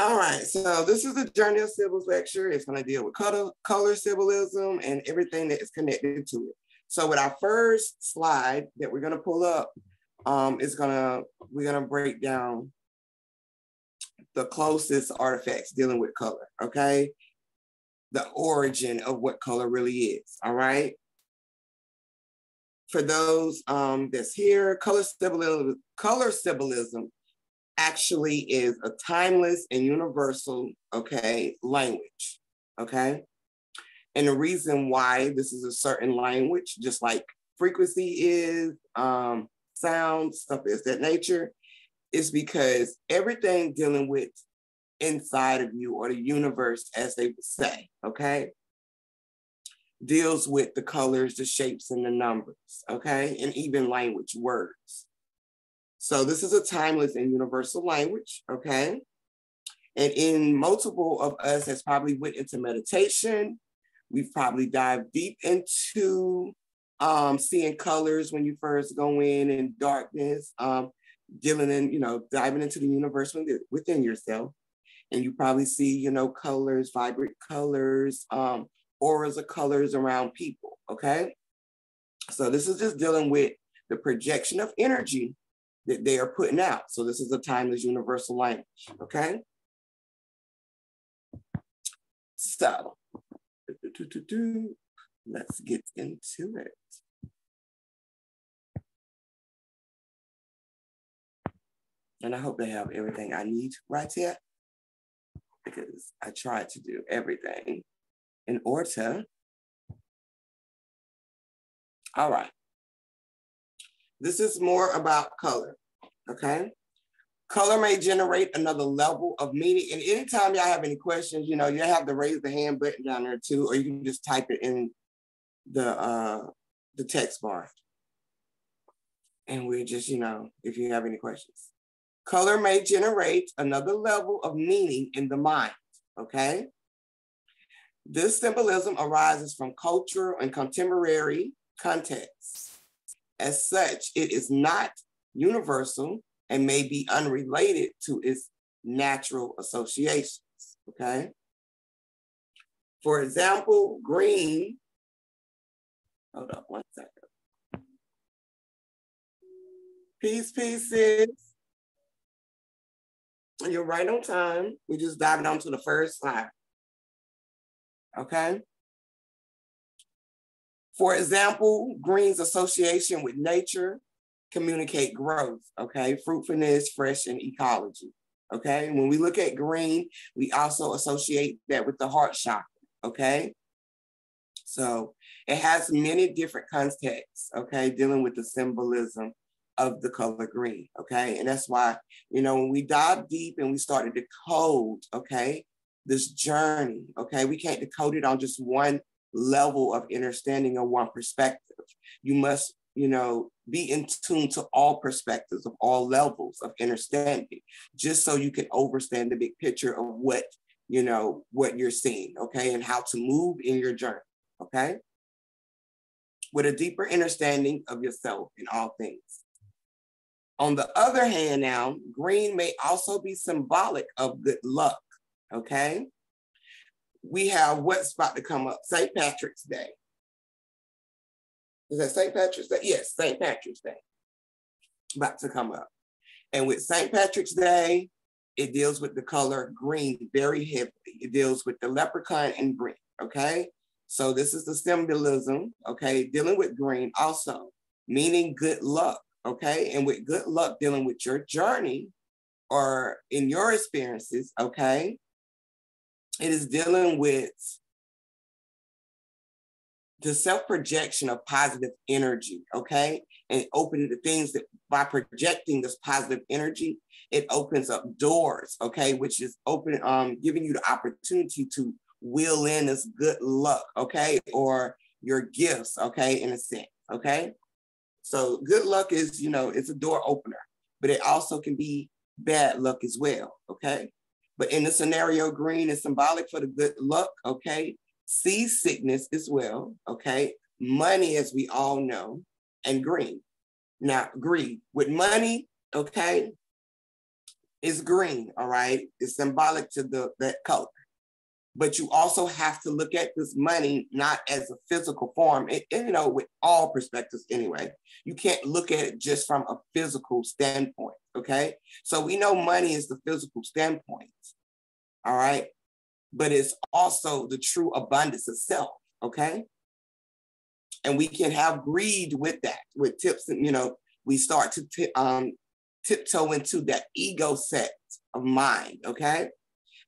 All right, so this is the Journey of Symbols lecture. It's going to deal with color symbolism and everything that is connected to it. So with our first slide that we're going to pull up, we're gonna break down the closest artifacts dealing with color, okay? The origin of what color really is, all right? For those that's here, color symbolism actually is a timeless and universal, okay, language, okay? And the reason why this is a certain language, just like frequency is, sound, stuff is that nature, is because everything dealing with inside of you or the universe, as they would say, okay, deals with the colors, the shapes, and the numbers, okay, and even language, words. So this is a timeless and universal language, okay? And in multiple of us has probably went into meditation. We've probably dived deep into seeing colors when you first go in darkness, dealing in, diving into the universe within yourself. And you probably see, colors, vibrant colors, auras of colors around people, okay? So this is just dealing with the projection of energy that they are putting out. So this is a timeless universal language, okay? So, let's get into it. And I hope they have everything I need right here, because I tried to do everything in order. All right. This is more about color, okay? Color may generate another level of meaning. And anytime y'all have any questions, you have to raise the hand button down there too, or you can just type it in the text bar. And we're just, if you have any questions. Color may generate another level of meaning in the mind, okay? This symbolism arises from cultural and contemporary contexts. As such, it is not universal and may be unrelated to its natural associations, okay? For example, green, hold up one second. Peace, sis. You're right on time. We're just diving onto the first slide, okay? For example, green's association with nature communicate growth, okay? Fruitfulness, fresh, and ecology, okay? When we look at green, we also associate that with the heart chakra, okay? So it has many different contexts, okay, dealing with the symbolism of the color green, okay? And that's why, when we dive deep and we started to decode, okay, this journey, okay, we can't decode it on just one level of understanding or one perspective. You must, be in tune to all perspectives of all levels of understanding, just so you can understand the big picture of what you're seeing, okay, and how to move in your journey, okay? With a deeper understanding of yourself in all things. On the other hand now, green may also be symbolic of good luck, okay? We have what's about to come up, St. Patrick's Day. Is that St. Patrick's Day? Yes, St. Patrick's Day, about to come up. And with St. Patrick's Day, it deals with the color green very heavily. It deals with the leprechaun and green, okay? So this is the symbolism, okay, dealing with green also, meaning good luck, okay? And with good luck, dealing with your journey or in your experiences, okay? It is dealing with the self-projection of positive energy, okay? And opening the things that by projecting this positive energy, it opens up doors, okay? Which is giving you the opportunity to wheel in this good luck, okay? Or your gifts, okay, in a sense, okay? So good luck is, it's a door opener, but it also can be bad luck as well, okay? But in the scenario, green is symbolic for the good luck, okay? Seasickness as well, okay? Money, as we all know, and green. Now, greed. With money, okay, is green, all right? It's symbolic to that color. But you also have to look at this money not as a physical form, with all perspectives anyway. You can't look at it just from a physical standpoint, okay? So we know money is the physical standpoint, all right? But it's also the true abundance itself, okay? And we can have greed with that, with tips, and, we start to tiptoe into that ego set of mind, okay?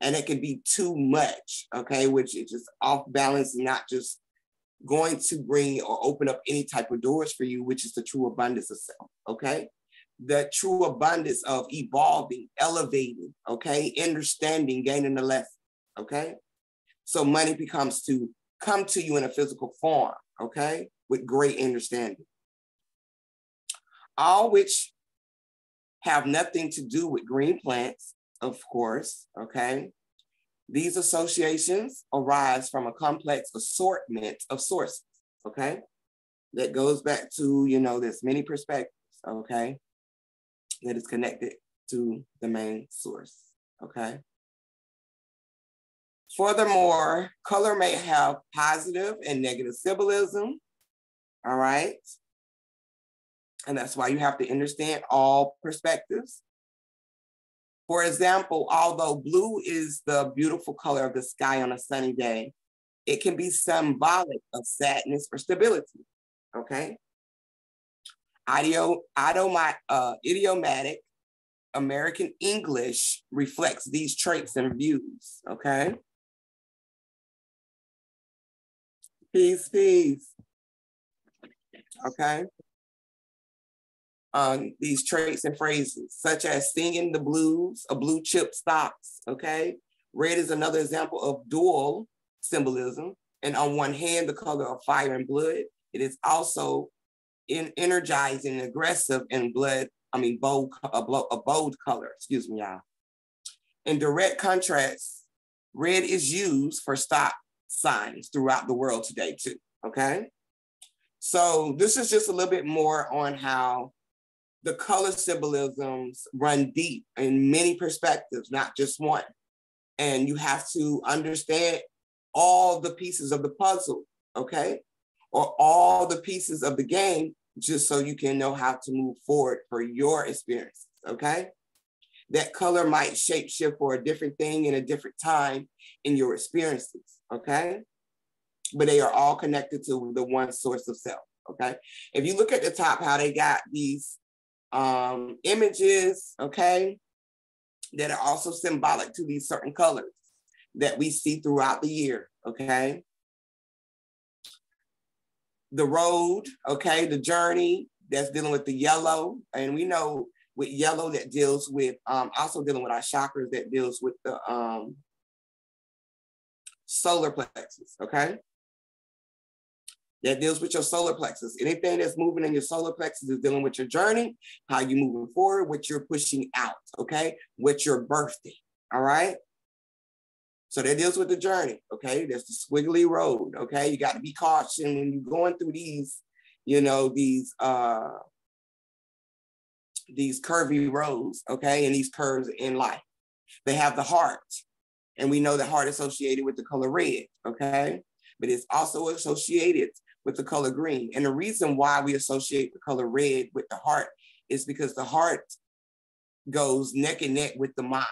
And it can be too much, okay? Which is just off balance, not just going to bring or open up any type of doors for you, which is the true abundance of self, okay? The true abundance of evolving, elevating, okay? Understanding, gaining the lesson, okay? So money becomes to come to you in a physical form, okay? With great understanding. All which have nothing to do with green plants, of course, okay? These associations arise from a complex assortment of sources, okay? That goes back to, there's many perspectives, okay? That is connected to the main source, okay? Furthermore, color may have positive and negative symbolism, all right? And that's why you have to understand all perspectives. For example, although blue is the beautiful color of the sky on a sunny day, it can be symbolic of sadness or stability, okay? Idiomatic American English reflects these traits and views, okay? Peace, peace, okay? These traits and phrases, such as singing the blues, a blue chip stocks, okay? Red is another example of dual symbolism. And on one hand, the color of fire and blood, it is also energizing, aggressive, and a bold color, excuse me, y'all. In direct contrast, red is used for stop signs throughout the world today too, okay? So this is just a little bit more on how the color symbolisms run deep in many perspectives, not just one. And you have to understand all the pieces of the puzzle, okay? Or all the pieces of the game, just so you can know how to move forward for your experiences, okay? That color might shapeshift for a different thing in a different time in your experiences, okay? But they are all connected to the one source of self, okay? If you look at the top, how they got these images, okay, that are also symbolic to these certain colors that we see throughout the year, okay? The road, okay, the journey, that's dealing with the yellow. And we know with yellow that deals with, also dealing with our chakras, that deals with the solar plexus, okay? That deals with your solar plexus. Anything that's moving in your solar plexus is dealing with your journey, how you're moving forward, what you're pushing out, okay? What you're birthing, all right? So that deals with the journey, okay? There's the squiggly road, okay? You got to be cautious when you're going through these, these curvy roads, okay? And these curves in life. They have the heart, and we know the heart associated with the color red, okay? But it's also associated with the color green. And the reason why we associate the color red with the heart is because the heart goes neck and neck with the mind,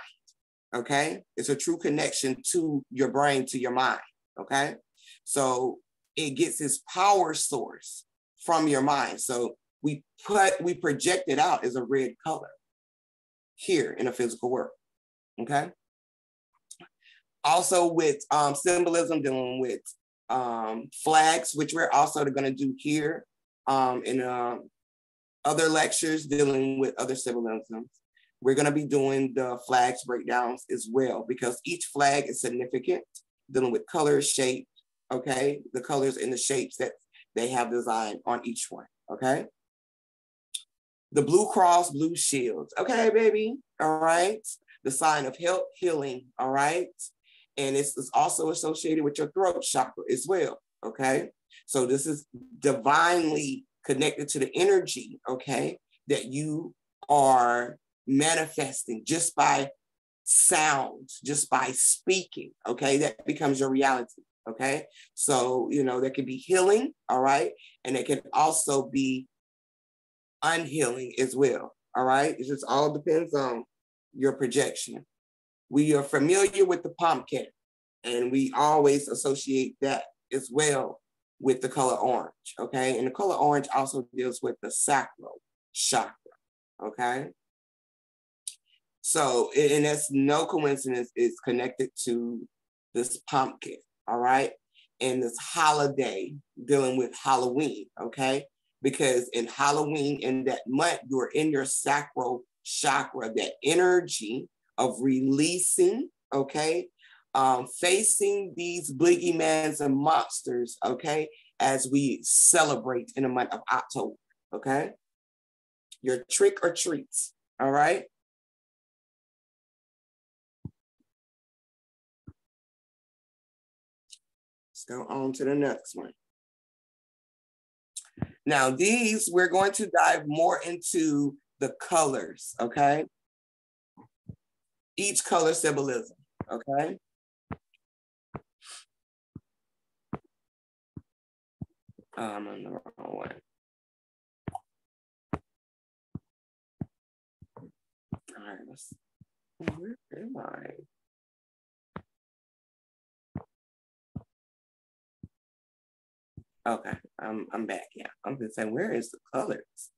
okay? It's a true connection to your brain, to your mind, okay? So it gets its power source from your mind. So we project it out as a red color here in a physical world, okay? Also with symbolism, dealing with flags, which we're also going to do here in other lectures dealing with other symbolisms. We're going to be doing the flags breakdowns as well, because each flag is significant, dealing with color, shape, okay? The colors and the shapes that they have designed on each one, okay? The Blue Cross Blue Shield, okay, baby, all right? The sign of health, healing, all right? And it's also associated with your throat chakra as well, okay? So this is divinely connected to the energy, okay, that you are manifesting just by sound, just by speaking, okay? That becomes your reality, okay? So, you know, there can be healing, all right? And it can also be unhealing as well, all right? It just all depends on your projection. We are familiar with the pumpkin, and we always associate that as well with the color orange, okay? And the color orange also deals with the sacral chakra, okay? So, and that's no coincidence, it's connected to this pumpkin, all right? And this holiday dealing with Halloween, okay? Because in Halloween, in that month, you're in your sacral chakra, that energy of releasing, okay? Facing these boogeymen and monsters, okay? As we celebrate in the month of October, okay? Your trick or treats, all right? Let's go on to the next one. Now these, we're going to dive more into the colors, okay? Each color symbolism, okay? I'm on the wrong one. All right, let's, where am I? Okay, I'm back, yeah. I'm gonna say, where is the colors?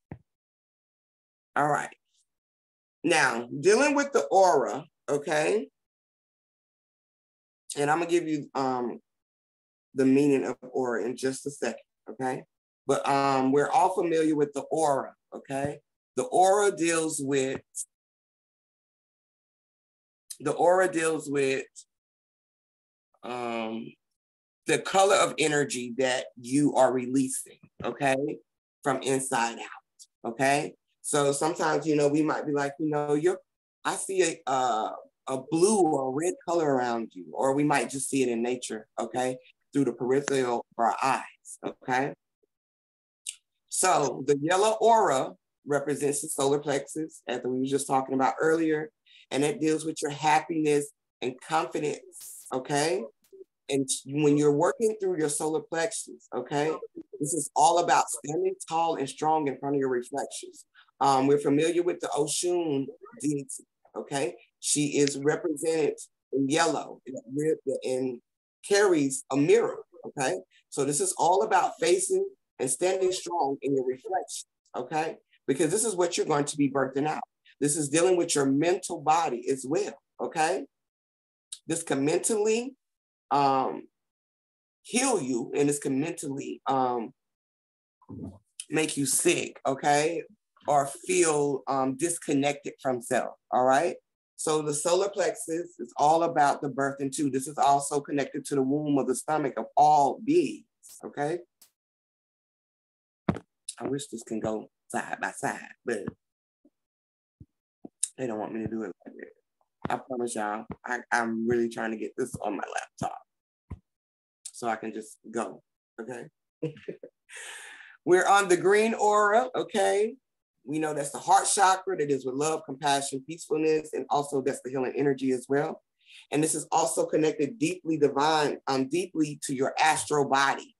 All right. Now, dealing with the aura, okay? And I'm gonna give you the meaning of aura in just a second, okay? But we're all familiar with the aura, okay? The aura deals with the color of energy that you are releasing, okay? From inside out, okay? So sometimes, you know, we might be like, you know, I see a blue or red color around you, or we might just see it in nature, okay? Through the peripheral of our eyes, okay? So the yellow aura represents the solar plexus, as we were just talking about earlier, and it deals with your happiness and confidence, okay? And when you're working through your solar plexus, okay, this is all about standing tall and strong in front of your reflections. We're familiar with the Oshun deity, okay? She is represented in yellow and carries a mirror, okay? So this is all about facing and standing strong in your reflections, okay? Because this is what you're going to be birthing out. This is dealing with your mental body as well, okay? This can mentally heal you, and this can mentally make you sick, okay? Or feel disconnected from self, all right? So the solar plexus is all about the birth into. This is also connected to the womb of the stomach of all beings, okay? I wish this can go side by side, but they don't want me to do it like that. I promise y'all, I'm really trying to get this on my laptop so I can just go, okay? We're on the green aura, okay? We know that's the heart chakra that is with love, compassion, peacefulness, and also that's the healing energy as well. And this is also connected deeply deeply to your astral body,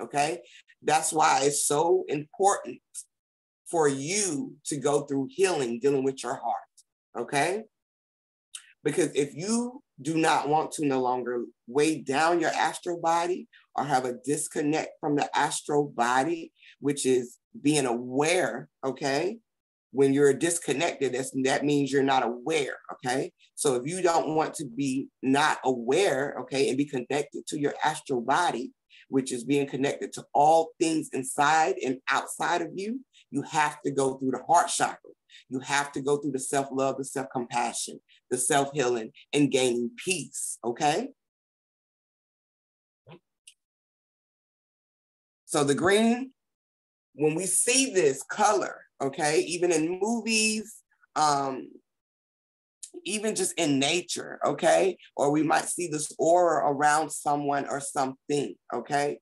okay? That's why it's so important for you to go through healing, dealing with your heart, okay? Because if you do not want to no longer weigh down your astral body or have a disconnect from the astral body, which is being aware, okay? When you're disconnected, that means you're not aware, okay? So if you don't want to be not aware, okay, and be connected to your astral body, which is being connected to all things inside and outside of you, you have to go through the heart chakra. You have to go through the self-love, the self-compassion, the self-healing, and gaining peace, okay? So the green, when we see this color, okay, even in movies, even just in nature, okay? Or we might see this aura around someone or something, okay?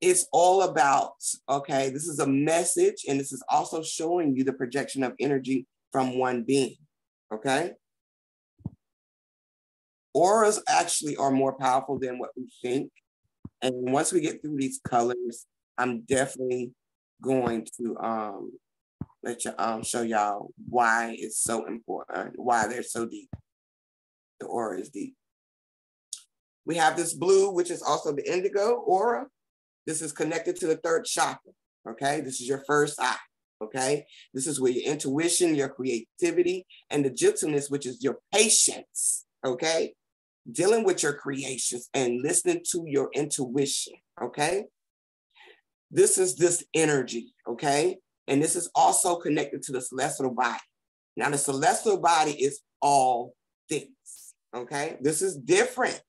It's all about, okay, this is a message, and this is also showing you the projection of energy from one being, okay? Auras actually are more powerful than what we think. And once we get through these colors, I'm definitely going to let you show y'all why it's so important, why they're so deep. The aura is deep. We have this blue, which is also the indigo aura. This is connected to the third chakra, okay? This is your first eye, okay? This is where your intuition, your creativity, and the gentleness, which is your patience, okay? Dealing with your creations and listening to your intuition, okay? This is this energy, okay? And this is also connected to the celestial body. Now, the celestial body is all things, okay? This is different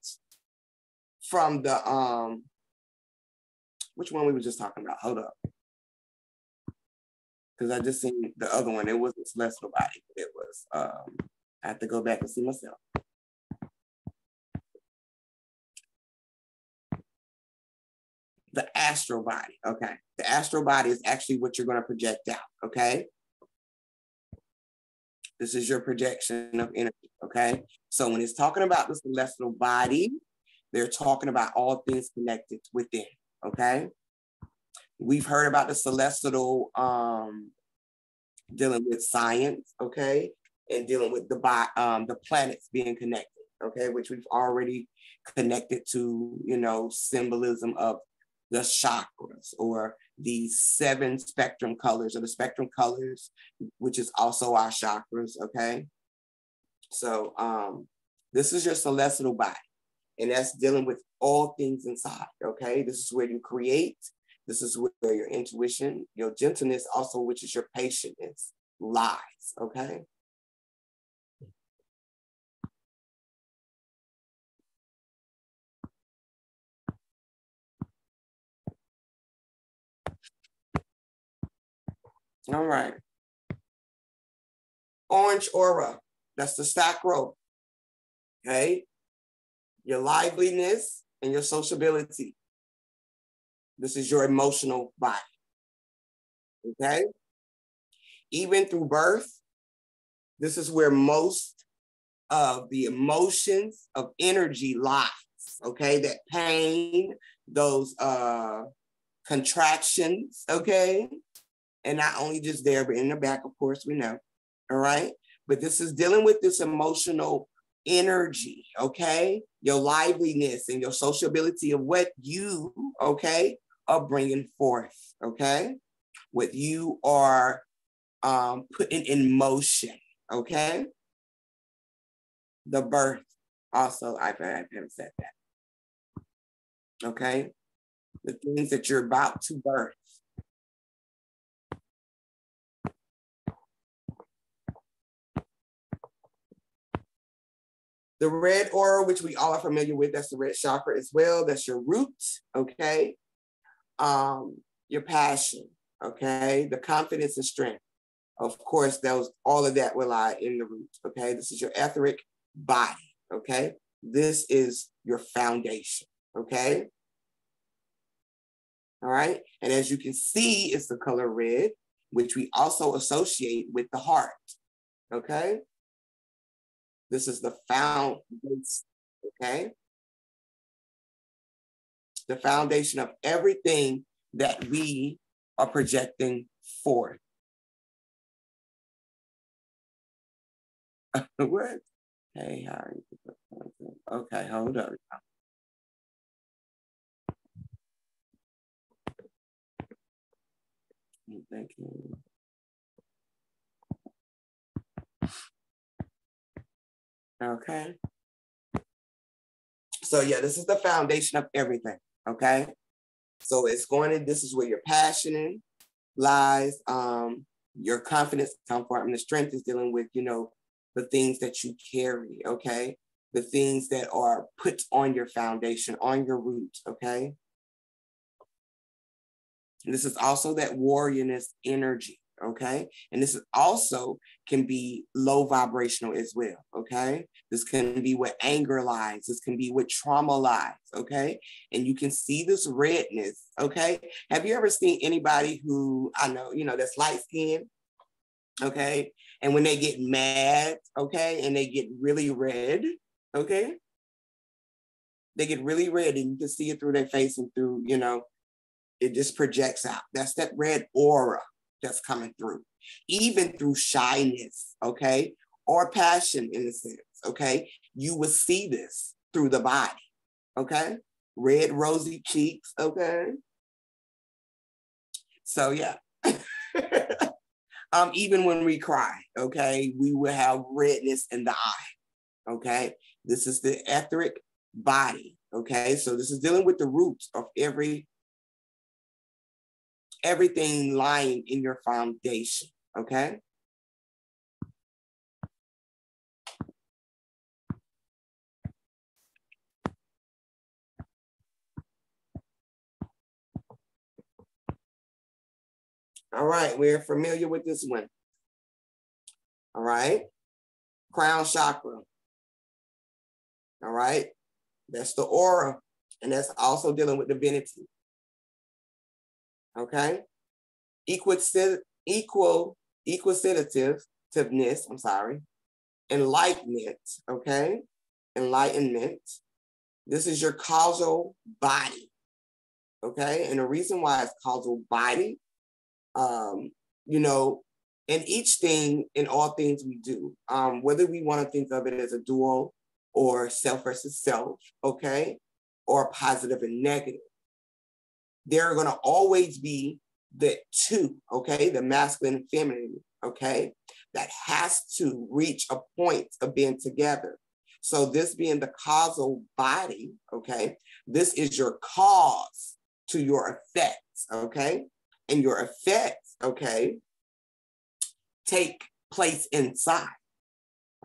from the, which one we were just talking about? Hold up. Because I just seen the other one. It wasn't celestial body. It was, I have to go back and see myself. The astral body, okay? The astral body is actually what you're going to project out, okay? This is your projection of energy, okay? So when it's talking about the celestial body, they're talking about all things connected within, okay? We've heard about the celestial dealing with science, okay? And dealing with the planets being connected, okay? Which we've already connected to, you know, symbolism of the chakras or the 7 spectrum colors or the spectrum colors, which is also our chakras, okay? So this is your celestial body, and that's dealing with all things inside, okay? This is where you create. This is where your intuition, your gentleness, also, which is your patience, lies, okay? All right. Orange aura, that's the sacral, okay? Your liveliness and your sociability. This is your emotional body, okay? Even through birth, this is where most of the emotions of energy lies, okay? That pain, those contractions, okay? And not only just there, but in the back, of course, we know, all right? But this is dealing with this emotional energy, okay? Your liveliness and your sociability of what you, okay, are bringing forth, okay? What you are putting in motion, okay? The birth, also, I haven't said that, okay? The things that you're about to birth. The red aura, which we all are familiar with, that's the red chakra as well. That's your roots, okay? Your passion, okay? The confidence and strength. Of course, all of that will lie in the roots, okay? This is your etheric body, okay? This is your foundation, okay? All right? And as you can see, it's the color red, which we also associate with the heart, okay? This is the foundation, okay? The foundation of everything that we are projecting forth. What? Hey, how are you? Okay, hold up. Thank you. Okay. So yeah, this is the foundation of everything, okay? So it's this is where your passion lies, your confidence comes from, and the strength is dealing with, you know, the things that you carry, okay? The things that are put on your foundation, on your roots, okay? And this is also that warriorness energy, okay? And this is also can be low vibrational as well, okay? This can be what anger lies. This can be what trauma lies, okay? And you can see this redness, okay? Have you ever seen anybody who, I know, you know, that's light skinned, okay? And when they get mad, okay, and they get really red, okay, they get really red and you can see it through their face and through, you know, it just projects out. That's that red aura that's coming through, even through shyness, okay, or passion in a sense, okay. You will see this through the body, okay. Red, rosy cheeks, okay. So yeah. Even when we cry, okay, we will have redness in the eye, okay. This is the etheric body, okay. So this is dealing with the roots of everything lying in your foundation, okay. All right, we're familiar with this one. All right, crown chakra. All right, that's the aura, and that's also dealing with divinity. Okay, equisitativeness, I'm sorry, enlightenment, okay, enlightenment. This is your causal body, okay, and the reason why it's causal body, you know, in each thing, in all things we do, whether we want to think of it as a dual or self versus self, okay, or positive and negative, there are going to always be the two, okay, the masculine and feminine, okay, that has to reach a point of being together. So this being the causal body, okay, this is your cause to your effects, okay, and your effects, okay, take place inside,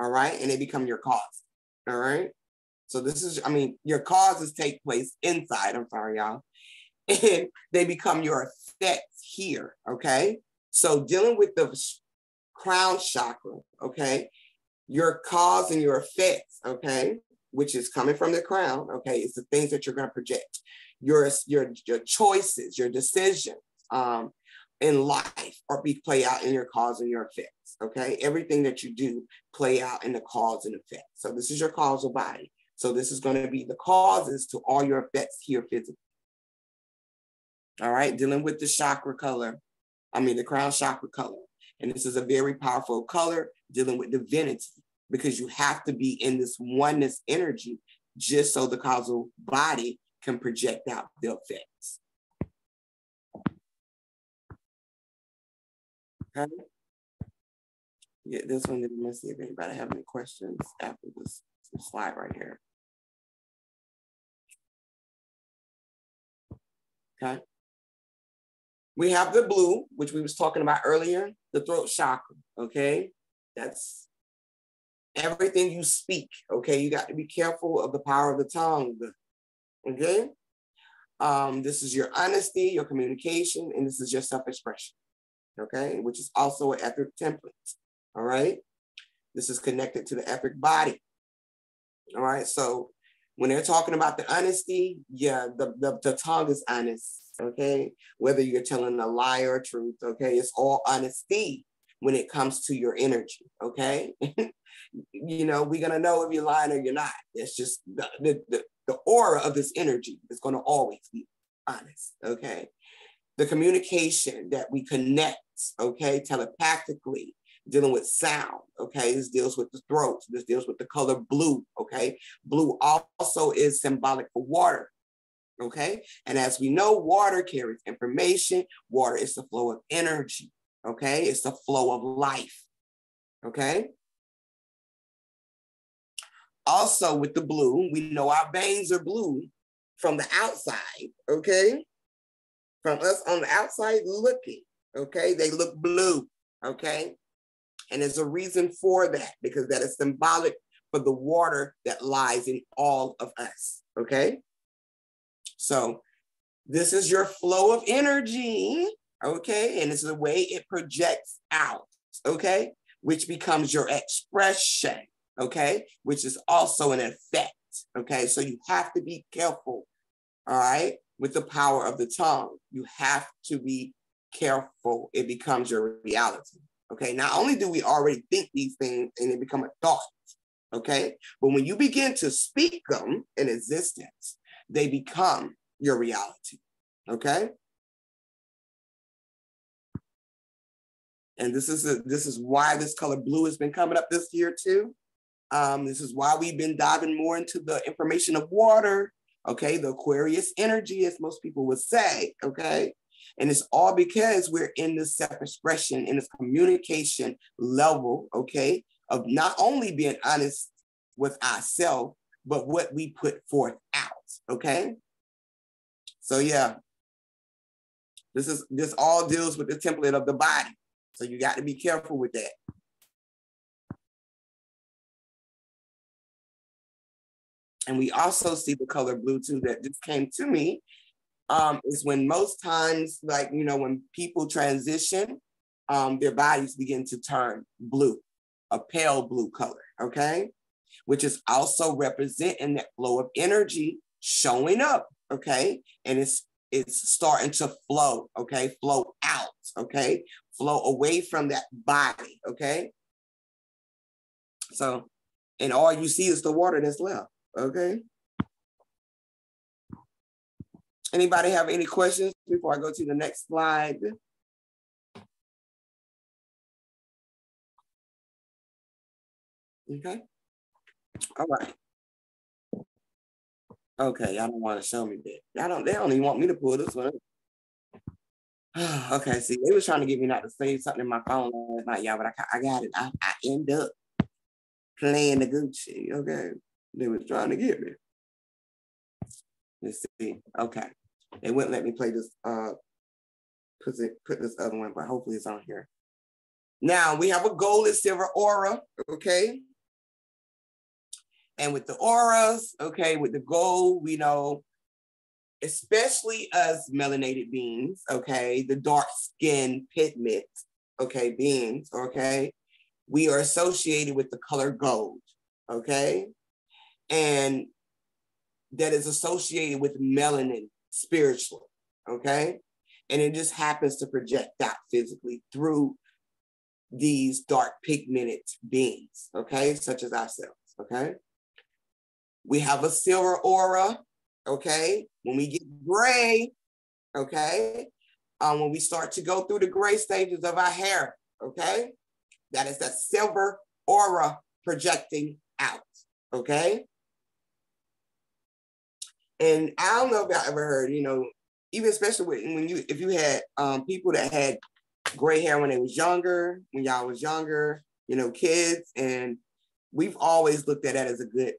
all right, and they become your cause, all right. So this is, I mean, your causes take place inside, I'm sorry, y'all, and they become your effects here, okay? So dealing with the crown chakra, okay, your cause and your effects, okay, which is coming from the crown, okay, it's the things that you're going to project, your choices, your decisions in life or play out in your cause and your effects, okay? Everything that you do play out in the cause and effect. So this is your causal body. So this is going to be the causes to all your effects here physically. All right, dealing with the chakra color, the crown chakra color. And this is a very powerful color dealing with divinity because you have to be in this oneness energy just so the causal body can project out the effects. Okay. Yeah, this one, let's see if anybody have any questions after this slide right here. Okay. We have the blue, which we was talking about earlier, the throat chakra, okay? That's everything you speak, okay? You got to be careful of the power of the tongue, okay? This is your honesty, your communication, and this is your self-expression, okay? Which is also an etheric template, all right? This is connected to the etheric body, all right? So when they're talking about the honesty, yeah, the tongue is honest, okay? Whether you're telling a lie or truth, okay? It's all honesty when it comes to your energy, okay? You know, we're gonna know if you're lying or you're not. It's just the aura of this energy is gonna always be honest, okay? The communication that we connect, okay, telepathically, dealing with sound, okay? This deals with the throat. This deals with the color blue, okay? Blue also is symbolic for water, okay? And as we know, water carries information. Water is the flow of energy, okay? It's the flow of life, okay? Also with the blue, we know our veins are blue from the outside, okay? From us on the outside looking, okay? They look blue, okay? And there's a reason for that because that is symbolic for the water that lies in all of us, okay? So this is your flow of energy, okay? And it's the way it projects out, okay? Which becomes your expression, okay? Which is also an effect, okay? So you have to be careful, all right? With the power of the tongue. You have to be careful. It becomes your reality, Okay, not only do we already think these things and they become a thought, okay, but when you begin to speak them in existence, they become your reality, okay? And this is why this color blue has been coming up this year too. This is why we've been diving more into the information of water, okay? The Aquarius energy, as most people would say, okay? And it's all because we're in this self-expression, in this communication level, okay? Of not only being honest with ourselves, but what we put forth out, okay? So yeah, this all deals with the template of the body. So you got to be careful with that. And we also see the color blue too that just came to me. Is when most times, like, you know, when people transition, their bodies begin to turn blue, a pale blue color, okay? Which is also representing that flow of energy showing up, okay? And it's starting to flow, okay? Flow out, okay? Flow away from that body, okay? So, and all you see is the water that's left, okay? Anybody have any questions before I go to the next slide? Okay. All right. Okay, y'all don't want to show me that. They don't even want me to pull this one. Okay, see, they was trying to get me not to save something in my phone last night, y'all, but I got it. I end up playing the Gucci, okay? They was trying to get me. Let's see. Okay. They wouldn't let me play this, put this other one, but hopefully it's on here. Now, we have a gold and silver aura, okay? And with the auras, okay, with the gold, we know, especially us melanated beings, okay, the dark skin pigment, okay, beings, okay, we are associated with the color gold, okay? And that is associated with melanin spiritually, okay? And it just happens to project out physically through these dark pigmented beings, okay, such as ourselves, okay? We have a silver aura, okay? When we get gray, okay? When we start to go through the gray stages of our hair, okay? That is that silver aura projecting out, okay? And I don't know if y'all ever heard, you know, even especially if you had people that had gray hair when they was younger, when y'all was younger, you know, kids, and we've always looked at that as a good,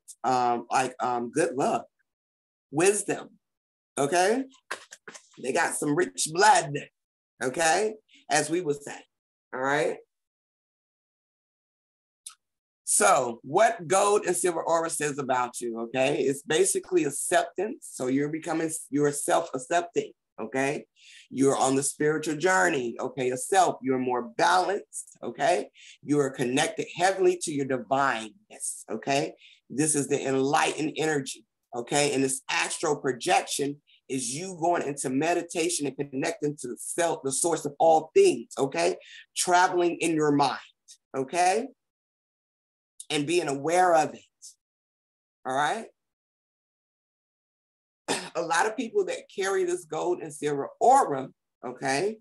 good luck, wisdom, okay? They got some rich blood, okay? As we would say, all right? So what gold and silver aura says about you, okay? It's basically acceptance. So you're self-accepting, okay? You're on the spiritual journey, okay? Yourself, you're more balanced, okay? You are connected heavily to your divineness, okay? This is the enlightened energy, okay? And this astral projection is you going into meditation and connecting to the self, the source of all things, okay? Traveling in your mind, okay? And being aware of it, all right? A lot of people that carry this gold and silver aura, okay,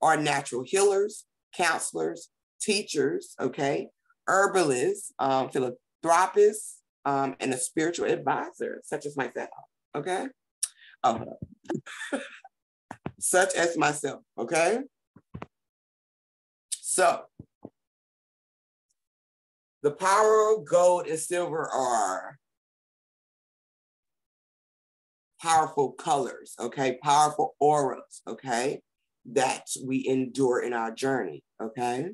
are natural healers, counselors, teachers, okay, herbalists, philanthropists, and a spiritual advisor, such as myself, okay? Oh, such as myself, okay? So, the power of gold and silver are powerful colors, okay? Powerful auras, okay? That we endure in our journey, okay?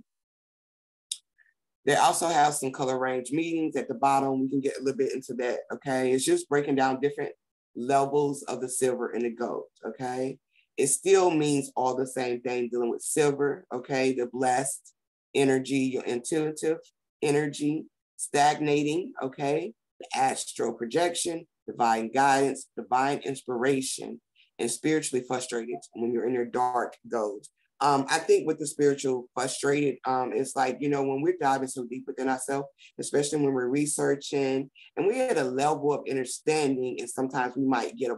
They also have some color range meetings at the bottom. We can get a little bit into that, okay? It's just breaking down different levels of the silver and the gold, okay? It still means all the same thing, dealing with silver, okay? The blessed energy, your intuitive energy, stagnating, okay? The astral projection, divine guidance, divine inspiration, and spiritually frustrated when you're in your dark gold. I think with the spiritual frustrated, it's like, you know, when we're diving so deep within ourselves, especially when we're researching and we're at a level of understanding, and sometimes we might get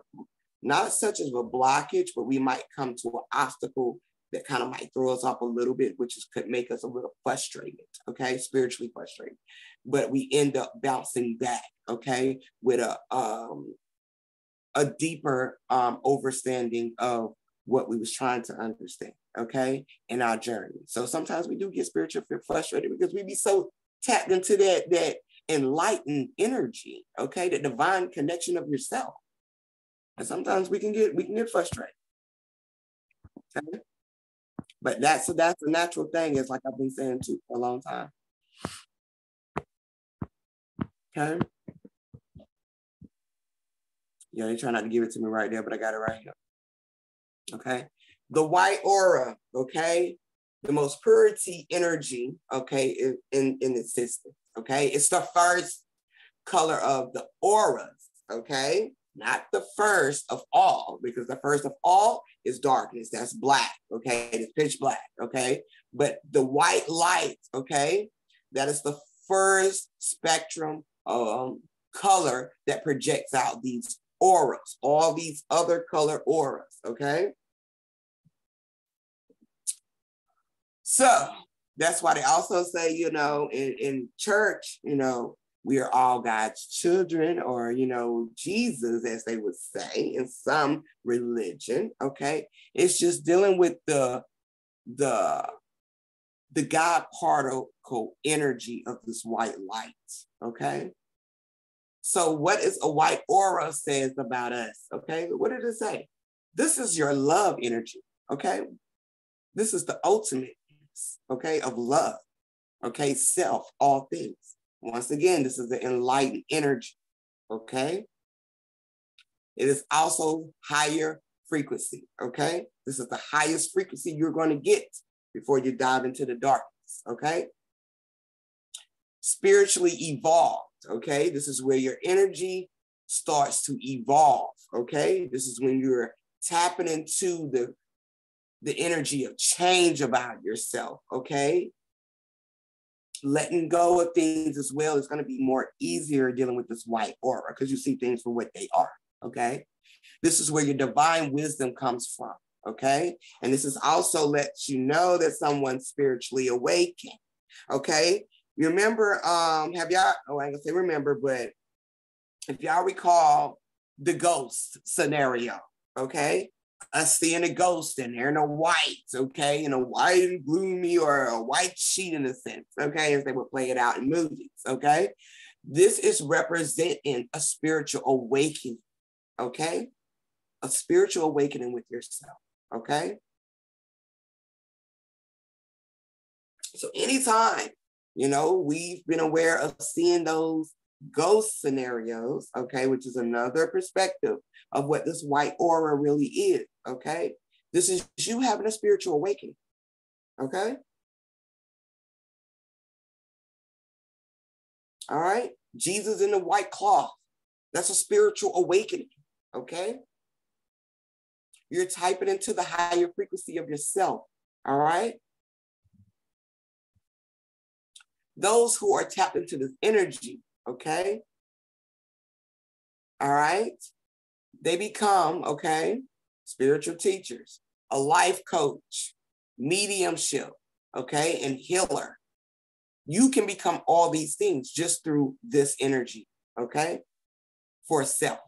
not such as a blockage, but we might come to an obstacle that kind of might throw us off a little bit, could make us a little frustrated, okay, spiritually frustrated. But we end up bouncing back, okay, with a deeper understanding of what we was trying to understand, okay, in our journey. So sometimes we do get spiritually frustrated because we be so tapped into that enlightened energy, okay, the divine connection of yourself. And sometimes we can get frustrated. Okay? But that's a natural thing. It's like I've been saying too for a long time. Okay. Yeah, they try not to give it to me right there, but I got it right here. Okay. The white aura, okay, the most purity energy, okay, in existence. Okay. It's the first color of the auras, okay? Not the first of all, because the first of all is darkness. That's black, okay? It's pitch black, okay? But the white light, okay, that is the first spectrum color that projects out these auras, all these other color auras, okay? So that's why they also say, you know, in church, you know, we are all God's children, or, you know, Jesus, as they would say in some religion, okay? It's just dealing with the God particle energy of this white light, okay? So what is a white aura says about us, okay? What did it say? This is your love energy, okay? This is the ultimate, okay, of love, okay? Self, all things. Once again, this is the enlightened energy, okay? It is also higher frequency, okay? This is the highest frequency you're going to get before you dive into the darkness, okay? Spiritually evolved, okay? This is where your energy starts to evolve, okay? This is when you're tapping into the energy of change about yourself, okay? Letting go of things as well is going to be more easier dealing with this white aura because you see things for what they are, okay? This is where your divine wisdom comes from, okay? And this is also lets you know that someone's spiritually awakened, okay? You remember, have y'all, oh, I ain't gonna say remember, but if y'all recall the ghost scenario, okay? Us seeing a ghost in there in a white, okay, in a white and gloomy or a white sheet in a sense, okay, as they would play it out in movies, okay? This is representing a spiritual awakening, okay? A spiritual awakening with yourself, okay? So anytime, you know, we've been aware of seeing those ghost scenarios, okay, which is another perspective of what this white aura really is, okay? This is you having a spiritual awakening, okay? All right? Jesus in the white cloth, that's a spiritual awakening, okay? You're typing into the higher frequency of yourself, all right? Those who are tapped into this energy, okay? All right? They become, okay, spiritual teachers, a life coach, mediumship, okay, and healer. You can become all these things just through this energy, okay, for self,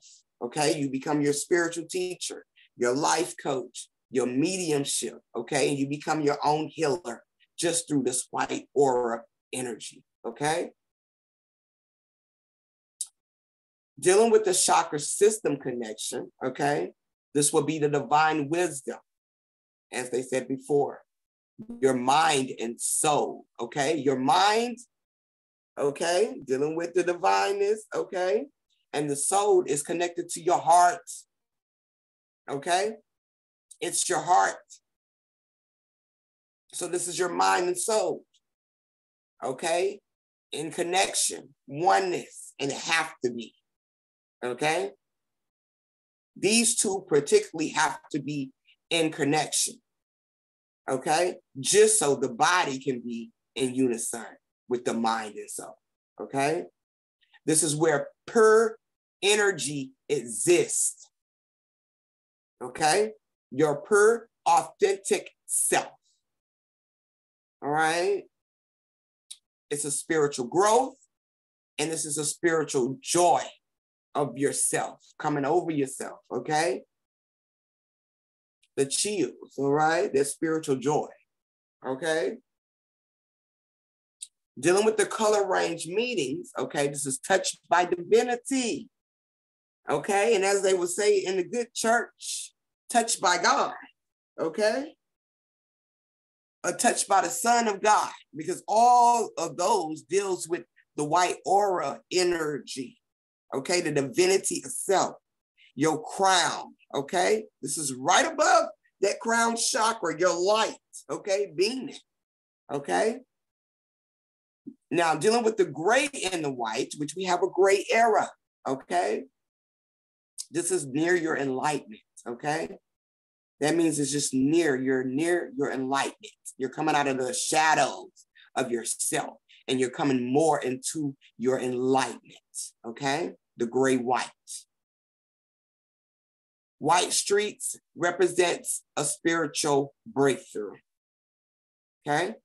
okay? You become your spiritual teacher, your life coach, your mediumship, okay? And you become your own healer just through this white aura energy, okay? Dealing with the chakra system connection, okay? This will be the divine wisdom, as they said before, your mind and soul, okay? Your mind, okay? Dealing with the divineness, okay? And the soul is connected to your heart, okay? It's your heart. So this is your mind and soul, okay? In connection, oneness, and it have to be, okay? These two particularly have to be in connection, okay? Just so the body can be in unison with the mind and soul, okay? This is where pure energy exists, okay? Your pure, authentic self, all right? It's a spiritual growth, and this is a spiritual joy of yourself, coming over yourself, okay? The chills, all right? There's spiritual joy, okay? Dealing with the color range meetings, okay? This is touched by divinity, okay? And as they would say in the good church, touched by God, okay? Touched by the Son of God, because all of those deals with the white aura energy, okay? The divinity itself, your crown, okay? This is right above that crown chakra, your light, okay? Beaming, okay? Now, dealing with the gray and the white, which we have a gray era, okay? This is near your enlightenment, okay? That means it's just you're near your enlightenment. You're coming out of the shadows of yourself, and you're coming more into your enlightenment, okay? The gray white. White streaks represents a spiritual breakthrough, okay?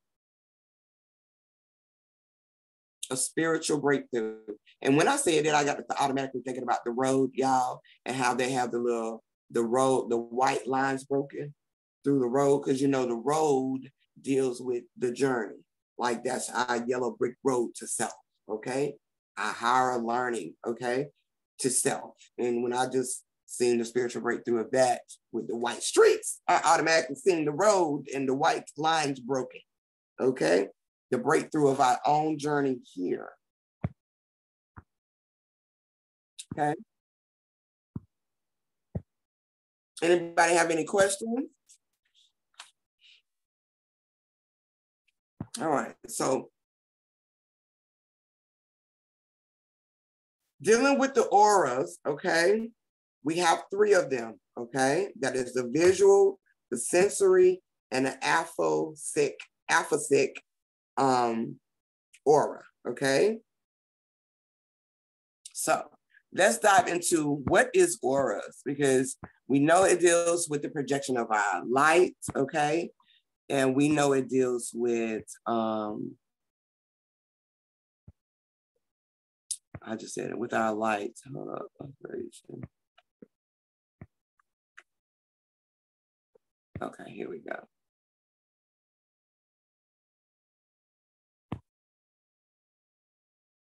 A spiritual breakthrough. And when I say that, I got automatically thinking about the road, y'all, and how they have the white lines broken through the road, because you know the road deals with the journey. Like that's our yellow brick road to self, okay? Our higher learning, okay, to self. And when I just seen the spiritual breakthrough of that with the white streets, I automatically seen the road and the white lines broken, okay? The breakthrough of our own journey here, okay? Anybody have any questions? All right, so dealing with the auras, okay? We have 3 of them, okay? That is the visual, the sensory, and the aphasic aura, okay? So let's dive into what is auras, because we know it deals with the projection of our light, okay? And we know it deals with, I just said it, with our light. Hold up, operation. Okay, here we go.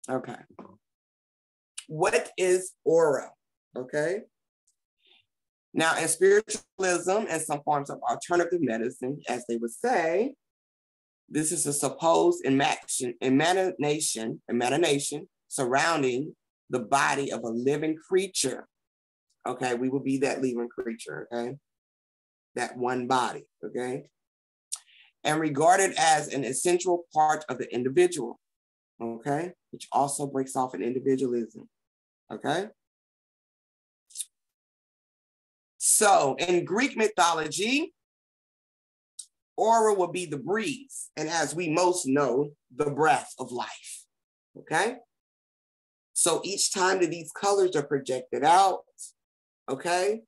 Okay. What is aura? Okay. Now, in spiritualism and some forms of alternative medicine, as they would say, this is a supposed emanation surrounding the body of a living creature. Okay, we will be that living creature, okay? That one body, okay? And regarded as an essential part of the individual, okay? Which also breaks off in individualism, okay? So in Greek mythology, aura will be the breeze, and as we most know, the breath of life, okay? So each time that these colors are projected out, okay,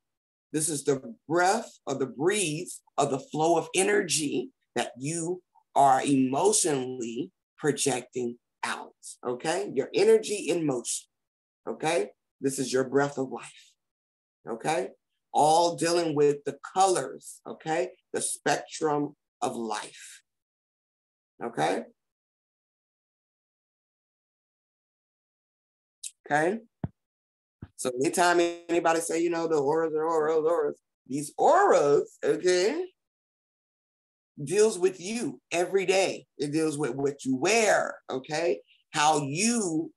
this is the breath or the breeze of the flow of energy that you are emotionally projecting out, okay? Your energy in motion, okay? This is your breath of life, okay? All dealing with the colors, okay? The spectrum of life, okay? Okay? So anytime anybody say, you know, the auras, these auras, okay, deals with you every day. It deals with what you wear, okay? How you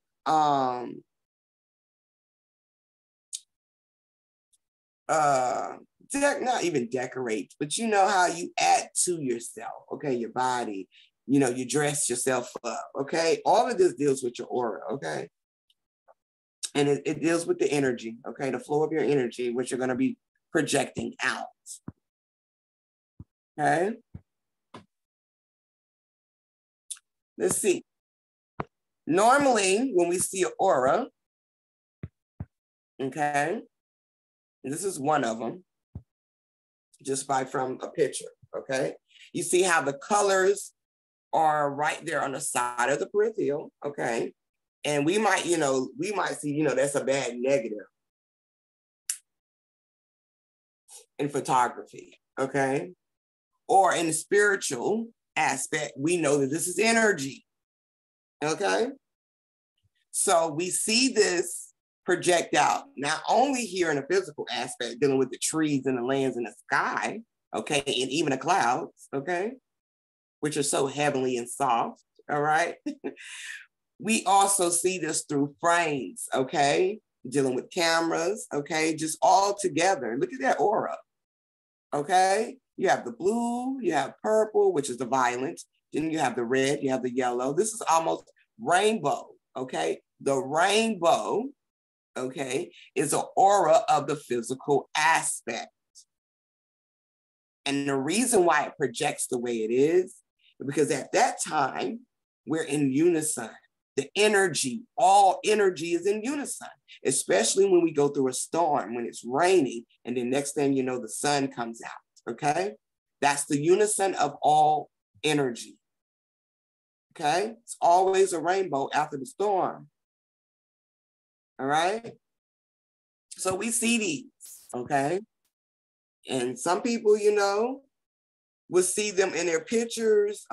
not even decorate, but you know how you add to yourself, okay? Your body, you know, you dress yourself up, okay? All of this deals with your aura, okay? And it deals with the energy, okay? The flow of your energy, which you're going to be projecting out, okay? let's see. Normally, when we see an aura, okay, and this is one of them, just from a picture, okay? You see how the colors are right there on the side of the peripheral, okay? And we might, see, that's a bad negative in photography, okay? Or in the spiritual aspect, we know that this is energy, okay? So we see this project out, not only here in the physical aspect, dealing with the trees and the lands and the sky, okay, and even the clouds, okay, which are so heavenly and soft, all right? We also see this through frames, okay, dealing with cameras, okay, just all together. Look at that aura, okay? You have the blue, you have purple, which is the violent, then you have the red, you have the yellow. This is almost rainbow, okay? The rainbow, okay, is an aura of the physical aspect. And the reason why it projects the way it is because at that time, we're in unison. The energy, all energy is in unison, especially when we go through a storm, when it's raining, and then next thing you know, the sun comes out, okay? That's the unison of all energy, okay? It's always a rainbow after the storm, all right? So we see these, okay? And some people, will see them in their pictures,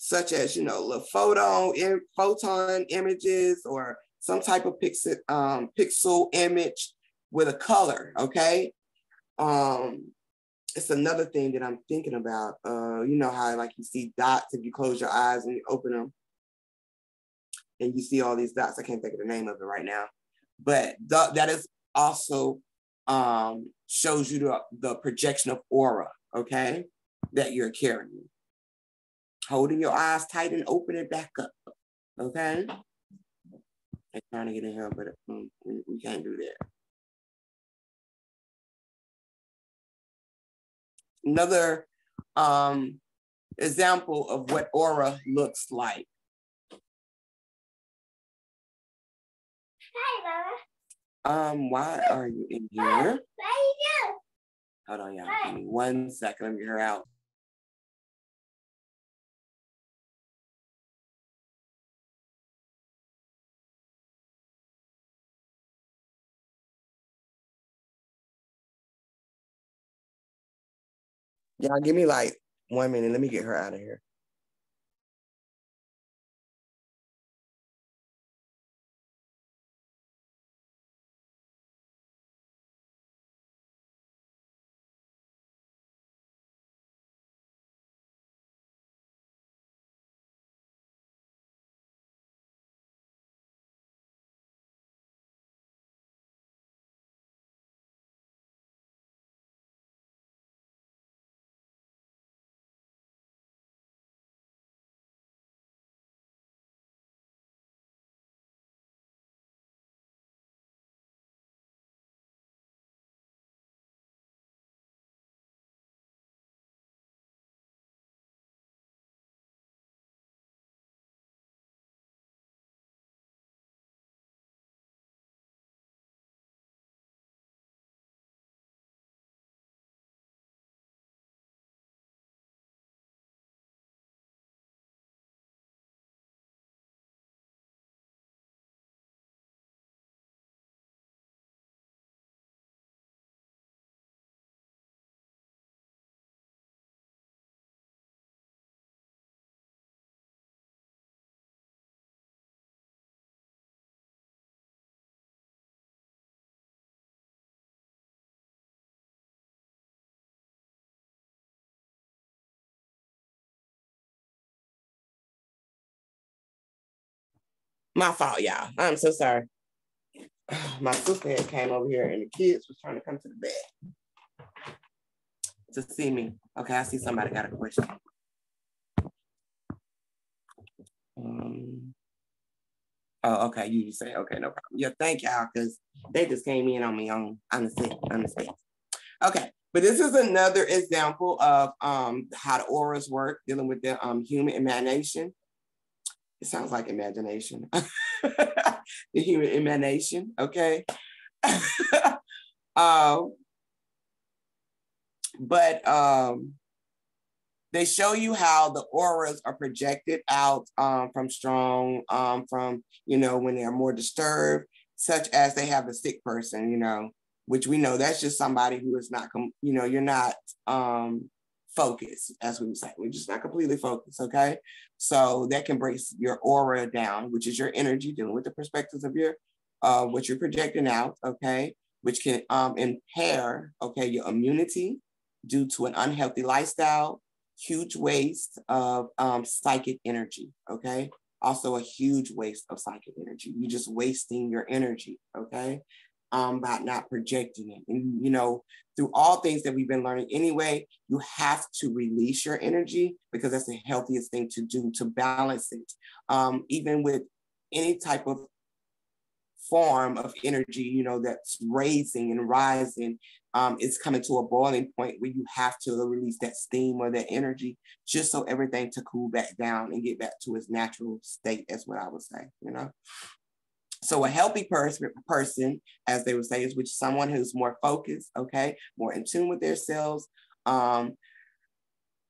such as, little photon images or some type of pixel image with a color, okay? It's another thing that I'm thinking about. How like you see dots if you close your eyes and you open them and you see all these dots. I can't think of the name of it right now, but that is also shows you the projection of aura, okay, that you're carrying. Holding your eyes tight and open it back up, okay? I'm trying to get in here, but we can't do that. Another example of what aura looks like. Hi, Mama. Why are you in here? Hold on, y'all. Give me 1 second. Let me get her out. Y'all give me like 1 minute. Let me get her out of here. My fault, y'all. I'm so sorry. My sister had came over here and the kids was trying to come to the bed to see me. Okay, I see somebody got a question. Oh, okay, you say, okay, no problem. Yeah, thank y'all, because they just came in on me on the stage. Okay, but this is another example of how the auras work, dealing with the human imagination. It sounds like imagination. The human emanation, okay? um, but they show you how the auras are projected out from strong, from, when they're more disturbed, such as they have a sick person, which we know that's just somebody who is not, you're not focused, as we would say. We're just not completely focused, okay? So that can break your aura down, which is your energy, dealing with the perspectives of your, what you're projecting out, okay? Which can impair, okay, your immunity due to an unhealthy lifestyle, huge waste of psychic energy, okay? Also a huge waste of psychic energy. You're just wasting your energy, okay? By not projecting it. And, through all things that we've been learning anyway, you have to release your energy because that's the healthiest thing to do to balance it. Even with any type of form of energy, that's raising and rising, it's coming to a boiling point where you have to release that steam or that energy just so everything to cool back down and get back to its natural state, is what I would say, So a healthy person, as they would say, is which someone who's more focused, okay, more in tune with themselves.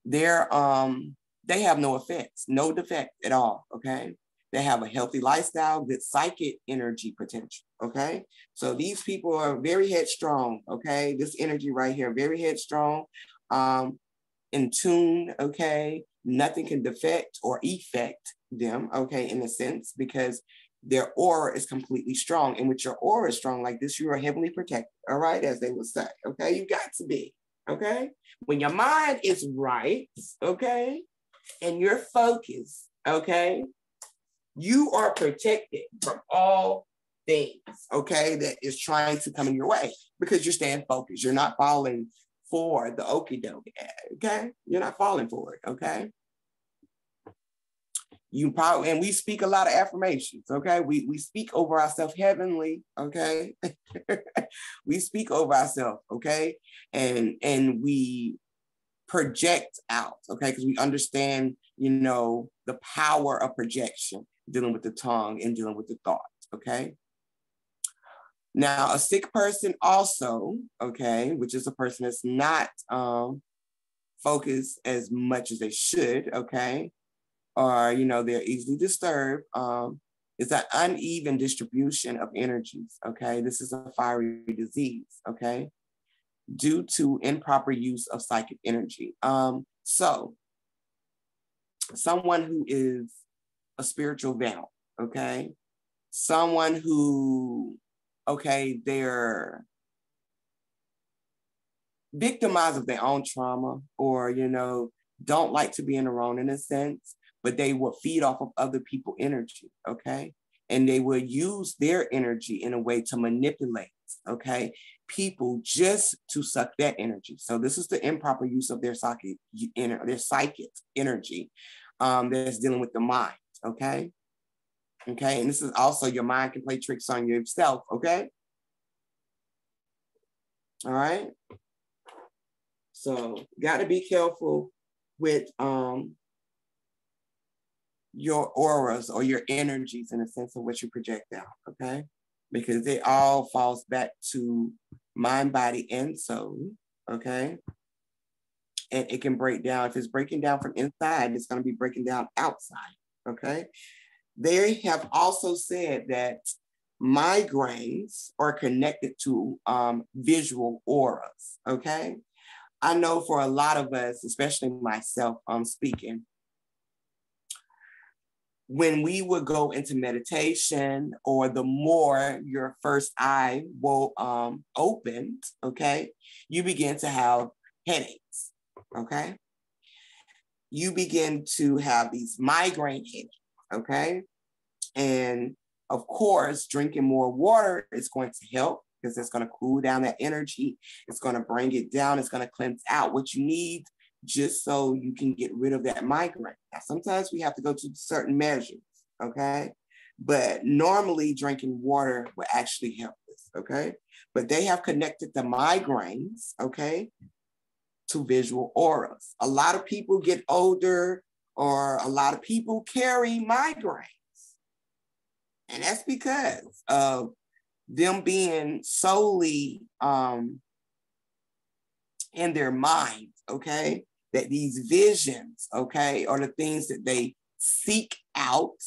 They have no effects, no defect at all, okay? They have a healthy lifestyle, good psychic energy potential, okay? So these people are very headstrong, okay? This energy right here, very headstrong, in tune, okay? Nothing can defect or affect them, okay, in a sense, because their aura is completely strong. And with your aura strong like this, you are heavily protected, all right, as they would say, okay? You got to be, okay? When your mind is right, okay, and you're focused, okay, you are protected from all things, okay, that is trying to come in your way because you're staying focused. You're not falling for the okie doke, okay? You're not falling for it, okay? And we speak a lot of affirmations, okay? We speak over ourselves heavenly, okay? We speak over ourselves, okay? And we project out, okay? Because we understand, the power of projection, dealing with the tongue and dealing with the thoughts, okay? Now, a sick person also, okay, which is a person that's not focused as much as they should, okay? Or, they're easily disturbed. It's an uneven distribution of energies, okay? This is a fiery disease, okay? Due to improper use of psychic energy. So, someone who is a spiritual vessel, okay? Someone who, okay, they're victimized of their own trauma or, don't like to be in the wrong in a sense, but they will feed off of other people's energy, okay? And they will use their energy in a way to manipulate, okay, people just to suck that energy. So this is the improper use of their psychic energy that's dealing with the mind, okay? Okay, and this is also your mind can play tricks on yourself, okay? All right? So got to be careful with your auras or your energies in the sense of what you project out, okay? Because it all falls back to mind, body, and soul, okay? And it can break down. If it's breaking down from inside, it's going to be breaking down outside, okay? They have also said that migraines are connected to visual auras, okay? I know for a lot of us, especially myself, speaking, when we would go into meditation or the more your first eye will open, okay, you begin to have headaches, okay? You begin to have these migraine headaches, okay? And of course, drinking more water is going to help because it's going to cool down that energy. It's going to bring it down. It's going to cleanse out what you need just so you can get rid of that migraine. Now, sometimes we have to go to certain measures, okay? But normally drinking water will actually help us, okay? But they have connected the migraines, okay, to visual auras. A lot of people get older or a lot of people carry migraines. And that's because of them being solely in their mind, okay? That these visions, okay, are the things that they seek out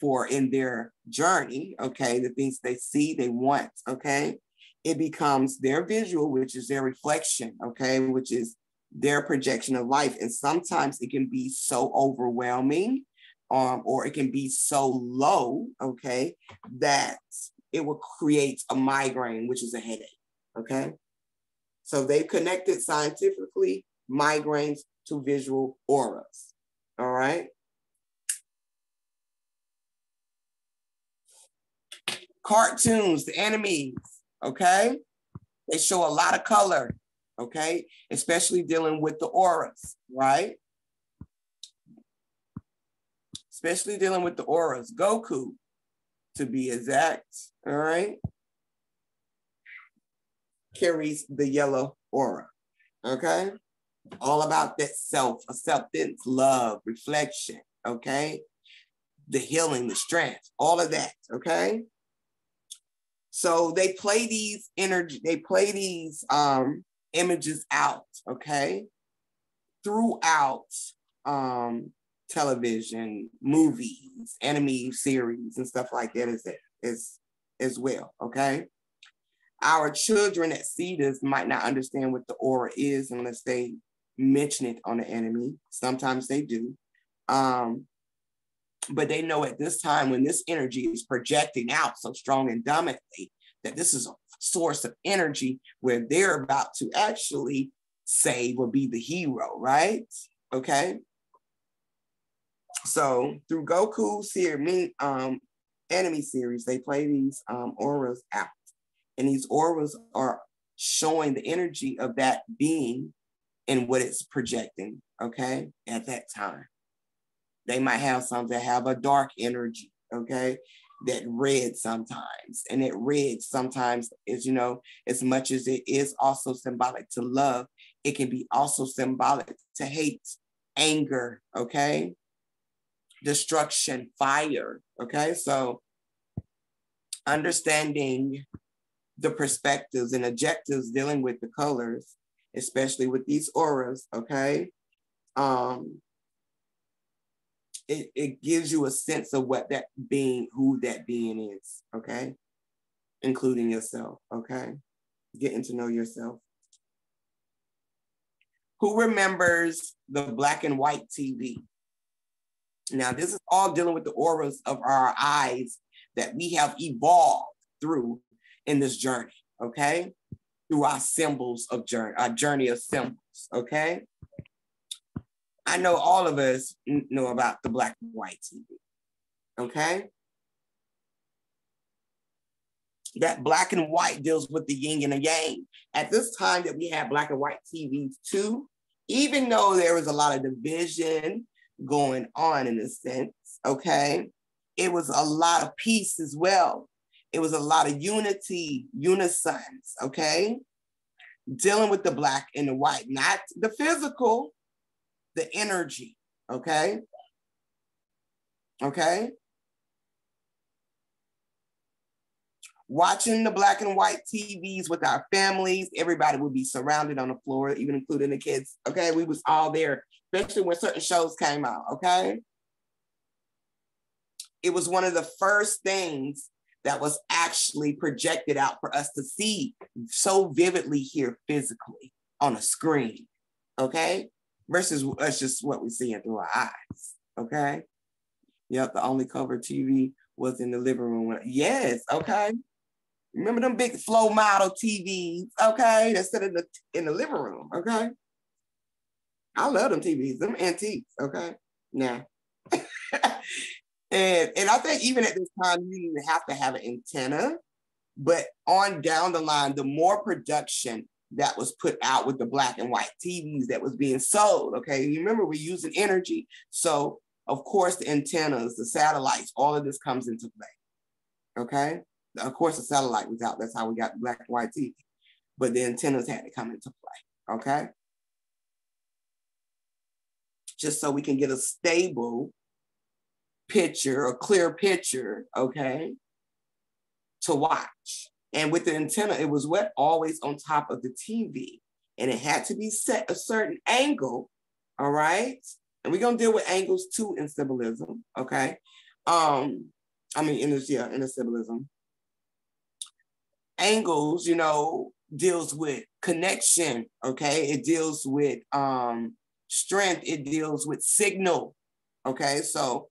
for in their journey, okay? The things they see, they want, okay? It becomes their visual, which is their reflection, okay? Which is their projection of life. And sometimes it can be so overwhelming, or it can be so low, okay, that it will create a migraine, which is a headache, okay? So they've connected scientifically migraines to visual auras, all right? Cartoons, the enemies, okay? They show a lot of color, okay? Especially dealing with the auras, right? Especially dealing with the auras. Goku, to be exact, all right? Carries the yellow aura, okay? All about that self-acceptance, love, reflection, okay? The healing, the strength, all of that, okay? So they play these images out, okay? Throughout television, movies, anime series, and stuff like that as well, okay? Our children that see this might not understand what the aura is unless they mention it on the enemy. Sometimes they do. But they know at this time when this energy is projecting out so strong and dominantly that this is a source of energy where they're about to actually save or be the hero, right? Okay. So through Goku enemy series, they play these auras out. And these auras are showing the energy of that being and what it's projecting, okay, at that time. They might have some that have a dark energy, okay, that red sometimes. And that red sometimes is, you know, as much as it is also symbolic to love, it can be also symbolic to hate, anger, okay, destruction, fire, okay? So understanding the perspectives and objectives dealing with the colors, especially with these auras, okay? It gives you a sense of what that being, who that being is, okay? Including yourself, okay? Getting to know yourself. Who remembers the black and white TV? Now, this is all dealing with the auras of our eyes that we have evolved through in this journey, okay? Through our symbols of journey, our journey of symbols, okay? I know all of us know about the black and white TV, okay? That black and white deals with the yin and the yang. At this time that we had black and white TVs too, even though there was a lot of division going on in a sense, okay? It was a lot of peace as well. It was a lot of unity, unisons, okay? Dealing with the black and the white, not the physical, the energy, okay? Okay? Watching the black and white TVs with our families, everybody would be surrounded on the floor, even including the kids, okay? We was all there, especially when certain shows came out, okay? It was one of the first things that was actually projected out for us to see so vividly here physically on a screen, okay? Versus us just what we're seeing through our eyes, okay? Yep, the only cover TV was in the living room. Yes, okay. Remember them big flow model TVs, okay? That sit in the living room, okay? I love them TVs, them antiques, okay? Now, and I think even at this time, you didn't even have to have an antenna, but on down the line, the more production that was put out with the black and white TVs that was being sold, okay? You remember we're using energy. So of course the antennas, the satellites, all of this comes into play, okay? Of course the satellite was out, that's how we got the black and white TV, but the antennas had to come into play, okay? just so we can get a stable picture, a clear picture, okay, to watch. And with the antenna, it was what? Always on top of the TV. And it had to be set a certain angle, all right? And we're gonna deal with angles too in symbolism, okay? In the symbolism. Angles, you know, deals with connection, okay? It deals with strength, it deals with signal, okay? So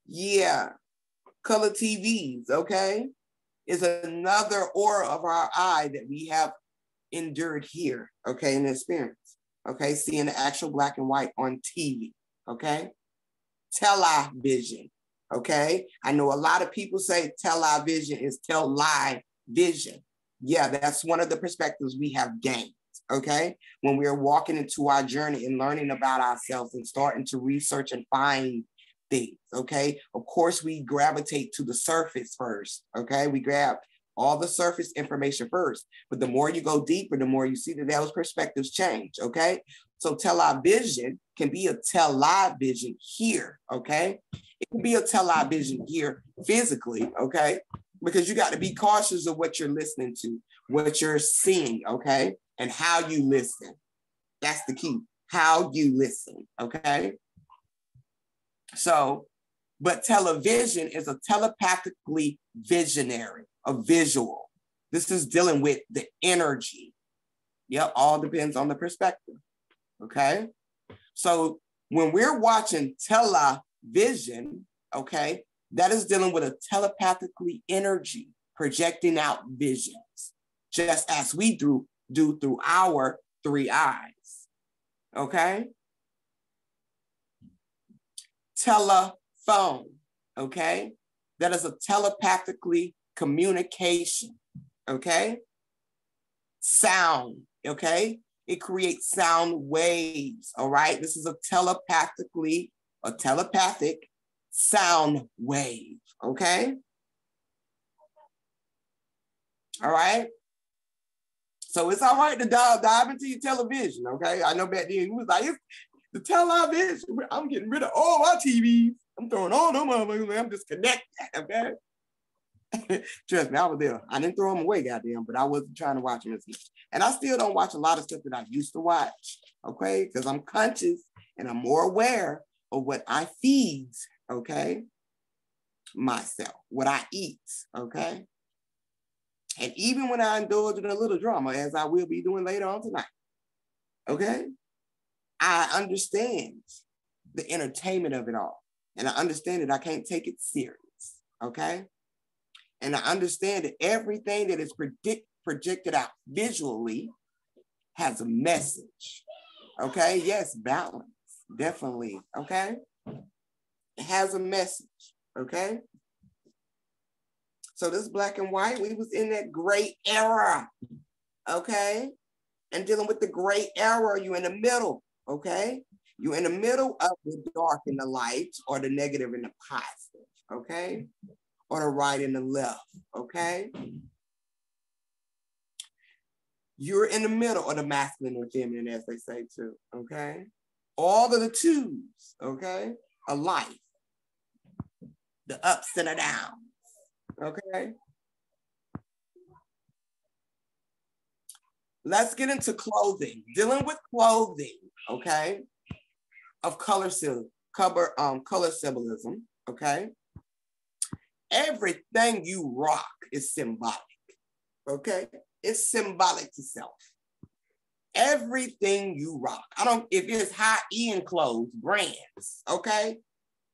yeah, color TVs, okay, is another aura of our eye that we have endured here, okay, in the experience, okay, seeing the actual black and white on TV, okay, television, okay. I know a lot of people say television is tele vision. Yeah, that's one of the perspectives we have gained, okay, when we're walking into our journey and learning about ourselves and starting to research and find things, okay? Of course, we gravitate to the surface first, okay? We grab all the surface information first, but the more you go deeper, the more you see that those perspectives change, okay? So television can be a television here, okay? It can be a television here physically, okay? Because you got to be cautious of what you're listening to, what you're seeing, okay? And how you listen. That's the key, how you listen, okay? So, but television is a telepathically visionary, a visual. This is dealing with the energy. Yep, all depends on the perspective, okay? So when we're watching television, okay, that is dealing with a telepathically energy, projecting out visions, just as we do through our three eyes, okay? Telephone, okay? That is a telepathically communication, okay? Sound, okay? It creates sound waves, all right? This is a telepathic sound wave, okay? All right? So it's all right to dive into your television, okay? I know back then you was like, it's the television, I'm getting rid of all my TVs. I'm throwing all them away. I'm disconnected, okay? Trust me, I was there. I didn't throw them away, goddamn, but I wasn't trying to watch them as much. And I still don't watch a lot of stuff that I used to watch, okay? Because I'm conscious and I'm more aware of what I feed, okay? Myself, what I eat, okay? And even when I indulge in a little drama, as I will be doing later on tonight, okay? I understand the entertainment of it all. And I understand that I can't take it serious, okay? And I understand that everything that is projected out visually has a message, okay? Yes, balance, definitely, okay? It has a message, okay? So this black and white, we was in that gray era, okay? And dealing with the gray era, you in the middle, okay? You're in the middle of the dark and the light, or the negative and the positive, okay? Or the right and the left, okay? You're in the middle of the masculine or feminine, as they say too, okay? All of the twos, okay, of life. The ups and the downs, okay? Let's get into clothing. Dealing with clothing, okay, of color symbolism, okay? Everything you rock is symbolic, okay? It's symbolic to self. Everything you rock. If it's high-end clothes, brands, okay?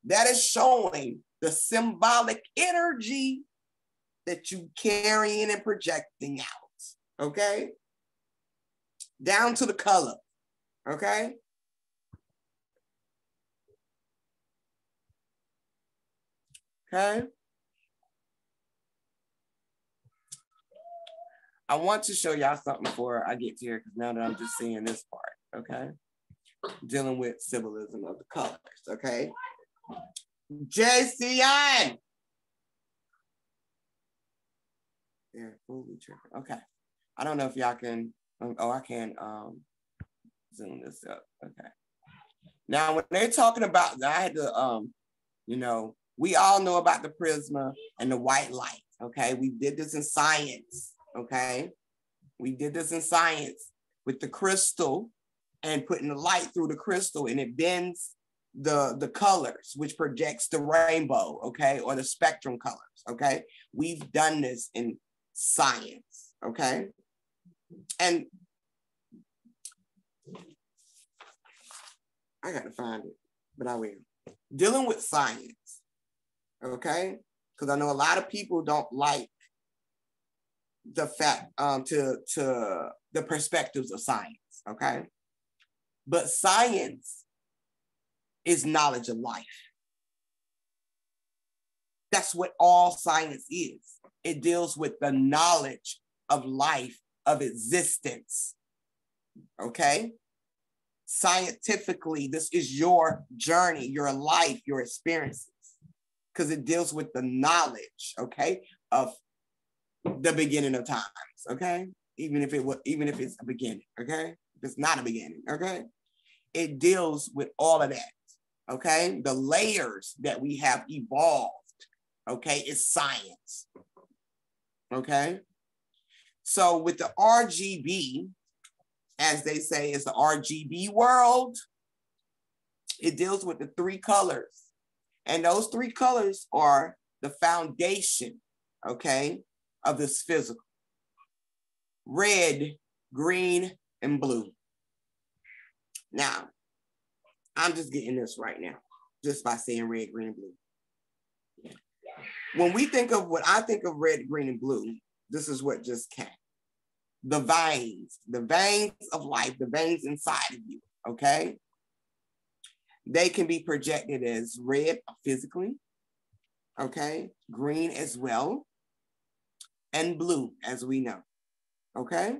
That is showing the symbolic energy that you carrying and projecting out, okay? Down to the color, okay? Okay? I want to show y'all something before I get to here, because now that I'm just seeing this part, okay? Dealing with symbolism of the colors, okay? JCN! Yeah, fully tripping. Okay. I don't know if y'all can, I can zoom this up, okay. Now, when they're talking about, I had to, you know, we all know about the prisma and the white light, okay? We did this in science, okay? We did this in science with the crystal and putting the light through the crystal, and it bends the colors, which projects the rainbow, okay? Or the spectrum colors, okay? We've done this in science, okay? And I gotta find it, but I will. Dealing with science, okay? Because I know a lot of people don't like the fact to the perspectives of science, okay? But science is knowledge of life. That's what all science is. It deals with the knowledge of life, of existence, okay? Scientifically, this is your journey, your life, your experiences, because it deals with the knowledge, okay, of the beginning of times, okay? Even if it's a beginning, okay? If it's not a beginning, okay? It deals with all of that, okay? The layers that we have evolved, okay, is science, okay? So with the RGB, as they say, is the RGB world, it deals with the 3 colors. And those 3 colors are the foundation, okay, of this physical. Red, green, and blue. Now, I'm just getting this right now, just by saying red, green, and blue. When we think of what I think of red, green, and blue, this is what just came. The veins of life, the veins inside of you, okay? They can be projected as red physically, okay? Green as well, and blue, as we know, okay?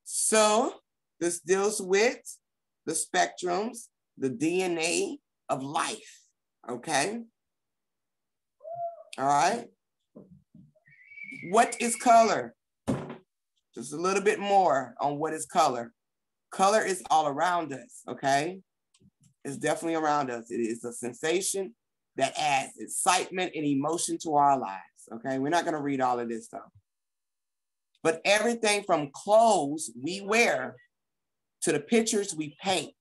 So this deals with the spectrums, the DNA of life, okay? All right? What is color? Just a little bit more on what is color. Color is all around us, okay? It's definitely around us. It is a sensation that adds excitement and emotion to our lives, okay? We're not gonna read all of this though. But everything from clothes we wear to the pictures we paint,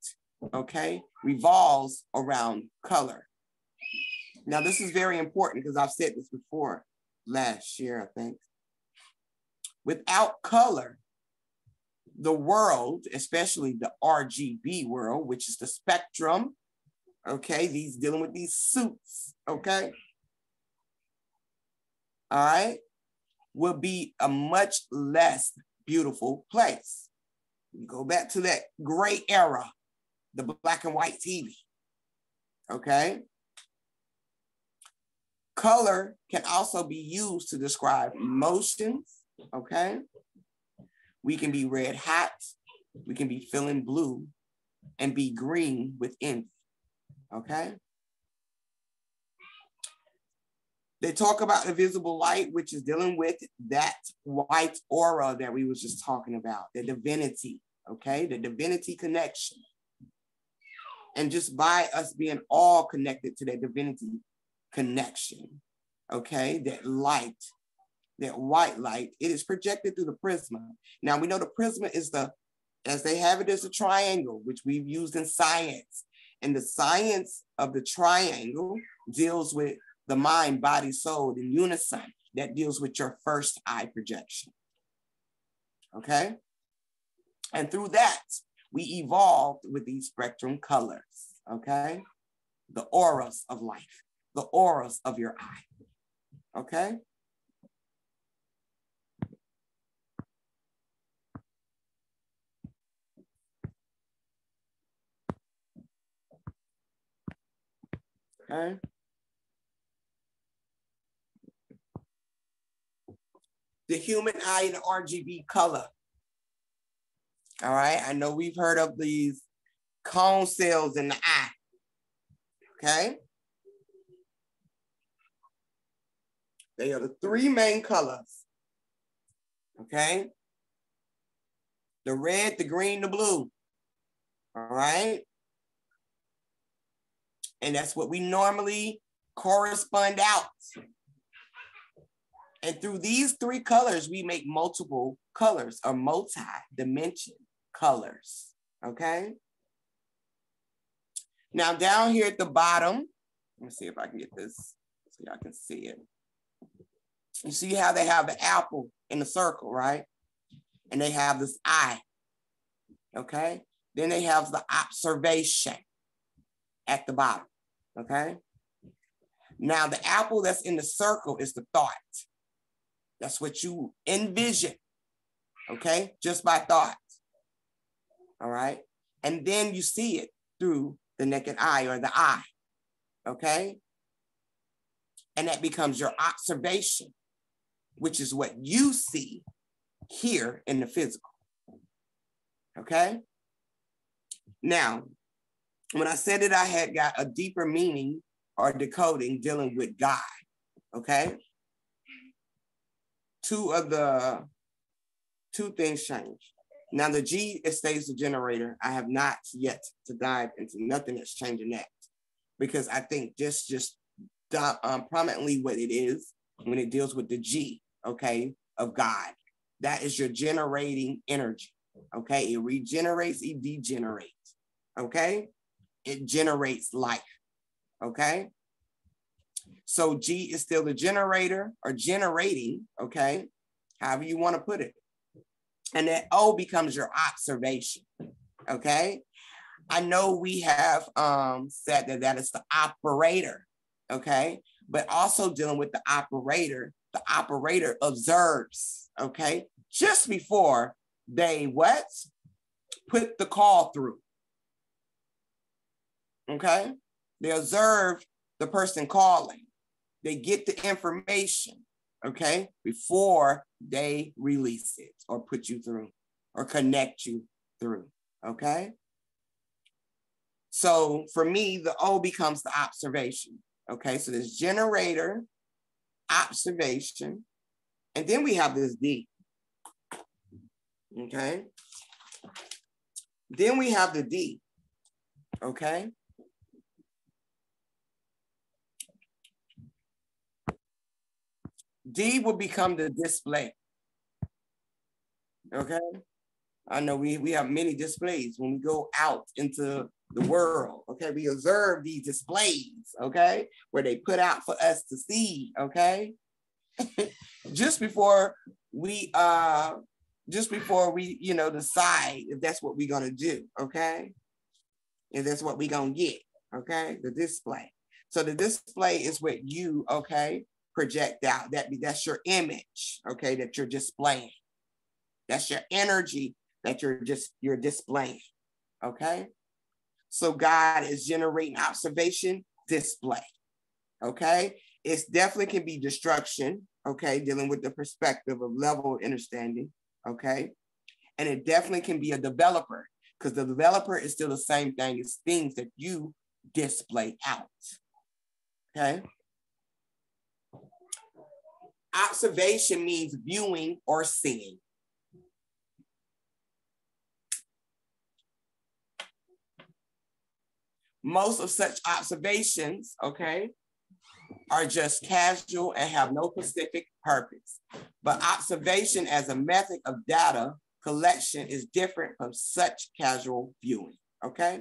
okay, revolves around color. Now, this is very important because I've said this before last year, I think. Without color, the world, especially the RGB world, which is the spectrum, okay, these dealing with these suits, okay, all right, will be a much less beautiful place. Go back to that gray era, the black and white TV, okay? Color can also be used to describe emotions, okay? We can be red hot, we can be feeling blue, and be green with envy, okay? They talk about invisible light, which is dealing with that white aura that we was just talking about, the divinity, okay? The divinity connection. And just by us being all connected to that divinity connection, okay? That light, that white light, it is projected through the prisma. Now we know the prisma is as they have it as a triangle, which we've used in science. And the science of the triangle deals with the mind, body, soul in unison. That deals with your first eye projection, okay? And through that, we evolved with these spectrum colors, okay? The auras of life, the auras of your eye, okay? Okay. The human eye in RGB color. All right, I know we've heard of these cone cells in the eye, okay? They are the 3 main colors, okay? The red, the green, the blue, All right. And that's what we normally correspond out. And through these three colors, we make multiple colors or multi-dimension colors, okay? Now down here at the bottom, let me see if I can get this so y'all can see it. You see how they have the apple in the circle, right? And they have this eye, okay? Then they have the observation at the bottom, okay? Now the apple that's in the circle is the thought. That's what you envision, okay? Just by thought, all right? And then you see it through the naked eye or the eye, okay? And that becomes your observation, which is what you see here in the physical, okay? Now, when I said that I had got a deeper meaning or decoding dealing with God, okay? Two things change. Now the G, it stays the generator. I have not yet to dive into nothing that's changing that, because I think just prominently what it is when it deals with the G, okay, of God. That is your generating energy, okay? It regenerates, it degenerates, okay? It generates life, okay? So G is still the generator or generating, okay? However you want to put it. And that O becomes your observation, okay? I know we have said that is the operator, okay? But also dealing with the operator observes, okay? Just before they what? Put the call through, okay? They observe the person calling. They get the information, okay, before they release it or put you through or connect you through, okay? So for me, the O becomes the observation, okay? So this generator, observation, and then we have this D, okay? Then we have the D, okay? D will become the display, okay? I know we have many displays when we go out into the world, okay? We observe these displays, okay? Where they put out for us to see, okay? just before we, you know, decide if that's what we're gonna do, okay? If that's what we're gonna get, okay? The display. So the display is what you, okay, project out. That's your image, okay, that you're displaying. That's your energy that you're displaying, okay? So God is generating observation, display, okay? It definitely can be destruction, okay, dealing with the perspective of level of understanding, okay? And it definitely can be a developer, because the developer is still the same thing as things that you display out, okay? Observation means viewing or seeing. Most of such observations, okay, are just casual and have no specific purpose. But observation as a method of data collection is different from such casual viewing, okay?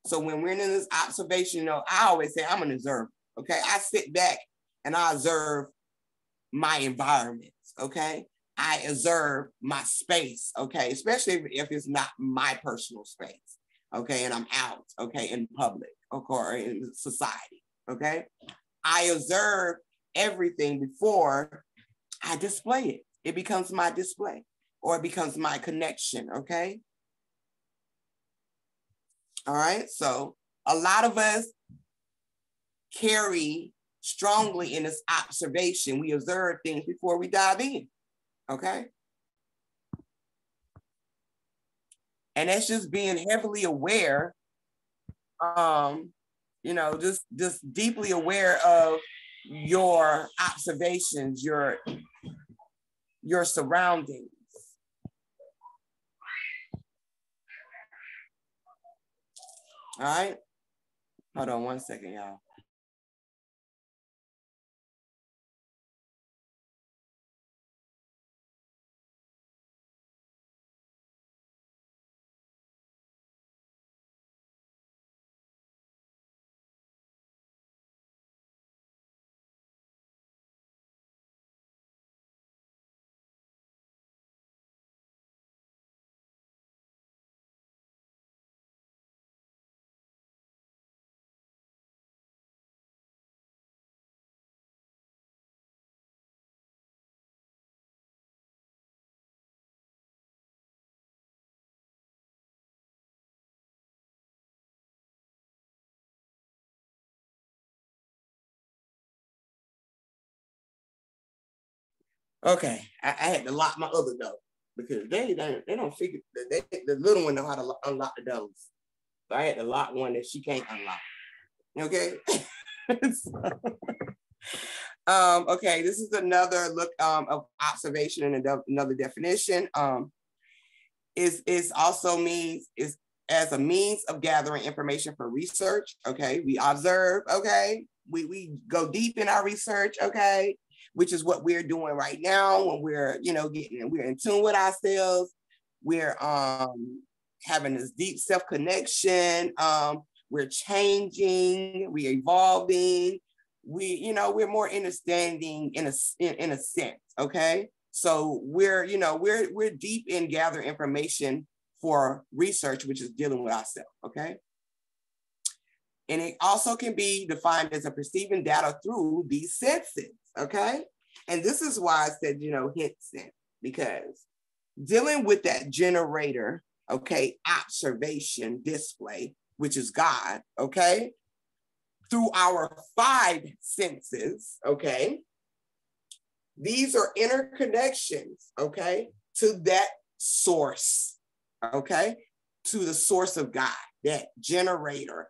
So when we're in this observation, you know, I always say I'm an observer, okay? I sit back and I observe my environment, okay? I observe my space, okay? Especially if it's not my personal space, okay? And I'm out, okay, in public, okay, or in society, okay? I observe everything before I display it. It becomes my display or it becomes my connection, okay? All right, so a lot of us carry strongly in this observation. We observe things before we dive in, okay? And that's just being heavily aware, you know, just deeply aware of your observations, your surroundings. All right. Hold on one second, y'all. Okay, I had to lock my other door because they don't figure the little one know how to unlock the doors. So I had to lock one that she can't unlock. Okay. Okay, this is another look of observation and another definition. Is also means is as a means of gathering information for research. Okay, we observe. Okay, we go deep in our research. Okay, which is what we're doing right now when we're we're in tune with ourselves. We're having this deep self connection. We're changing. We're evolving. We're more understanding in a sense. Okay. So we're deep in gathering information for research, which is dealing with ourselves, okay? And it also can be defined as a perceiving data through these senses, okay? And this is why I said, hint sense, because dealing with that generator, okay, observation display, which is God, okay, through our 5 senses, okay, these are interconnections, okay, to that source, okay, to the source of God, that generator,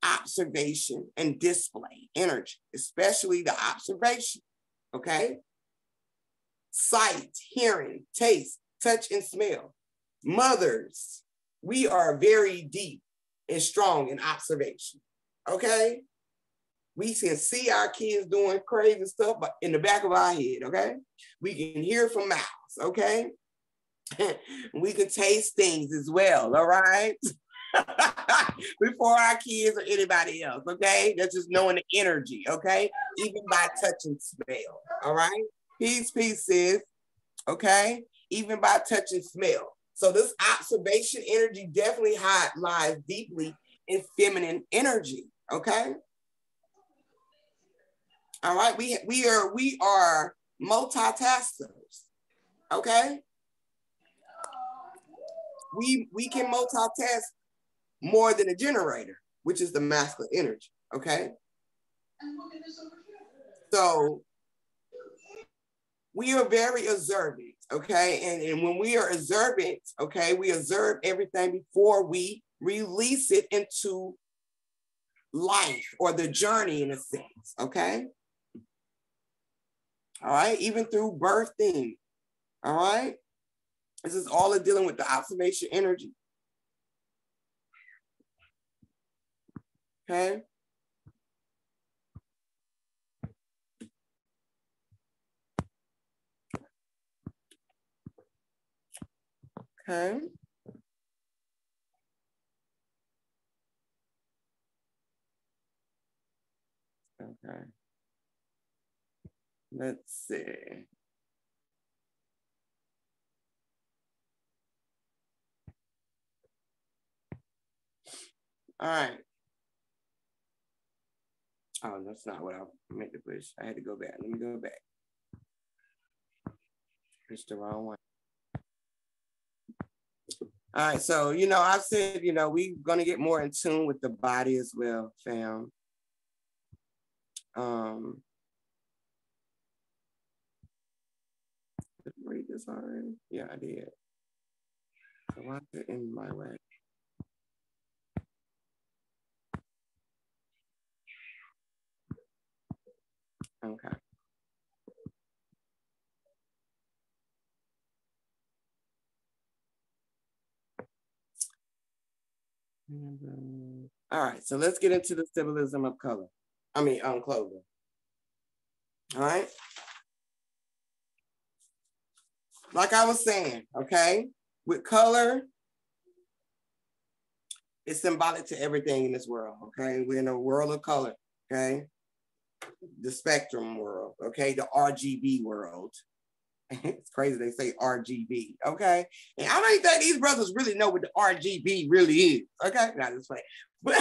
observation, and display energy, especially the observation, okay? Sight, hearing, taste, touch, and smell. Mothers, we are very deep and strong in observation, okay? We can see our kids doing crazy stuff, but in the back of our head, okay? We can hear from mouths, okay? We can taste things as well, all right? Before our kids or anybody else, okay? That's just knowing the energy, okay? Even by touch and smell, all right? Peace, sis, okay? Even by touch and smell. So this observation energy definitely lies deeply in feminine energy, okay? All right, we are multitaskers. Okay, we can multitask more than a generator, which is the masculine energy. Okay, so we are very observant. Okay, and when we are observant, okay, we observe everything before we release it into life or the journey in a sense. Okay. All right, even through birthing. All right. This is all dealing with the observation energy. Okay. Okay. Okay. Let's see. All right. Oh, that's not what I meant to push. I had to go back. Let me go back. Pushed the wrong one. All right. So, I've said, we're going to get more in tune with the body as well, fam. Did I read this already? Yeah, I did. So why is it in my way? Okay. All All right, so let's get into the symbolism of color. Clothing. All right. Like I was saying, okay, with color, it's symbolic to everything in this world, okay? We're in a world of color, okay? The spectrum world, okay? The RGB world. It's crazy they say RGB, okay? And I don't even think these brothers really know what the RGB really is, okay? Not this way. But,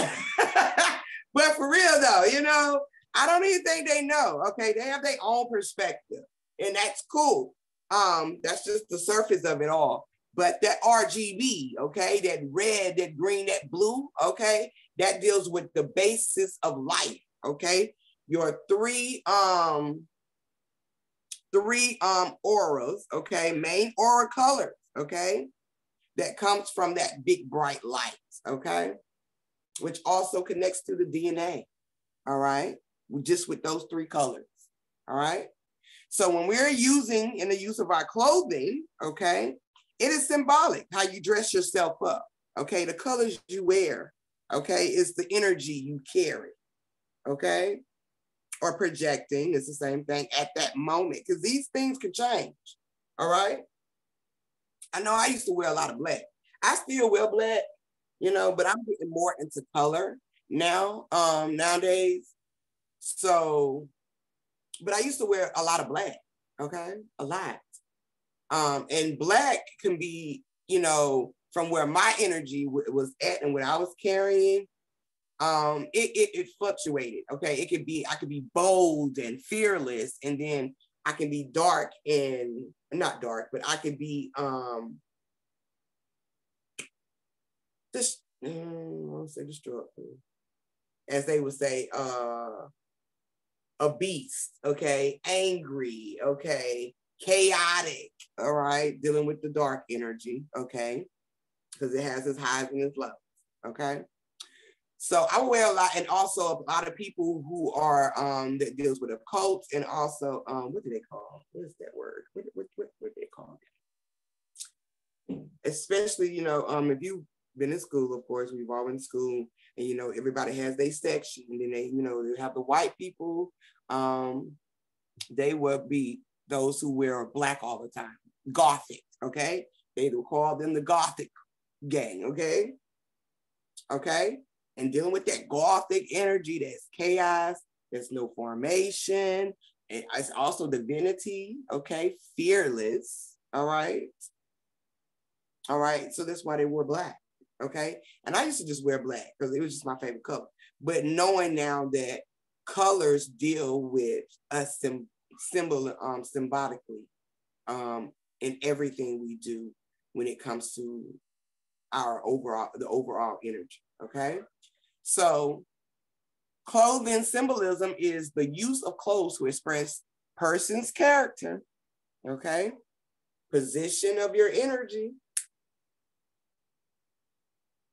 but for real though, you know, I don't even think they know, okay? They have their own perspective and that's cool. That's just the surface of it all. But that RGB, okay, that red, that green, that blue, okay, that deals with the basis of life, okay? Your three auras, okay, main aura colors, okay, that comes from that big bright light, okay, which also connects to the DNA, all right, just with those three colors, all right. So when we're using in the use of our clothing, okay, it is symbolic how you dress yourself up, okay, the colors you wear, okay, is the energy you carry, okay, or projecting is the same thing at that moment because these things can change, all right. I know I used to wear a lot of black. I still wear black, you know, but I'm getting more into color now, nowadays. So, but I used to wear a lot of black, okay, a lot. And black can be, you know, from where my energy was at and what I was carrying, it fluctuated, okay? It could be, I could be bold and fearless, and then I can be dark and, not dark, but I could be, just, I won't say destructive, as they would say, a beast, okay? Angry, okay? Chaotic, all right? Dealing with the dark energy, okay? Because it has its highs and its lows, okay? So I wear a lot, and also a lot of people who are that deals with occults, and also what do they call? What is that word? What do they call it? Especially, you know, if you've been in school, of course, we've all been in school, and you know, everybody has their section, and then they, you know, they have the white people. They would be those who wear black all the time, Gothic, okay? They will call them the Gothic gang, okay? Okay? And dealing with that Gothic energy, that's chaos, there's no formation, and it's also divinity, okay? Fearless, all right? All right, so that's why they wore black, okay? And I used to just wear black because it was just my favorite color. But knowing now that colors deal with a symbolically in everything we do when it comes to the overall energy, okay? So clothing symbolism is the use of clothes to express person's character, okay? Position of your energy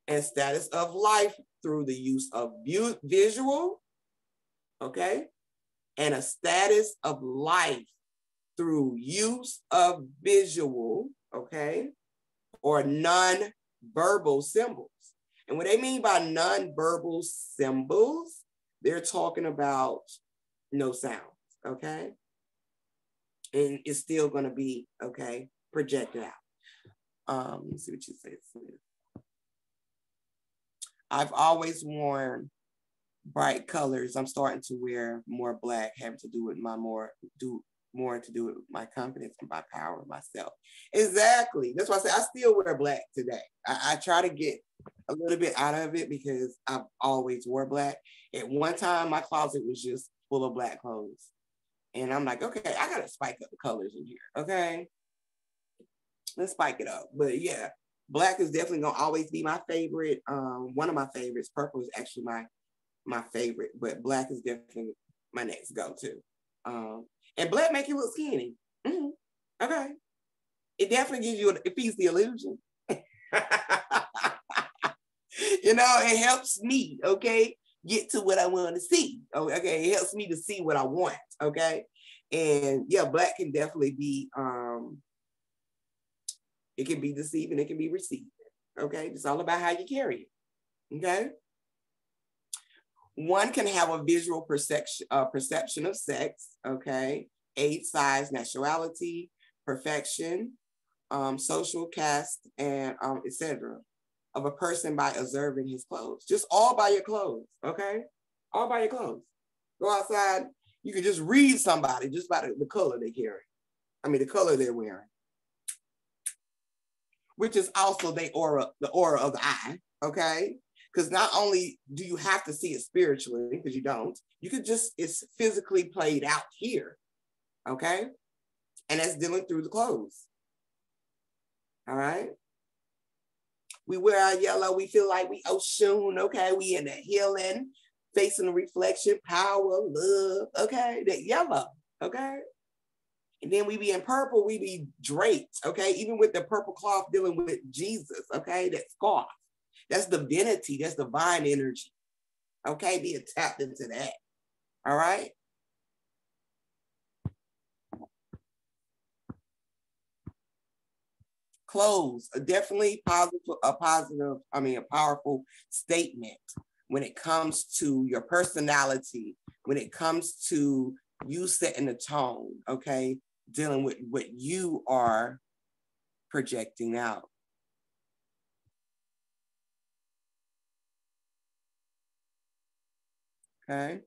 and status of life through the use of visual, okay? And a status of life through use of visual, okay? Or non-verbal symbols. And what they mean by non-verbal symbols, they're talking about no sounds, okay? And it's still gonna be, okay, projected out. Let's see what you say. I've always worn bright colors. I'm starting to wear more black, having to do with more to do with my confidence and my power of myself. Exactly. That's why I say I still wear black today. I try to get a little bit out of it because I've always wore black. At one time, my closet was just full of black clothes. And I'm like, okay, I gotta spike up the colors in here, okay? Let's spike it up. But yeah, black is definitely gonna always be my favorite. One of my favorites. Purple is actually my favorite, but black is definitely my next go-to. And black make you look skinny. Mm-hmm. Okay. It definitely gives you, it feeds the illusion. You know, it helps me, okay, get to what I want to see. Okay, it helps me to see what I want, okay? And yeah, black can definitely be, it can be deceiving, it can be receiving, okay? It's all about how you carry it, okay? One can have a visual perception of sex, okay? Age, size, nationality, perfection, social caste, and etc. of a person by observing his clothes. Just all by your clothes, okay? All by your clothes. Go outside, you can just read somebody just by the color they're carrying. I mean, the color they're wearing, which is also the aura of the eye, okay? Because not only do you have to see it spiritually, because you don't, you could just, it's physically played out here, okay? And that's dealing through the clothes, all right? We wear our yellow, we feel like we Oshun, okay? We in the healing, facing the reflection, power, love, okay? That yellow, okay? And then we be in purple, we be draped, okay? Even with the purple cloth dealing with Jesus, okay? That scarf. That's divinity, that's divine energy, okay? Being tapped into that, all right? Clothes are definitely a powerful statement when it comes to your personality, when it comes to you setting the tone, okay? Dealing with what you are projecting out. Okay.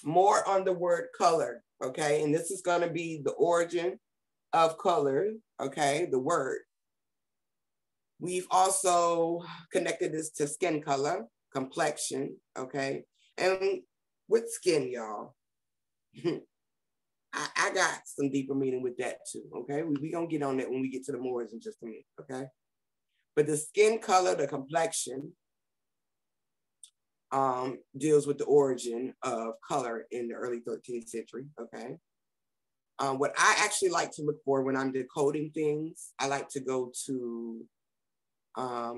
More on the word color, okay? And this is going to be the origin of color, okay? The word. We've also connected this to skin color, complexion, okay? And with skin, y'all, I got some deeper meaning with that too, okay? We gonna get on that when we get to the Moors in just a minute, okay? But the skin color, the complexion, deals with the origin of color in the early 13th century, okay? What I actually like to look for when I'm decoding things, I like to go to,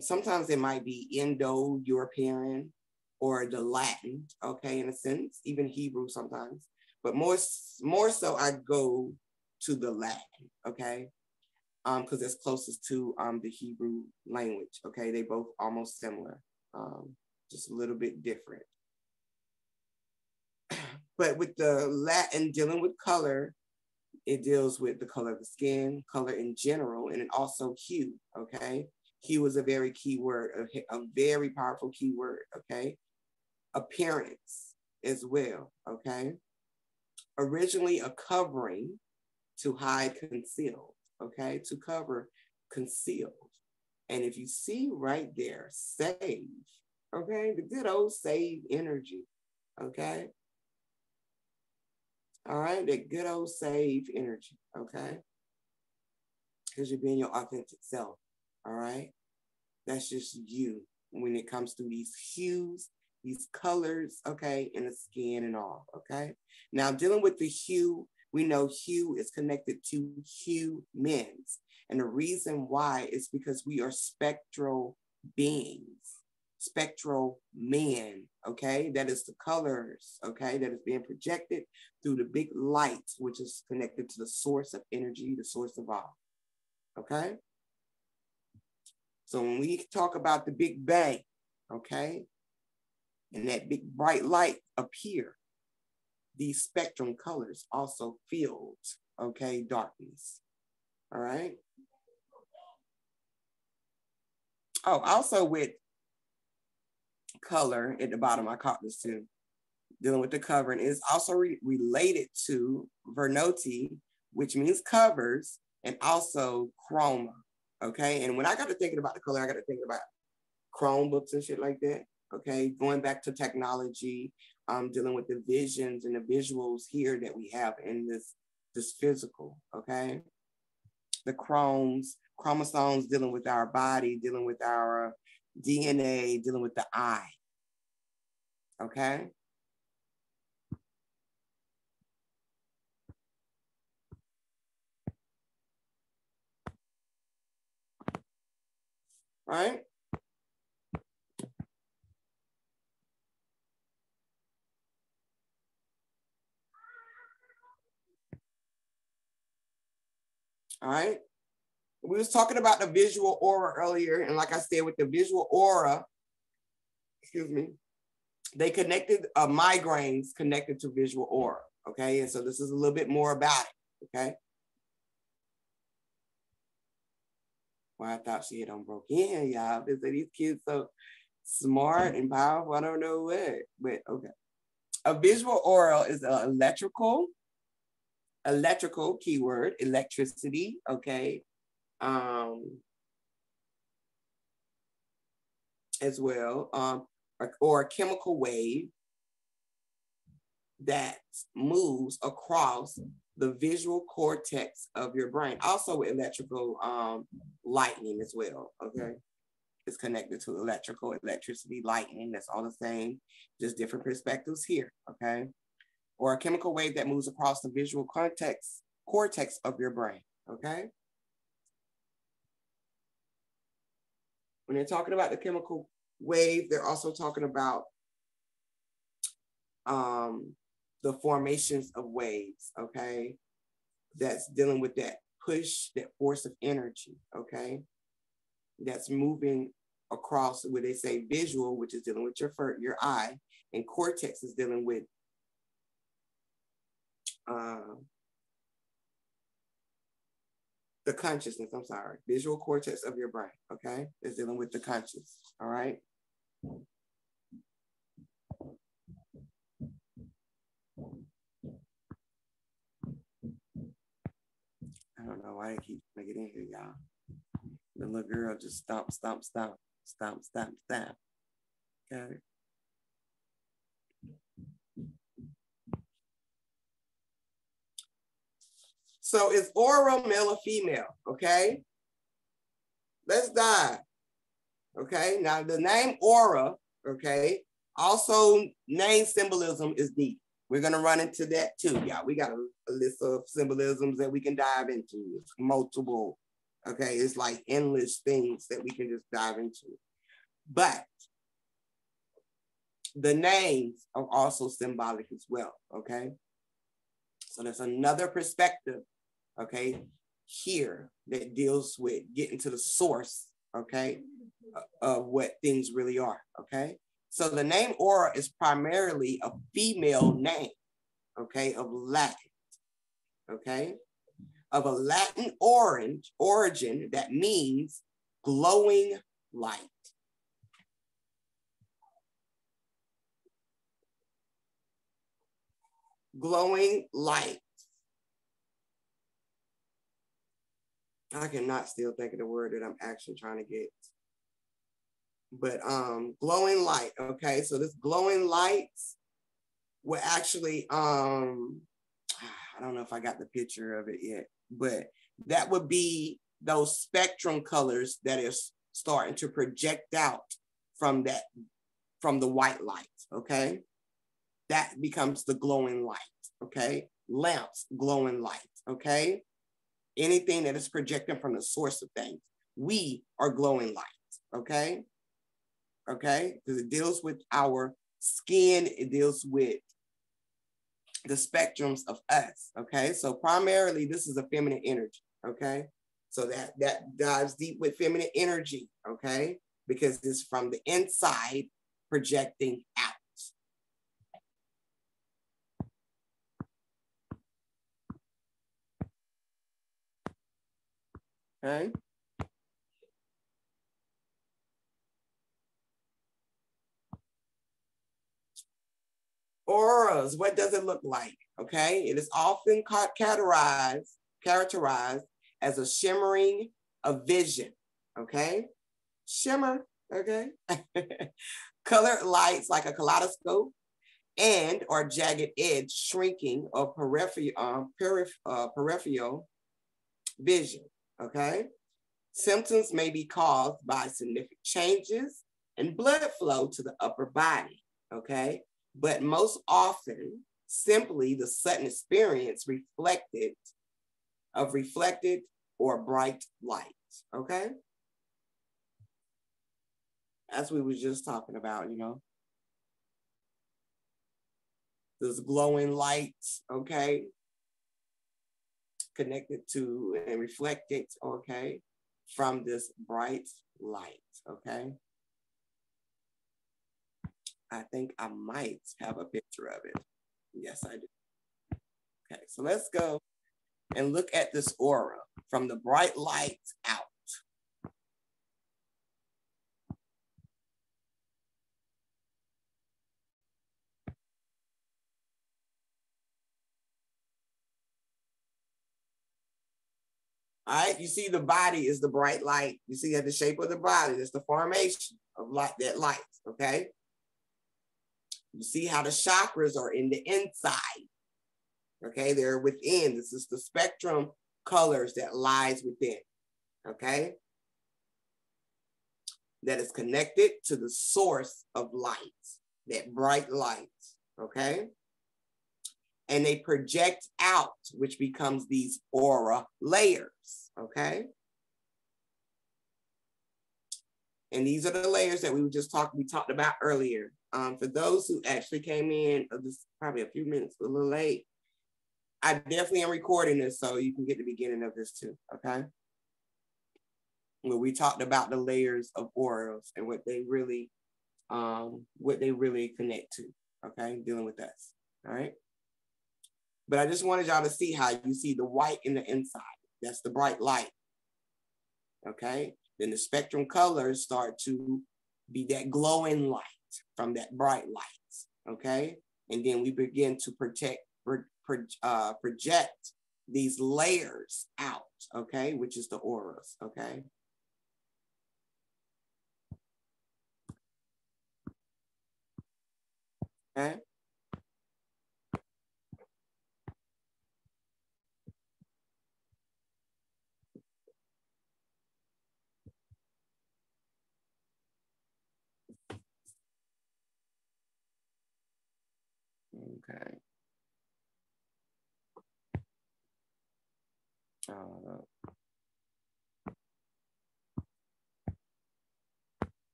sometimes it might be Indo-European or the Latin, okay, in a sense, even Hebrew sometimes. But more so I go to the Latin, okay? Because it's closest to the Hebrew language, okay? They both almost similar, just a little bit different. But with the Latin dealing with color, it deals with the color of the skin, color in general, and also hue, okay? Hue is a very key word, a very powerful key word, okay? Appearance as well, okay? Originally a covering to hide concealed, okay? To cover concealed. And if you see right there, sage, okay? The good old sage energy, okay? All right, that good old sage energy, okay? Because you're being your authentic self, all right? That's just you when it comes to these hues, these colors, okay, in the skin and all, okay? Now, dealing with the hue, we know hue is connected to humans. And the reason why is because we are spectral beings, spectral men, okay? That is the colors, okay? That is being projected through the big light, which is connected to the source of energy, the source of all, okay? So when we talk about the Big Bang, okay, and that big bright light appear, these spectrum colors also filled, okay, darkness, all right? Oh, also with color at the bottom, I caught this too, dealing with the covering, is also related to Vernoti, which means covers, and also chroma, okay? And when I got to thinking about the color, I got to think about Chromebooks and shit like that, okay? Going back to technology, dealing with the visions and the visuals here that we have in this physical, okay? The chromosomes dealing with our body, dealing with our DNA, dealing with the eye, okay? Right? All right? we was talking about the visual aura earlier, and like I said, with the visual aura, excuse me, they connected migraines connected to visual aura. Okay, and so this is a little bit more about it. Okay. Well, I thought she had on broke in, y'all. They say these kids so smart and powerful. I don't know what, but okay. A visual aura is an electrical keyword, electricity. Okay. As well, or a chemical wave that moves across the visual cortex of your brain. Also electrical lightning as well, okay? It's connected to electricity, lightning, that's all the same, just different perspectives here, okay? Or a chemical wave that moves across the visual cortex of your brain, okay? When they're talking about the chemical wave, they're also talking about the formations of waves, okay? That's dealing with that push, that force of energy, okay? That's moving across where they say visual, which is dealing with your eye, and cortex is dealing with the consciousness, I'm sorry, visual cortex of your brain, okay? It's dealing with the conscious, all right? I don't know why they keep trying to get in here, y'all. The little girl just stomp, stomp, stomp, stomp, stomp, stomp. Got it. So is aura male or female? Okay. Let's dive. Okay. Now the name aura, okay, also name symbolism is deep. We're gonna run into that too, y'all. We got a list of symbolisms that we can dive into. It's multiple. Okay, it's like endless things that we can just dive into. But the names are also symbolic as well. Okay. So there's another perspective, okay, here that deals with getting to the source, okay, of what things really are, okay? So the name aura is primarily a female name, okay, of Latin, okay? Of a Latin origin that means glowing light. Glowing light. I cannot still think of the word that I'm actually trying to get. But glowing light, okay? So this glowing lights will actually, I don't know if I got the picture of it yet, but that would be those spectrum colors that is starting to project out from the white light, okay? That becomes the glowing light, okay? Lamps, glowing light, okay? Anything that is projecting from the source of things. We are glowing light, okay? Okay, because it deals with our skin, it deals with the spectrums of us, okay? So primarily, this is a feminine energy, okay? So that dives deep with feminine energy, okay? Because it's from the inside projecting out. Okay? Auras, what does it look like? Okay, it is often characterized as a shimmering of vision. Okay, shimmer. Okay, colored lights like a kaleidoscope, and or jagged edge shrinking or peripheral vision. Okay, symptoms may be caused by significant changes in blood flow to the upper body. Okay, but most often simply the sudden experience reflected or bright light, okay? As we was just talking about, you know, those glowing lights, okay, connected to and reflected, okay? from this bright light, okay? I think I might have a picture of it. Yes, I do. Okay, so let's go and look at this aura from the bright light out. All right, you see the body is the bright light. You see at the shape of the body, that's the formation of light, that light, okay? You see how the chakras are in the inside, okay? They're within. This is the spectrum colors that lies within, okay? That is connected to the source of light, that bright light, okay? And they project out, which becomes these aura layers, okay? And these are the layers that we talked about earlier. For those who actually came in, this probably a few minutes a little late, I definitely am recording this so you can get the beginning of this too, okay? Where we talked about the layers of auras and what they really connect to, okay? Dealing with us, all right? But I just wanted y'all to see how you see the white in the inside. That's the bright light, okay? Then the spectrum colors start to be that glowing light from that bright light, okay? And then we begin to project these layers out, okay? Which is the auras, okay? Okay? Okay.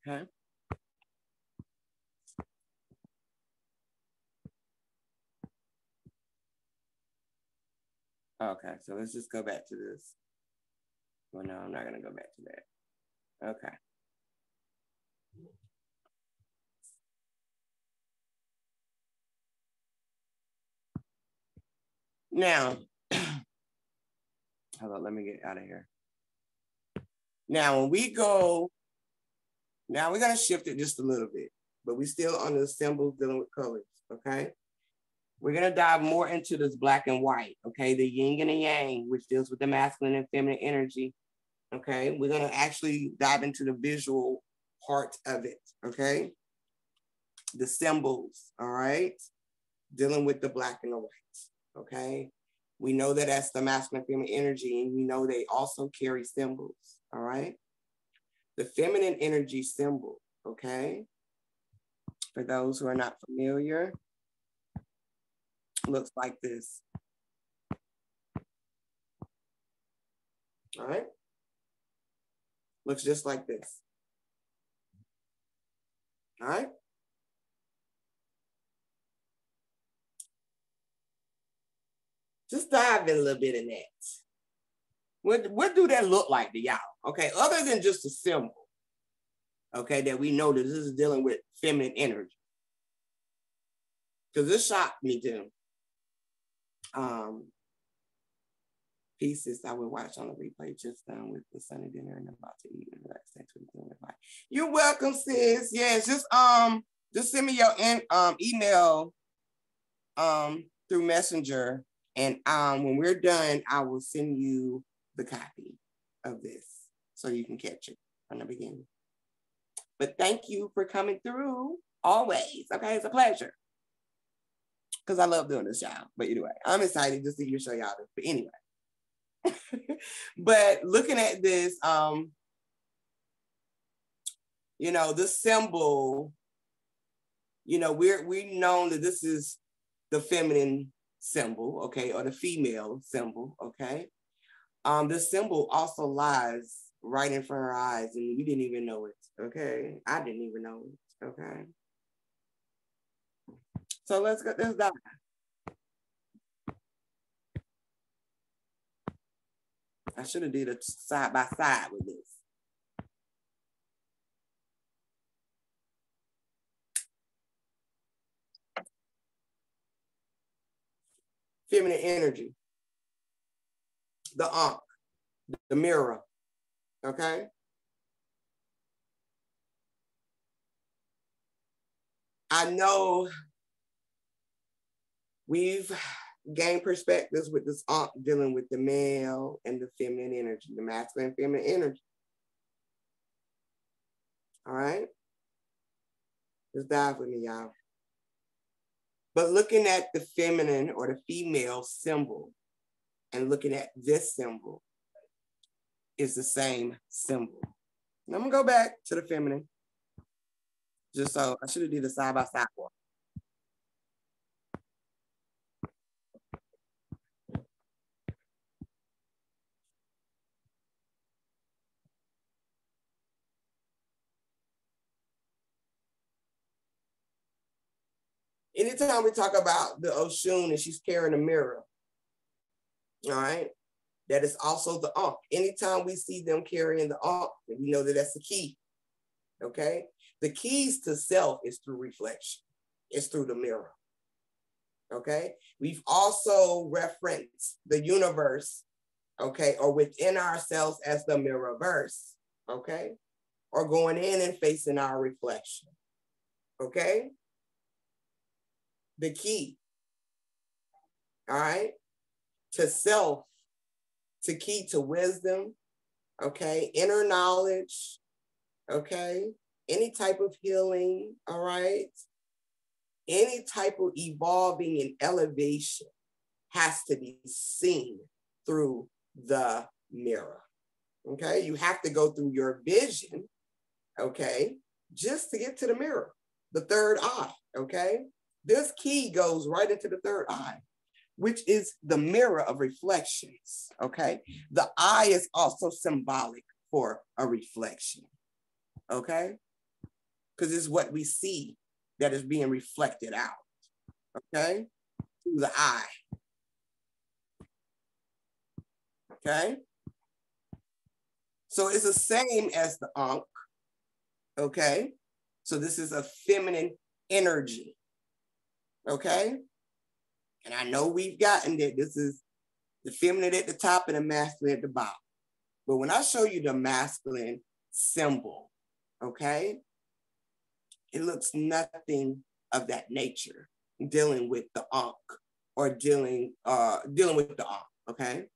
Okay. Okay, so let's just go back to this. Well, no, I'm not gonna go back to that. Okay. Now, hold on, let me get out of here. Now, when we go, now we're gonna shift it just a little bit, but we still on the symbols dealing with colors, okay? We're gonna dive more into this black and white, okay? The yin and the yang, which deals with the masculine and feminine energy, okay? We're gonna actually dive into the visual part of it, okay? The symbols, all right? Dealing with the black and the white, okay? We know that that's the masculine feminine energy, and we know they also carry symbols, all right? The feminine energy symbol, okay? For those who are not familiar, looks like this. All right? Looks just like this. All right? Just dive in a little bit in that. What do that look like to y'all? Okay, other than just a symbol, okay, that we know that this is dealing with feminine energy. Because this shocked me too. Pieces I would watch on the replay just done with the Sunday dinner and about to eat and relax next week. You're welcome, sis. Yes, just send me your email through Messenger, and when we're done, I will send you the copy of this so you can catch it from the beginning. But thank you for coming through always. Okay, it's a pleasure. Because I love doing this, y'all. But anyway, I'm excited to see you show y'all this. But anyway. But looking at this, you know, the symbol, you know, we know that this is the feminine symbol, okay, or the female symbol, okay. This symbol also lies right in front of our eyes, and we didn't even know it, okay. I didn't even know it, okay. So let's dive. I should have did a side by side with this. feminine energy, the Ankh, the mirror, okay? I know we've gained perspectives with this Ankh dealing with the male and the feminine energy, the masculine and feminine energy. All right? Just dive with me, y'all. But looking at the feminine or the female symbol and looking at this symbol is the same symbol. And I'm gonna go back to the feminine. Just so I should have did a side by side one. Anytime we talk about the Oshun and she's carrying a mirror, all right, that is also the Ankh. Anytime we see them carrying the Ankh, we know that that's the key, okay? The keys to self is through reflection. It's through the mirror, okay? We've also referenced the universe, okay, or within ourselves as the mirror verse, okay? Or going in and facing our reflection, okay? The key, all right, to self, to key to wisdom, okay, inner knowledge, okay, any type of healing, all right, any type of evolving and elevation has to be seen through the mirror, okay? You have to go through your vision, okay, just to get to the mirror, the third eye, okay? This key goes right into the third eye, which is the mirror of reflections, okay? The eye is also symbolic for a reflection, okay? Because it's what we see that is being reflected out, okay? Through the eye, okay? So it's the same as the Ankh, okay? So this is a feminine energy, okay? And I know we've gotten that this is the feminine at the top and the masculine at the bottom. But when I show you the masculine symbol, okay, it looks nothing of that nature dealing with the Ankh or dealing with the Ankh, okay?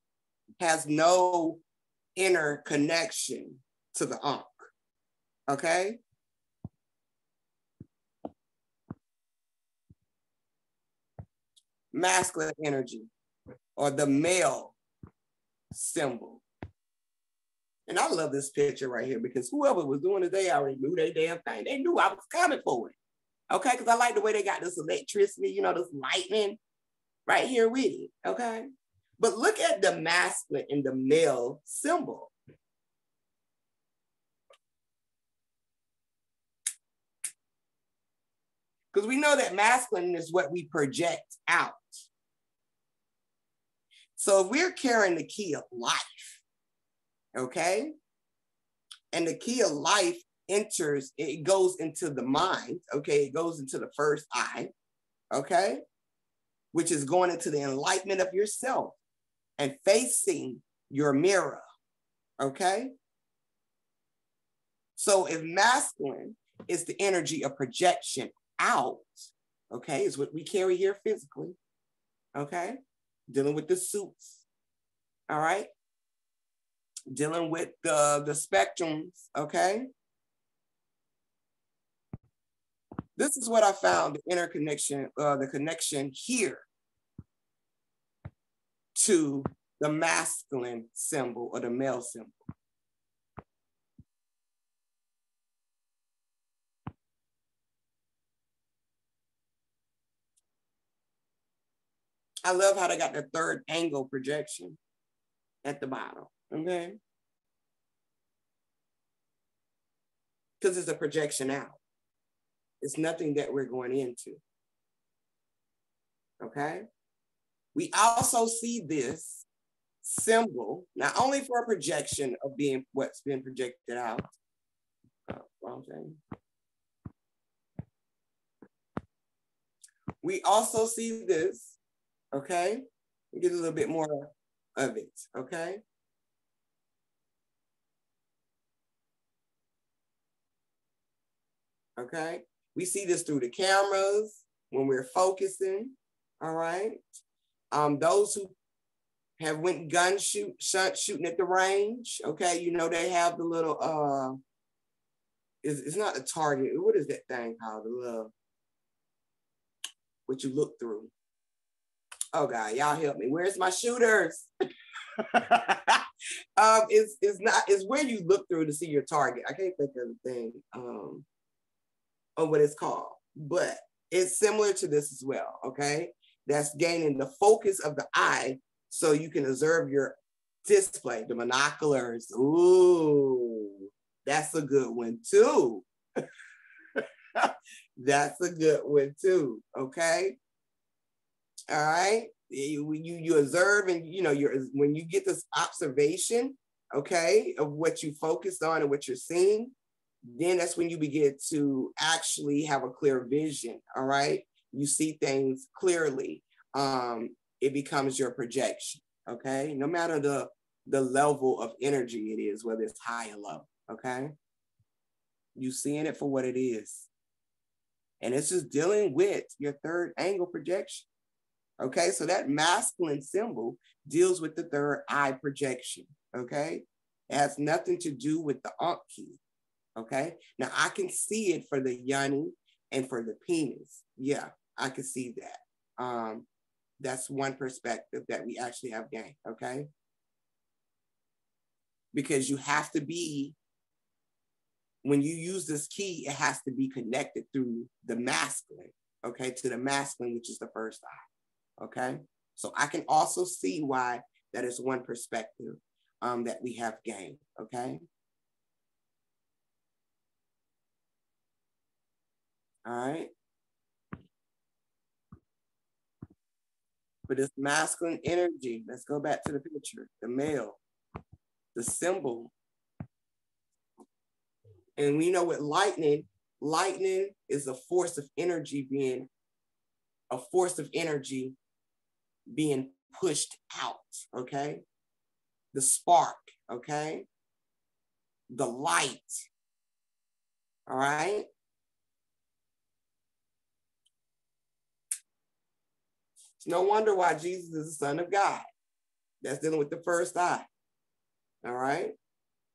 Has no inner connection to the Ankh, okay? Masculine energy or the male symbol. And I love this picture right here because whoever was doing it, they already knew their damn thing. They knew I was coming for it. Okay, because I like the way they got this electricity, you know, this lightning right here with it, okay? But look at the masculine and the male symbol. Because we know that masculine is what we project out. So if we're carrying the key of life, okay? And the key of life enters, it goes into the mind, okay? It goes into the first eye, okay? Which is going into the enlightenment of yourself and facing your mirror, okay? So if masculine is the energy of projection out, okay, is what we carry here physically, okay? Dealing with the suits, all right? Dealing with the spectrums, okay? This is what I found, the interconnection, the connection here to the masculine symbol or the male symbol. I love how they got the third angle projection at the bottom, okay? Because it's a projection out. It's nothing that we're going into, okay? We also see this symbol, not only for a projection of being what's been projected out, wrong thing. We also see this, okay, Get a little bit more of it, okay? Okay, we see this through the cameras when we're focusing, all right? Those who have went shooting at the range, okay, you know, they have the little, it's not a target, what is that thing called, the little, what you look through? Oh God, y'all help me, where's my shooters? It's where you look through to see your target. I can't think of the thing, of what it's called, but it's similar to this as well, okay? That's gaining the focus of the eye so you can observe your display, the binoculars. Ooh, that's a good one too. That's a good one too, okay? All right, you observe, and you know, when you get this observation, okay, of what you focused on and what you're seeing, then that's when you begin to actually have a clear vision, all right? You see things clearly. It becomes your projection, okay? No matter the level of energy it is, whether it's high or low, okay? You seeing it for what it is. And it's just dealing with your third angle projection, okay? So that masculine symbol deals with the third eye projection, okay? It has nothing to do with the Ankh key. Okay, now I can see it for the yoni and for the penis. Yeah, I can see that. That's one perspective that we actually have gained, okay? Because you have to be, when you use this key, it has to be connected through the masculine, okay, to the masculine, which is the first eye, okay? So I can also see why that is one perspective that we have gained, okay? All right. For this masculine energy, let's go back to the picture, the male, the symbol. And we know with lightning is a force of energy being pushed out, okay? The spark, okay? The light, all right? It's no wonder why Jesus is the Son of God. That's dealing with the first eye, all right?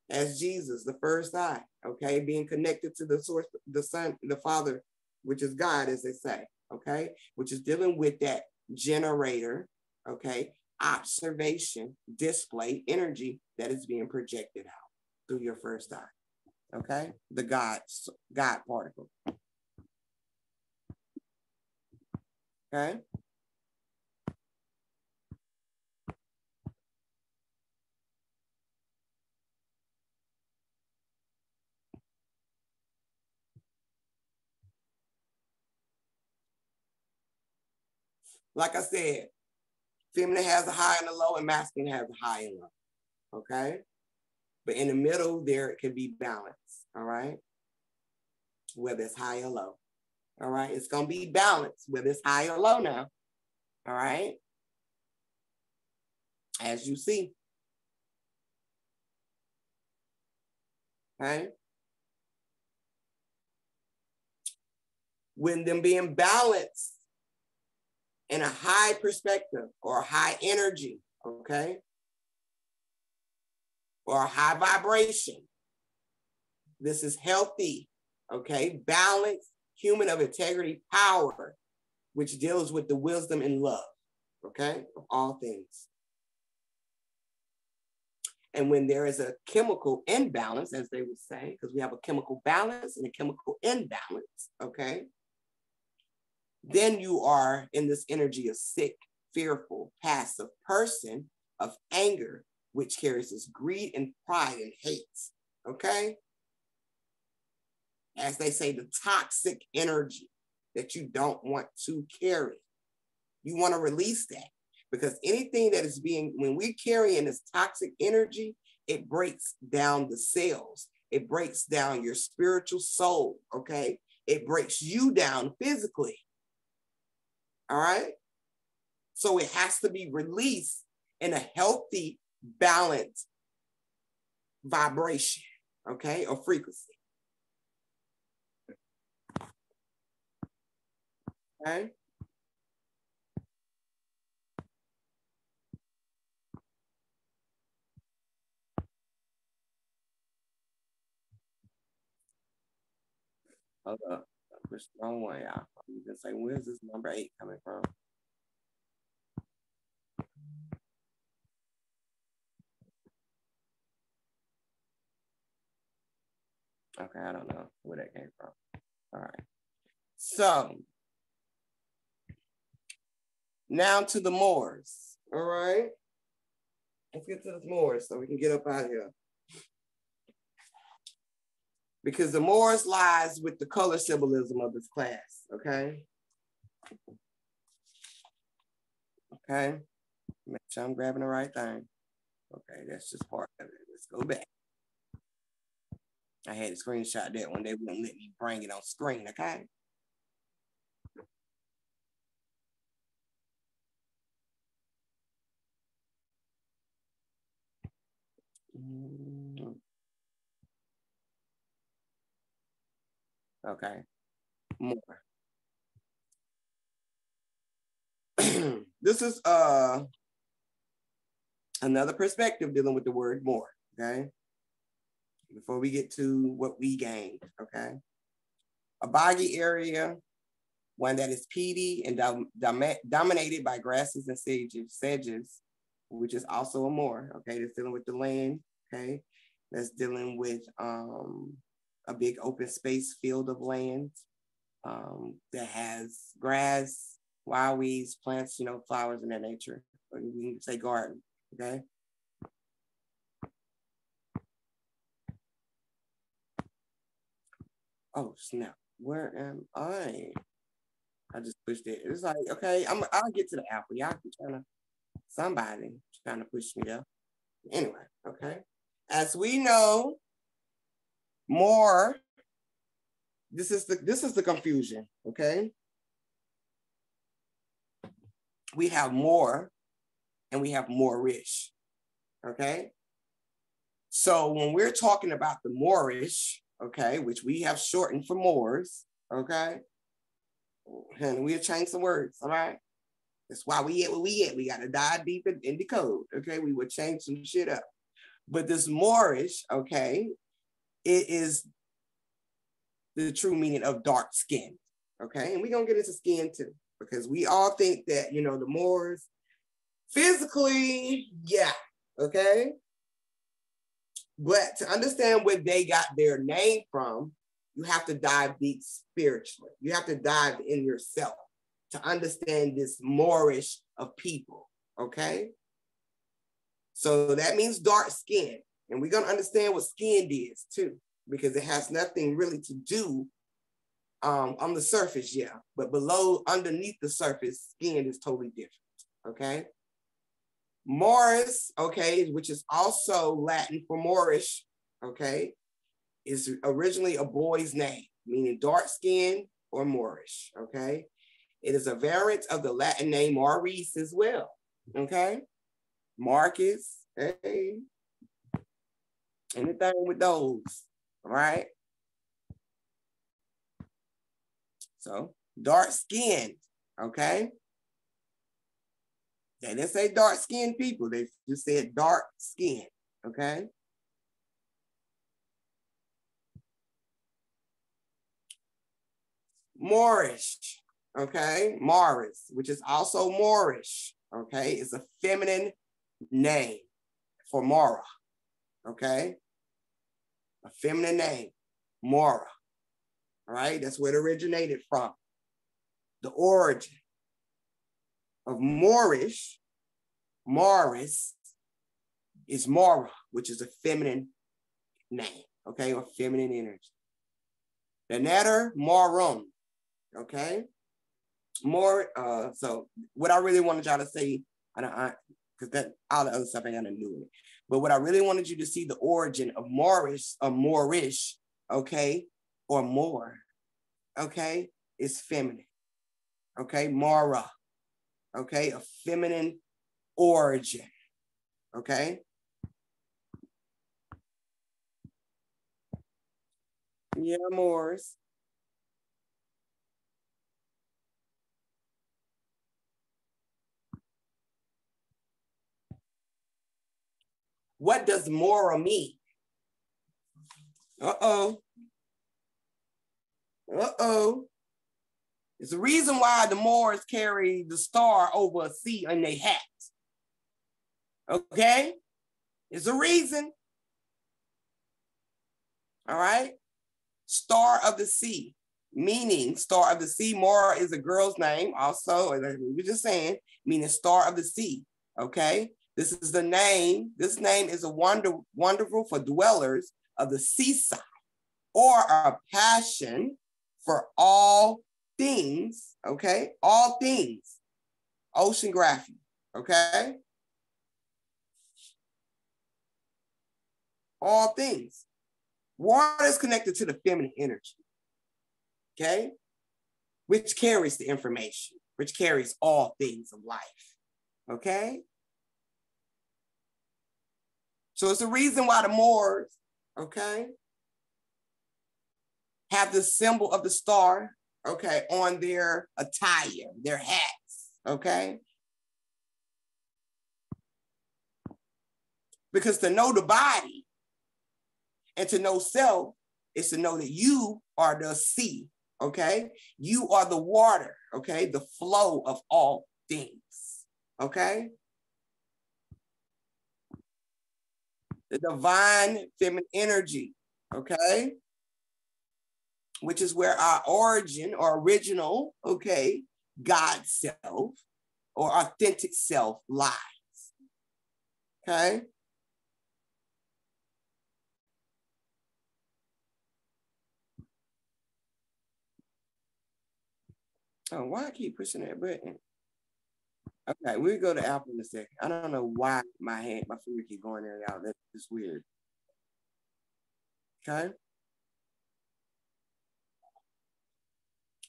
As Jesus, the first eye, okay? Being connected to the source, the Son, the Father, which is God, as they say, okay? Which is dealing with that generator, okay? Observation, display, energy that is being projected out through your first eye, okay? The God particle, okay? Like I said, feminine has a high and a low, and masculine has a high and low, okay? But in the middle, there it can be balanced, all right? Whether it's high or low, all right? It's gonna be balanced, whether it's high or low now, all right? As you see, okay? When them being balanced in a high perspective or high energy, okay? Or high vibration. This is healthy, okay? Balanced, human of integrity, power, which deals with the wisdom and love, okay? Of all things. And when there is a chemical imbalance, as they would say, because we have a chemical balance and a chemical imbalance, okay? Then you are in this energy of sick, fearful, passive person of anger, which carries this greed and pride and hate, okay? As they say, the toxic energy that you don't want to carry. You want to release that, because anything that is when we're carrying this toxic energy, it breaks down the cells. It breaks down your spiritual soul, okay? It breaks you down physically, all right? So it has to be released in a healthy, balanced vibration, okay, or frequency. Okay. Hold up. I pushed the wrong one, y'all. You can say, where's this number 8 coming from? Okay, I don't know where that came from. All right. So now to the Moors. All right. Let's get to the Moors so we can get up out of here. Because the Moors lies with the color symbolism of this class. Okay. Okay. Make sure I'm grabbing the right thing. Okay, that's just part of it. Let's go back. I had to screenshot that one. They wouldn't let me bring it on screen, okay? Okay, more. This is another perspective dealing with the word more, okay? Before we get to what we gained, okay? A boggy area, one that is peaty and dominated by grasses and sedges, which is also a moor, okay? That's dealing with the land, okay? That's dealing with a big open space field of land that has grass, wild weeds, plants, you know, flowers in that nature. Or we can say garden, okay? Oh, snap. Where am I? I just pushed it. It's like, okay, I'll get to the apple. Y'all keep somebody trying to push me there. Anyway, okay. As we know, more, this is the confusion, okay? We have more and we have Moorish, okay? So when we're talking about the Moorish, okay, which we have shortened for Moors, okay? And we'll change some words, all right? That's why we at where we at. We got to dive deep in the code, okay? We would change some shit up. But this Moorish, okay, it is the true meaning of dark skin, okay? And we're going to get into skin too, because we all think that, you know, the Moors, physically, yeah, okay? But to understand where they got their name from, you have to dive deep spiritually. You have to dive in yourself to understand this Moorish of people, okay? So that means dark skin. And we're going to understand what skin is too, because it has nothing really to do on the surface, yeah. But below, underneath the surface, skin is totally different, okay? Moors, okay, which is also Latin for Moorish, okay, is originally a boy's name, meaning dark skin or Moorish, okay? It is a variant of the Latin name Maurice as well, okay? Marcus, hey, anything with those, all right? So dark skinned, okay? They didn't say dark skinned people, they just said dark skin, okay? Moorish, okay? Morris, which is also Moorish, okay? It's a feminine name for Mora, okay? A feminine name, Mora, all right? That's where it originated from. The origin of Moorish, Morris, is Mora, which is a feminine name, okay? Or feminine energy. The Natter Morum, okay? More, so what I really wanted y'all to say, because that all the other stuff ain't got nothing to do with it. But what I really wanted you to see the origin of Moorish, okay, or more, okay, is feminine, okay, Mora, okay, of feminine origin, okay? Yeah, Moors. What does Mora mean? Uh-oh. Uh-oh. It's the reason why the Moors carry the star over a sea in their hat. Okay? It's a reason. All right? Star of the sea, meaning star of the sea. Mora is a girl's name also, as we were just saying, meaning star of the sea. Okay? This is the name. This name is a wonderful for dwellers of the seaside, or a passion for all things, okay? All things, oceanography, okay? All things. Water is connected to the feminine energy, okay? Which carries the information, which carries all things of life, okay? So it's the reason why the Moors, okay, have the symbol of the star, okay, on their attire, their hats, okay? Because to know the body and to know self is to know that you are the sea, okay? You are the water, okay? The flow of all things, okay? The divine feminine energy, okay? Which is where our origin or original, okay, God self or authentic self lies, okay? Oh, why I keep pushing that button? Okay, we'll go to Apple in a second. I don't know why my finger keep going there and out. That's just weird. Okay.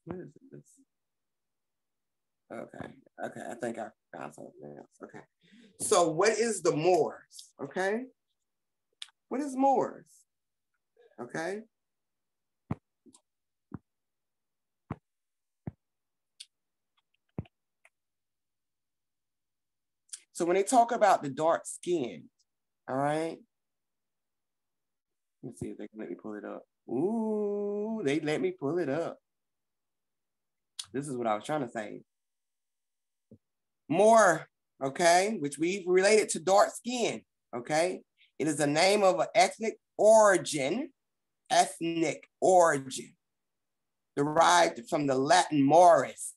What is this? Okay, I think I found something else. Okay. So what is the Moors? Okay. What is Moors? Okay. So when they talk about the dark skin, all right. Let's see if they can let me pull it up. Ooh, they let me pull it up. This is what I was trying to say. Moor, okay, which we've related to dark skin, okay? It is the name of an ethnic origin, derived from the Latin Moris.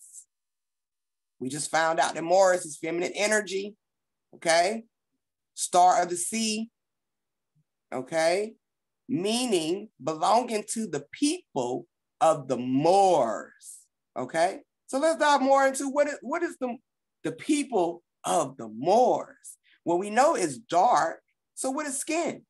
We just found out that Moris is feminine energy, okay? Star of the sea, okay? Meaning belonging to the people of the Moors, okay? So let's dive more into what is the people of the Moors. Well, we know it's dark, so what is skin?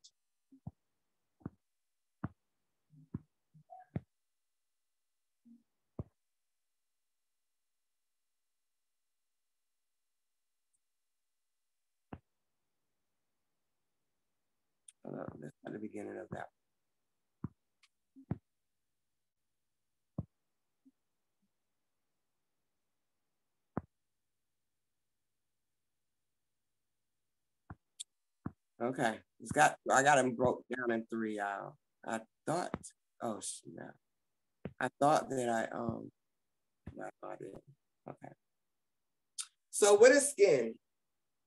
That's at the beginning of that. Okay, I got them broke down in three. I thought, oh snap, I thought that I did. Okay. So what is skin?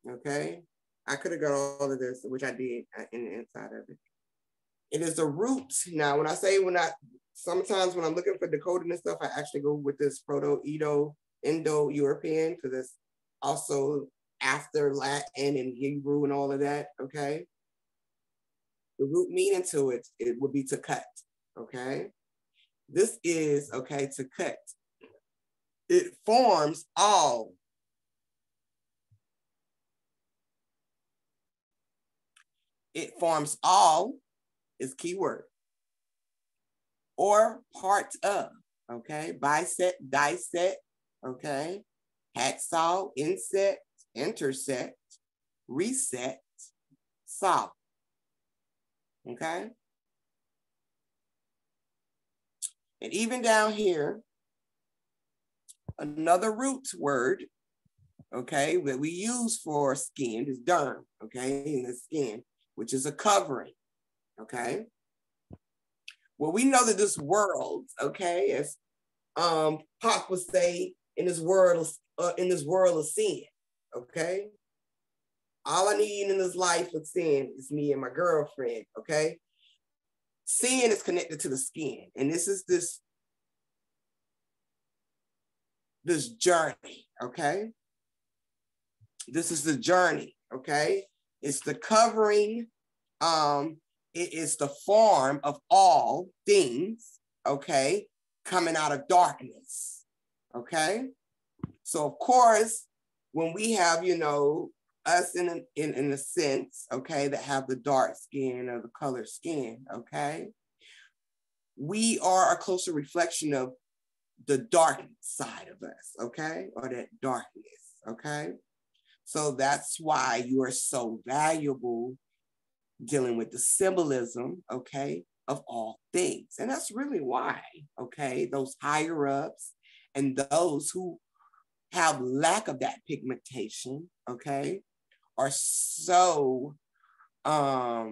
Okay, I could have got all of this, which I did in the inside of it. It is the root. Now, sometimes when I'm looking for decoding and stuff, I actually go with this Indo-European because it's also after Latin and Hebrew and all of that, okay? The root meaning to it would be to cut, okay? This is, okay, to cut. It forms all. It forms all is keyword. Or part of, okay? Bisect, dissect, okay? hacksaw, insect, intersect, reset, saw. Okay? And even down here, another root word, okay, that we use for skin is derm, okay, in the skin, which is a covering, okay? Well, we know that this world, okay, as Pac would say, in this world of sin, okay? All I need in this life of sin is me and my girlfriend, okay? Sin is connected to the skin, and this is this journey, okay? This is the journey, okay? It's the covering, it is the form of all things, okay, coming out of darkness, okay? So of course, when we have, you know, us in a sense, okay, that have the dark skin or the colored skin, okay, we are a closer reflection of the dark side of us, okay, or that darkness, okay? So that's why you are so valuable dealing with the symbolism, okay, of all things. And that's really why, okay, those higher ups and those who have lack of that pigmentation, okay, are so, I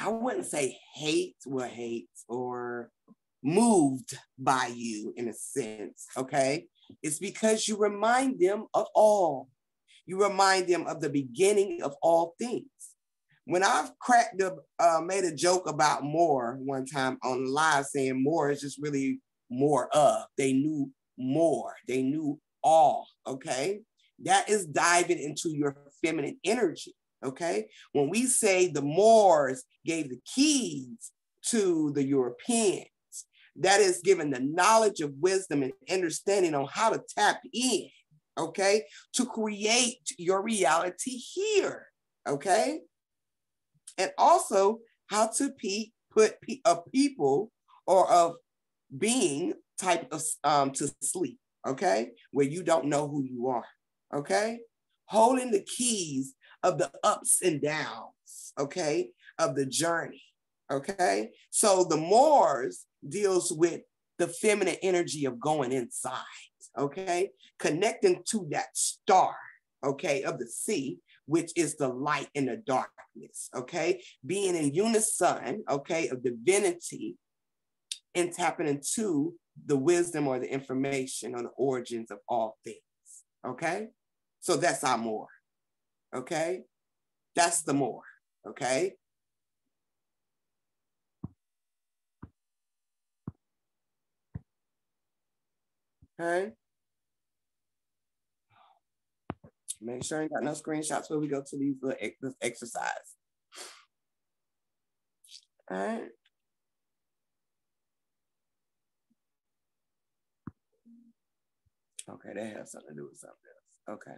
wouldn't say hate or moved by you in a sense, okay? It's because you remind them of all. You remind them of the beginning of all things. When I've made a joke about more one time on live saying more is just really more of. They knew more. They knew all, okay? That is diving into your feminine energy, okay? When we say the Moors gave the keys to the Europeans, that is given the knowledge of wisdom and understanding on how to tap in, okay, to create your reality here, okay? And also how to put a people or of being type of to sleep, okay, where you don't know who you are, okay? Holding the keys of the ups and downs, okay, of the journey, okay? So the Moors deals with the feminine energy of going inside, okay? Connecting to that star, okay, of the sea, which is the light and the darkness, okay? Being in unison, okay, of divinity and tapping into the wisdom or the information on the origins of all things, okay? So that's our more, okay? That's the more, okay? Okay? Make sure you got no screenshots when we go to this exercise. All right? Okay, that has something to do with something else. Okay.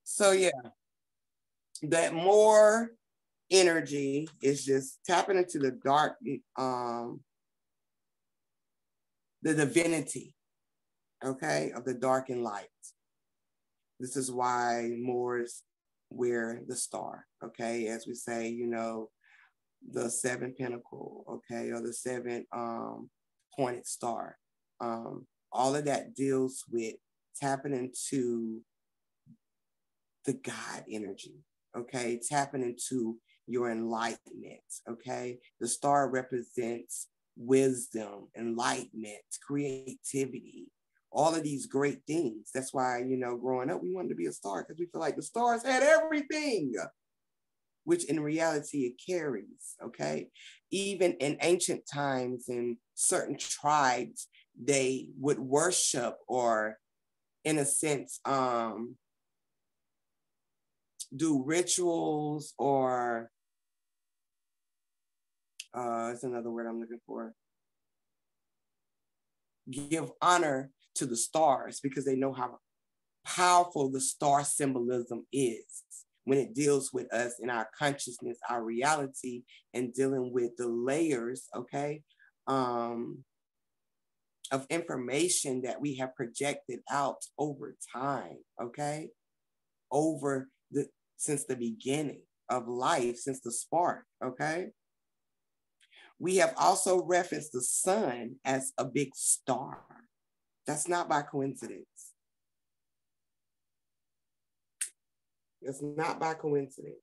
So yeah, that more energy is just tapping into the dark, the divinity, okay, of the dark and light. This is why Moors wear the star, okay? As we say, you know, the seven pinnacle, okay, or the seven pointed star. All of that deals with tapping into the God energy, okay? Tapping into your enlightenment, okay? The star represents wisdom, enlightenment, creativity, all of these great things. That's why, you know, growing up, we wanted to be a star because we feel like the stars had everything, which in reality it carries, okay? Even in ancient times in certain tribes, they would worship or, in a sense, do rituals or, it's another word I'm looking for, give honor to the stars because they know how powerful the star symbolism is when it deals with us in our consciousness, our reality, and dealing with the layers, okay, of information that we have projected out over time, okay? Since the beginning of life, since the spark, okay? We have also referenced the sun as a big star. That's not by coincidence. It's not by coincidence.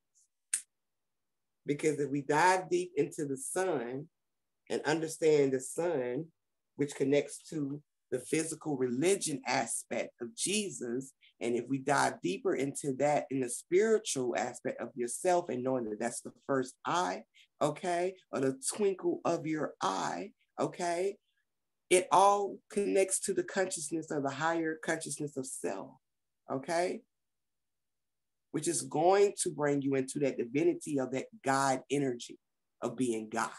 Because if we dive deep into the sun and understand the sun, which connects to the physical religion aspect of Jesus, and if we dive deeper into that in the spiritual aspect of yourself and knowing that that's the first eye, okay, or the twinkle of your eye, okay, it all connects to the consciousness of the higher consciousness of self, okay, which is going to bring you into that divinity of that God energy of being God,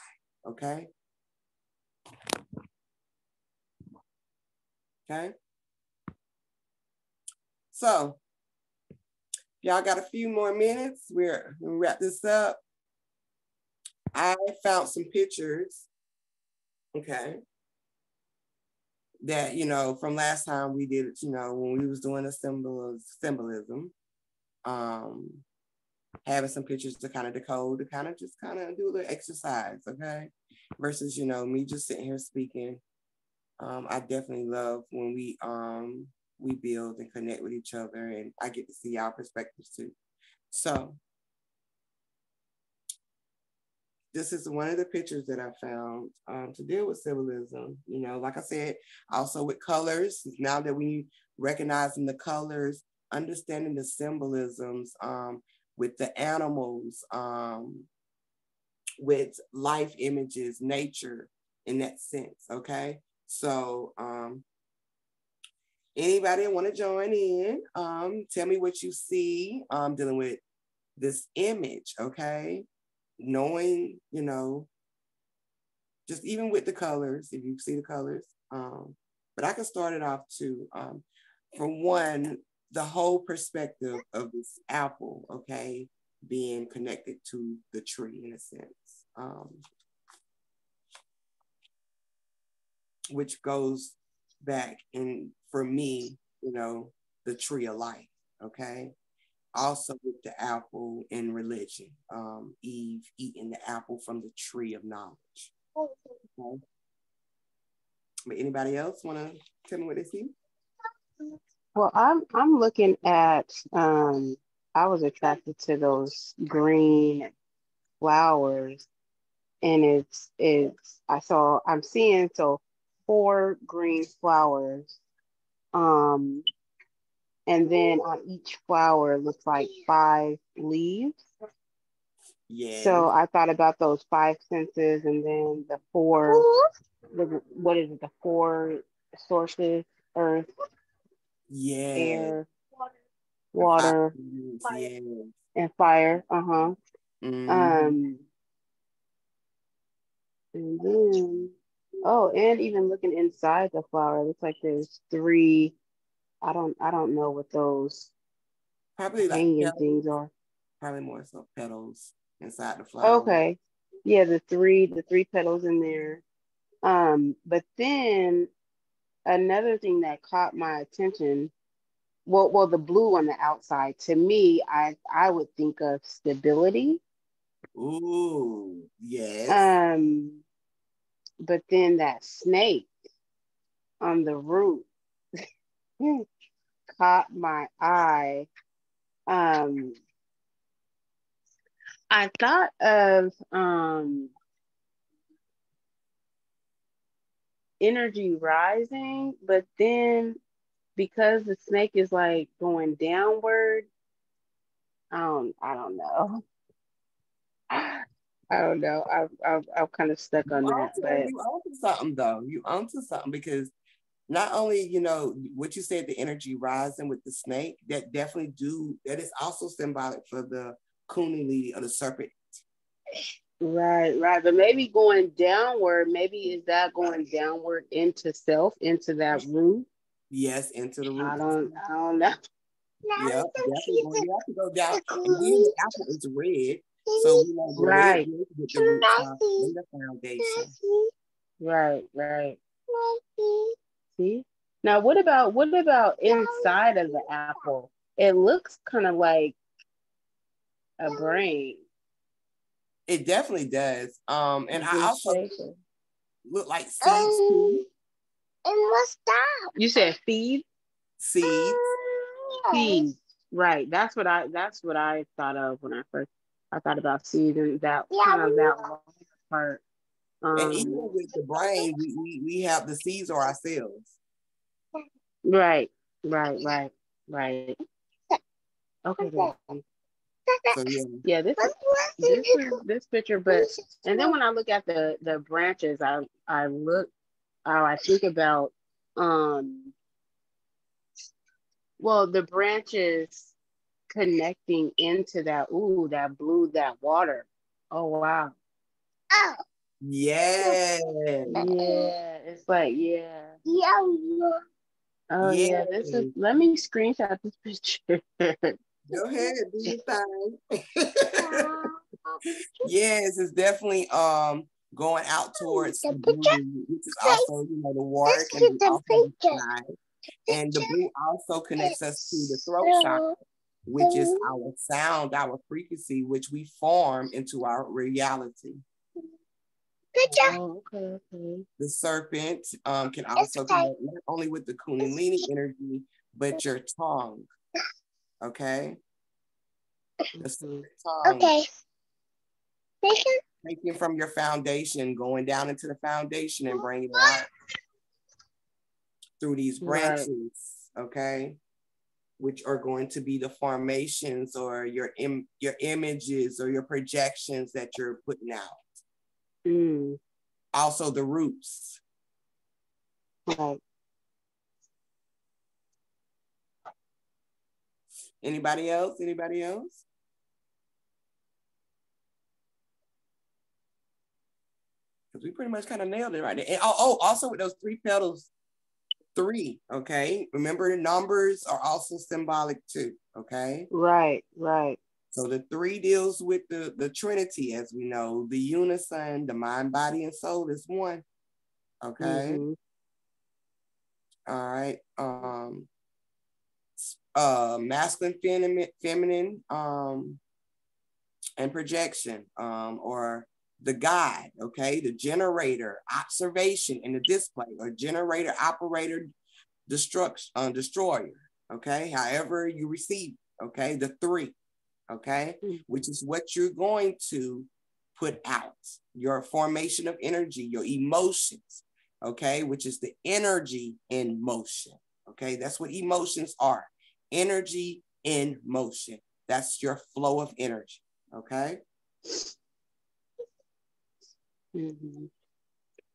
okay? Okay? So, y'all got a few more minutes. We're gonna wrap this up. I found some pictures, okay, that, you know, from last time we did it, you know, when we was doing the symbolism, having some pictures to kind of decode, to kind of just kind of do a little exercise, okay? Versus, you know, me just sitting here speaking. I definitely love when we build and connect with each other, and I get to see our perspectives too. So this is one of the pictures that I found to deal with symbolism. You know, like I said, also with colors. Now that we recognizing the colors, understanding the symbolisms with the animals, with life images, nature in that sense. Okay, so anybody want to join in? Tell me what you see dealing with this image. Okay. Knowing, you know, just even with the colors, if you see the colors, but I can start it off too. For one, the whole perspective of this apple, okay, being connected to the tree in a sense, which goes back in, for me, you know, the tree of life, okay? Also with the apple in religion, Eve eating the apple from the tree of knowledge. Okay. But anybody else want to tell me what they see? Well, I'm looking at I was attracted to those green flowers, and I'm seeing so 4 green flowers, um and then on each flower it looks like 5 leaves. Yes. So I thought about those 5 senses, and then what is it, the 4 sources: earth, Yes. air, water, Yes. and fire. Mm-hmm. Um, and then, oh, and even looking inside the flower, it looks like there's 3. I don't know what those Probably like hanging petals. things are. Probably more so petals inside the flower. Okay, yeah, the three petals in there. But then another thing that caught my attention, well, the blue on the outside. To me, I would think of stability. Ooh, yes. Um, but then that snake on the root caught my eye. Um, I thought of energy rising, but then because the snake is like going downward, I don't know. I don't know. I'm kind of stuck on that, but You onto something though. You onto something because not only, you know, what you said, the energy rising with the snake, that is also symbolic for the kundalini or the serpent. right. But maybe going downward, maybe is that going downward into self, into that root? Yes, into the I root don't system. I don't know. Yep, definitely going, you have to go down. And then the apple is red. So we know the red Right. is with the root top and the foundation. Right. See? Now what about inside of the apple? It looks kind of like a brain. It definitely does. And I This also shape. look like seeds too. And what's that? You said feed? Seeds. Seeds. Right. That's what I thought of when I thought about seeds and that kind of that long part. And even with the brain, we have the seeds are our cells. Right. Right. Okay. So Yeah, this picture, but and then when I look at the branches, I think about well, the branches connecting into that blue, that water. Oh wow. yeah. Yeah, it's like yeah. Oh Yeah. yeah, this is. Let me screenshot this picture. Go ahead, do your thing. Yes, it's definitely going out towards the blue, which is also, the work and also the side. And the blue also connects us to the throat chakra, which is our sound, our frequency, which we form into our reality. Oh, okay. The serpent can also connect not only with the Kundalini energy, but your tongue. Okay? The serpent tongue. Okay. Taking from your foundation, going down into the foundation and bringing it out through these branches, okay? Which are going to be the formations or your images or your projections that you're putting out. Also the roots. Right. Anybody else? Because we pretty much kind of nailed it right there. And also with those 3 petals, 3, okay? Remember, the numbers are also symbolic too, okay? Right. So the 3 deals with the Trinity, as we know, the unison, the mind, body, and soul is one, okay? All right. Masculine, feminine, and projection, or the guide, okay? The generator, observation, and the display, or generator, operator, destroyer, okay? However you receive, okay? The 3, okay? Which is what you're going to put out, your formation of energy, your emotions, okay? Which is the energy in motion, okay? That's what emotions are, energy in motion. That's your flow of energy, okay? Can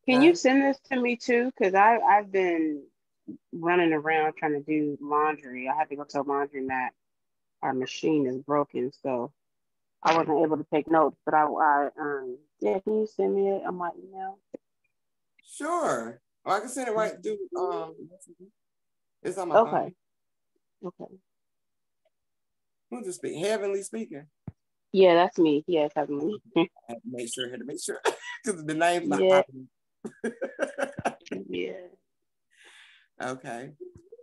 you send this to me too? Because I've been running around trying to do laundry. I have to go to a laundromat. Our machine is broken, so I wasn't able to take notes. But yeah, can you send me it on my email? Sure. Or I can send it right through. It's on my phone. Okay. Who's this speaking? Heavenly speaking. Yeah, that's me. Yes, Heavenly. I had to make sure, because the name's not popping. Yeah. Okay.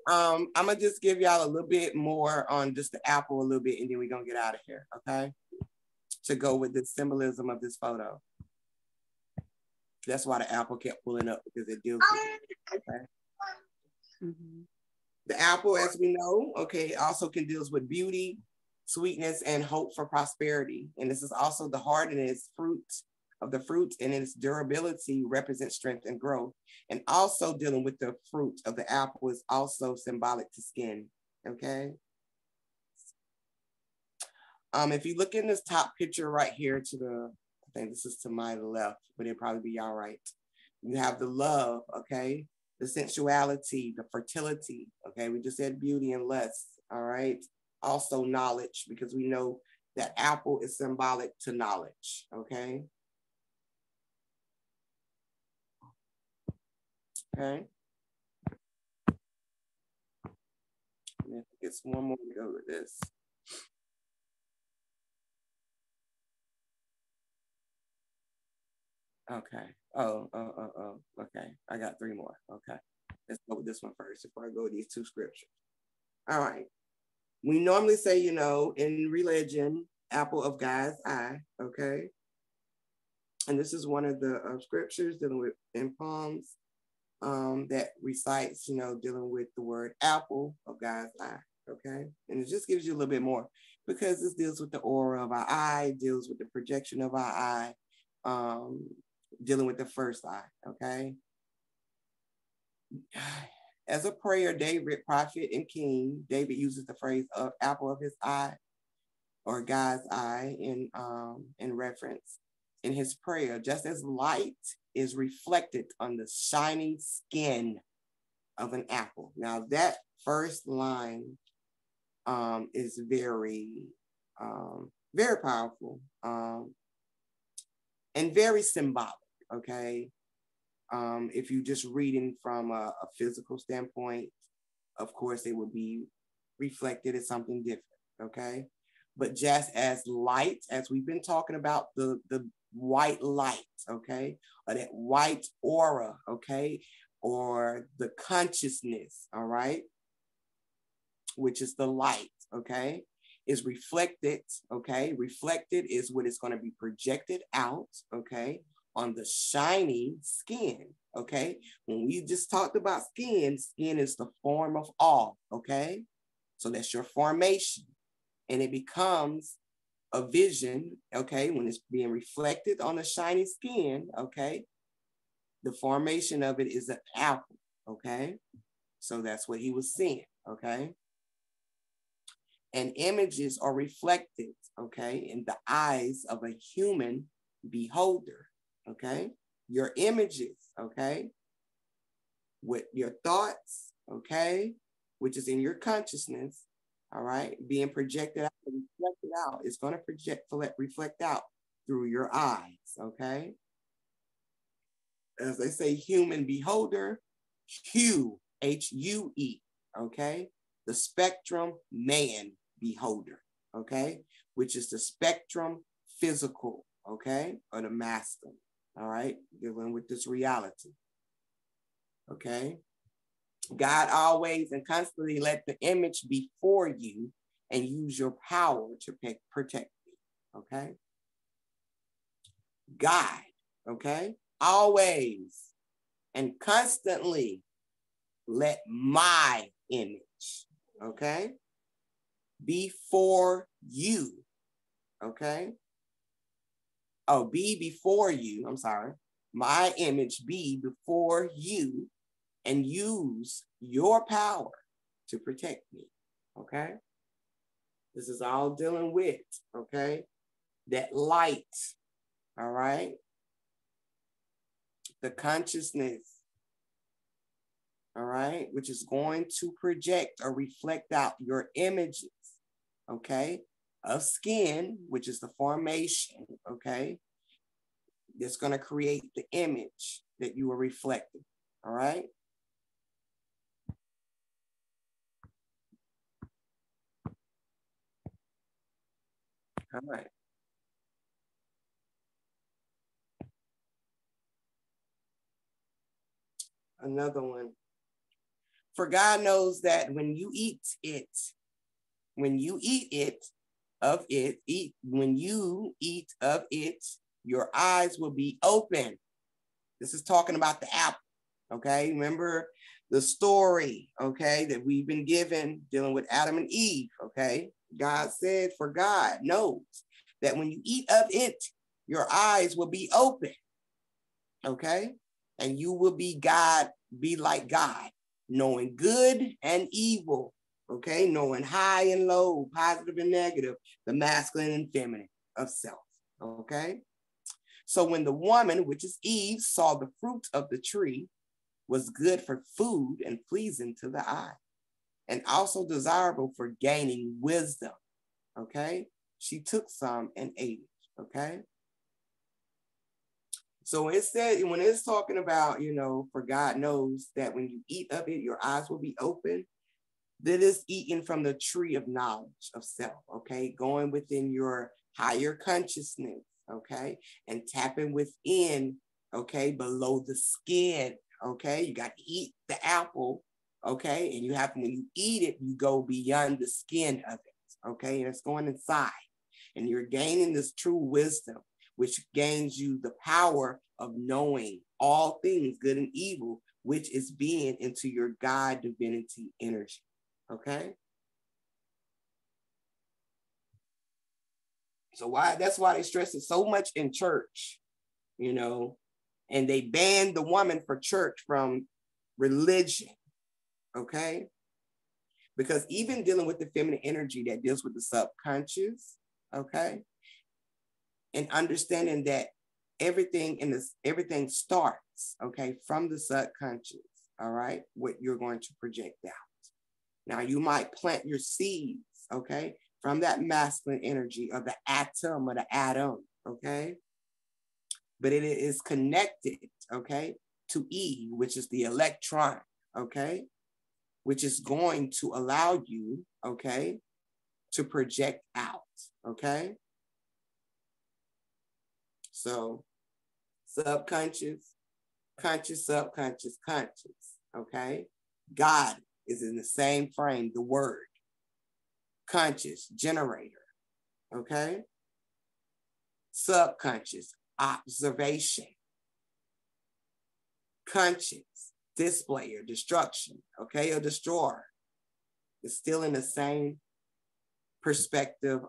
I'm gonna just give y'all a little bit more on just the apple a little bit, and then we're gonna get out of here, okay? To go with the symbolism of this photo. That's why the apple kept pulling up, because it deals with it, okay? The apple, as we know, okay, also can deals with beauty, sweetness, and hope for prosperity. And this is also the heart and its fruit of the fruit, and its durability represents strength and growth. And also dealing with the fruit of the apple is also symbolic to skin, okay? If you look in this top picture right here to the, I think this is to my left, but it'll probably be all right. You have the love, okay? The sensuality, the fertility, okay? We just said beauty and lust, all right? Also knowledge, because we know that apple is symbolic to knowledge, okay? Okay. It's one more to go with this. Okay. Okay. I got three more. Okay. Let's go with this one first before I go with these two scriptures. All right. We normally say, you know, in religion, apple of God's eye. Okay. And this is one of the scriptures dealing with in Psalms that recites, you know, dealing with the word apple of God's eye. Okay. And it just gives you a little bit more because this deals with the aura of our eye, deals with the projection of our eye, dealing with the first eye. Okay. As a prayer, David, prophet and king, David uses the phrase of apple of his eye or God's eye in reference in his prayer, just as light is reflected on the shiny skin of an apple. Now that first line is very, very powerful and very symbolic, okay? If you just reading from a physical standpoint, of course, it would be reflected as something different, okay? But just as light, as we've been talking about the white light, okay? Or that white aura, okay? Or the consciousness, all right? Which is the light, okay? Is reflected, okay? Reflected is what is going to be projected out, okay? On the shiny skin, okay? When we just talked about skin, skin is the form of all, okay? So that's your formation. And it becomes a vision, okay? When it's being reflected on the shiny skin, okay? The formation of it is an apple, okay? So that's what he was seeing, okay? And images are reflected, okay? In the eyes of a human beholder, okay? Your images, okay? With your thoughts, okay? Which is in your consciousness, all right? Being projected out and reflected out. It's going to reflect out through your eyes, okay? As they say, human beholder, hue, H-U-E, okay? The spectrum man beholder, okay? Which is the spectrum physical, okay? Or the masculine, all right? Dealing with this reality, okay? God always and constantly let the image before you and use your power to protect you, okay? God, okay? Always and constantly let my image, okay? Before you, okay? Oh, be before you, I'm sorry. My image be before you and use your power to protect me, okay? This is all dealing with, okay? That light, all right? The consciousness, all right? Which is going to project or reflect out your images, okay? Of skin, which is the formation, okay? That's going to create the image that you are reflecting, all right? All right. Another one. For God knows that when you eat it, when you eat of it, your eyes will be open. This is talking about the apple, okay? Remember the story, okay, that we've been given dealing with Adam and Eve, okay? God said, for God knows that when you eat of it, your eyes will be open, okay? And you will be God, be like God, knowing good and evil, okay? Knowing high and low, positive and negative, the masculine and feminine of self, okay? So when the woman, which is Eve, saw the fruit of the tree was good for food and pleasing to the eye, and also desirable for gaining wisdom, okay? She took some and ate it, okay? So it said, when it's talking about, you know, for God knows that when you eat of it, your eyes will be open. That is eating from the tree of knowledge of self, okay? Going within your higher consciousness, okay? And tapping within, okay, below the skin, okay? You got to eat the apple, okay? And you have, when you eat it, you go beyond the skin of it, okay? And it's going inside. And you're gaining this true wisdom, which gains you the power of knowing all things, good and evil, which is being into your God divinity energy, okay? So that's why they stress it so much in church, you know, and they banned the woman for church from religion, okay? Because even dealing with the feminine energy that deals with the subconscious, okay? And understanding that everything everything starts, okay, from the subconscious, all right, what you're going to project out. Now you might plant your seeds, okay, from that masculine energy of the atom or the atom, okay? But it is connected, okay, to E, which is the electron, okay, which is going to allow you, okay, to project out, okay? So subconscious, conscious, subconscious, conscious, okay? God is in the same frame, the word. Conscious, generator, okay? Subconscious, observation. Conscious, display or destruction, okay, or destroyer. It's still in the same perspective,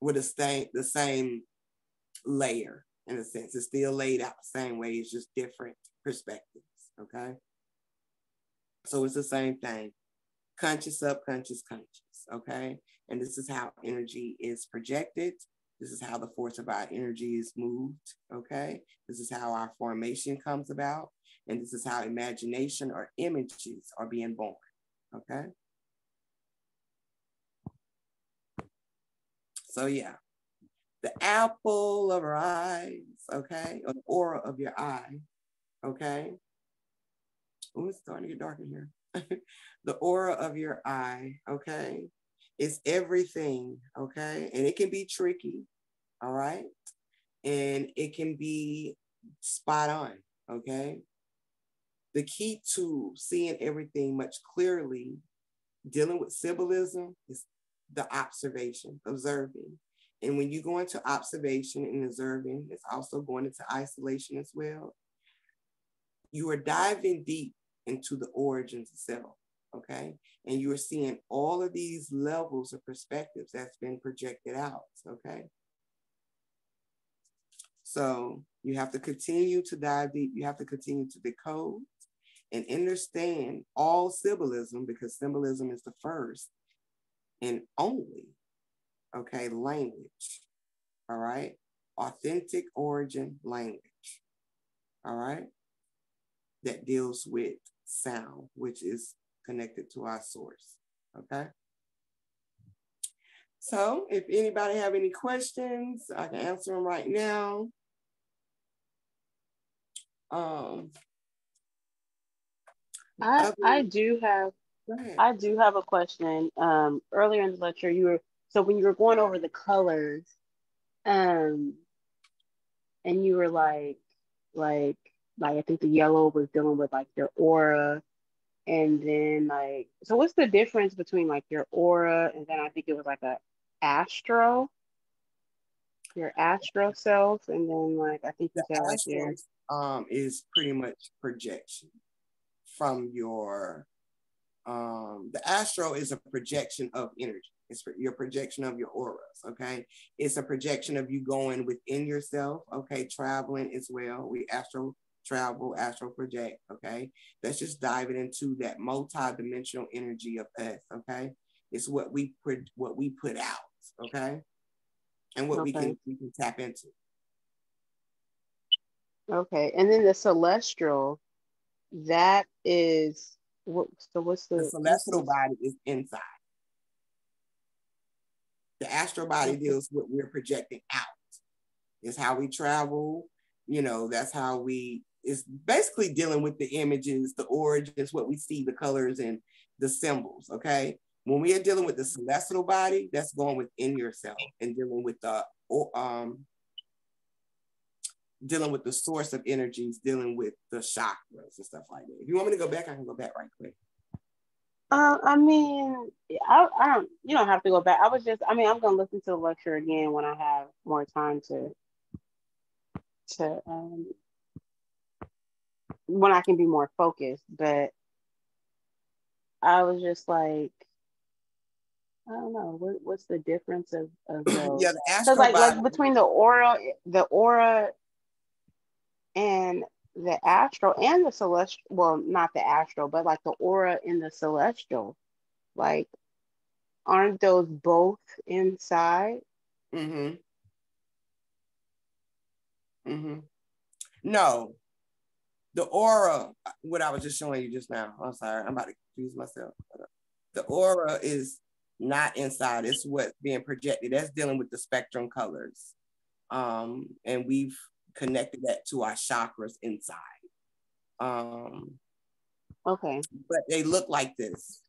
with the same layer, in a sense. It's still laid out the same way, it's just different perspectives, okay? So it's the same thing. Conscious, subconscious, conscious, okay? And this is how energy is projected. This is how the force of our energy is moved, okay? This is how our formation comes about. And this is how imagination or images are being born, okay? So yeah, the apple of our eyes, okay? Or the aura of your eye, okay? Oh, it's starting to get dark in here. The aura of your eye, okay, is everything, okay? And it can be tricky, all right? And it can be spot on, okay? The key to seeing everything much clearly, dealing with symbolism, is the observation, observing. And when you go into observation and observing, it's also going into isolation as well. You are diving deep into the origins of self, okay? And you are seeing all of these levels of perspectives that's been projected out, okay? So you have to continue to dive deep. You have to continue to decode and understand all symbolism, because symbolism is the first and only, okay, language, all right? Authentic origin language, all right? That deals with sound, which is connected to our source, okay? So if anybody have any questions, I can answer them right now. I do have a question. Earlier in the lecture, when you were going over the colors, and you were like I think the yellow was dealing with like your aura, and then so what's the difference between like your aura and then I think it was like astro, your astro self, and then like I think you said like your is pretty much projection from your the astro is a projection of energy. It's your projection of your auras, okay? It's a projection of you going within yourself, okay? Traveling as well. We astro travel, astro project, okay? That's just diving into that multi-dimensional energy of us, okay? It's what we put out, okay? And what we can tap into. Okay, and then the celestial, that is what's the celestial body is inside. The astral body deals with what we're projecting out. It's how we travel, you know, that's how it's basically dealing with the images, the origins, what we see, the colors and the symbols, okay? When we are dealing with the celestial body, that's going within yourself and dealing with the dealing with the source of energies, dealing with the chakras and stuff like that. If you want me to go back, I can go back right quick. I mean, I don't. You don't have to go back. I was just. I mean, I'm gonna listen to the lecture again when I have more time to when I can be more focused. But I was just like, I don't know, what's the difference of those? Yeah, the Because astral body. like between the aura and the astral and the celestial. Well, not the astral, but like the aura in the celestial. Like, aren't those both inside? Mm-hmm. Mm-hmm. No, the aura, what I was just showing you just now. I'm sorry, I'm about to confuse myself. The aura is not inside, it's what's being projected. That's dealing with the spectrum colors. And we've connected that to our chakras inside. Okay. But they look like this.